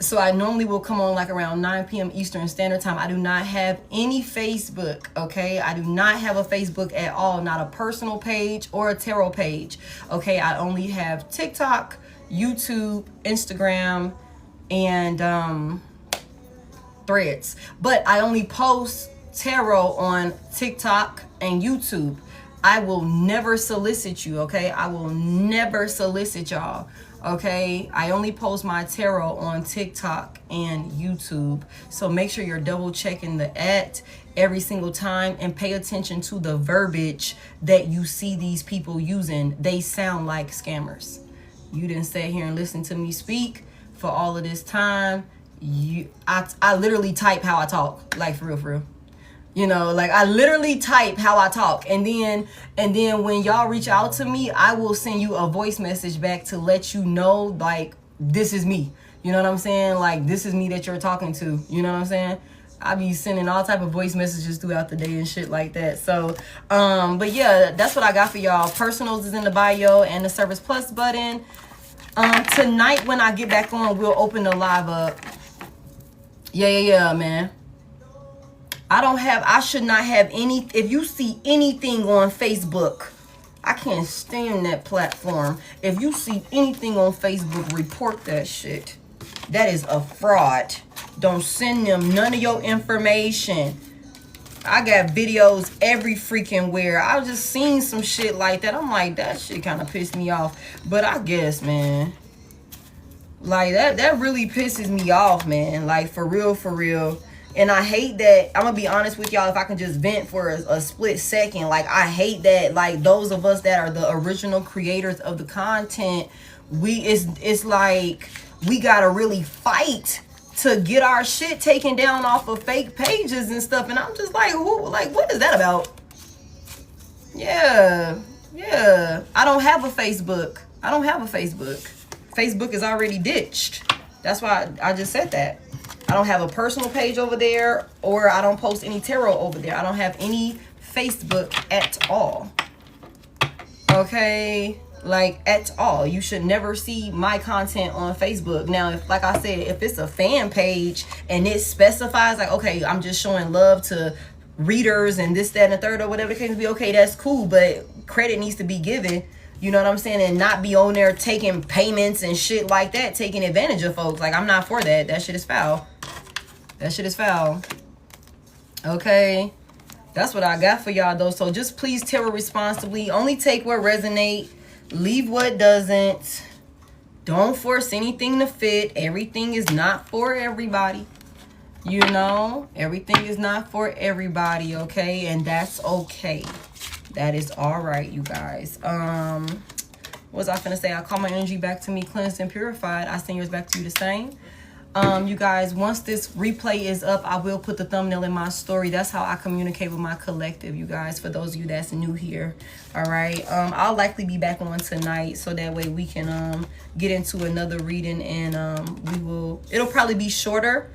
So I normally will come on like around 9 p.m. Eastern Standard Time. I do not have any Facebook, okay? I do not have a Facebook at all, not a personal page or a tarot page, okay? I only have TikTok, YouTube, Instagram, and Threads. But I only post tarot on TikTok and YouTube. I will never solicit you, okay? I will never solicit y'all, okay? I only post my tarot on TikTok and YouTube. So make sure you're double checking the @ every single time and pay attention to the verbiage that you see these people using. They sound like scammers. You didn't sit here and listen to me speak for all of this time. I literally type how I talk, like for real. You know, like I literally type how I talk, and then when y'all reach out to me, I will send you a voice message back to let you know, like, this is me. You know what I'm saying? Like, this is me that you're talking to. You know what I'm saying? I be sending all type of voice messages throughout the day and shit like that. So, but yeah, that's what I got for y'all. Personals is in the bio and the Service Plus button. Tonight when I get back on, we'll open the live up. Yeah, man. I should not have any, if you see anything on Facebook, I can't stand that platform. If you see anything on Facebook, report that shit. That is a fraud. Don't send them none of your information. I got videos every freaking where. I just seen some shit like that. I'm like, that shit kind of pissed me off. But I guess, man, like that really pisses me off, man. Like, for real. And I hate that. I'm gonna be honest with y'all, if I can just vent for a split second. Like, I hate that, like, those of us that are the original creators of the content, it's like we gotta really fight to get our shit taken down off of fake pages and stuff. And I'm just like, what is that about? Yeah. I don't have a Facebook. Facebook is already ditched. That's why I just said that. I don't have a personal page over there, or I don't post any tarot over there. I don't have any Facebook at all. Okay? Like, at all. You should never see my content on Facebook. Now, if, like I said, if it's a fan page and it specifies, like, okay, I'm just showing love to readers and this, that, and the third, or whatever the case may be, okay, that's cool, but credit needs to be given. You know what I'm saying? And not be on there taking payments and shit like that, taking advantage of folks. Like, I'm not for that. That shit is foul. Okay? That's what I got for y'all, though. So just please tarot responsibly. Only take what resonates. Leave what doesn't. Don't force anything to fit. Everything is not for everybody. You know? Everything is not for everybody, okay? And that's okay. That is all right, you guys. What was I finna say? I call my energy back to me, cleansed and purified. I send yours back to you the same. You guys, once this replay is up, I will put the thumbnail in my story. That's how I communicate with my collective, you guys, for those of you that's new here. All right. I'll likely be back on tonight, so that way we can get into another reading, and it'll probably be shorter.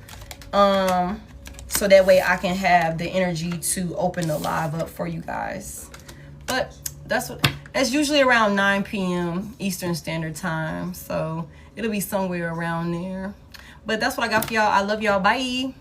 So that way I can have the energy to open the live up for you guys. But that's usually around 9 p.m. Eastern Standard Time. So it'll be somewhere around there. But that's what I got for y'all. I love y'all. Bye.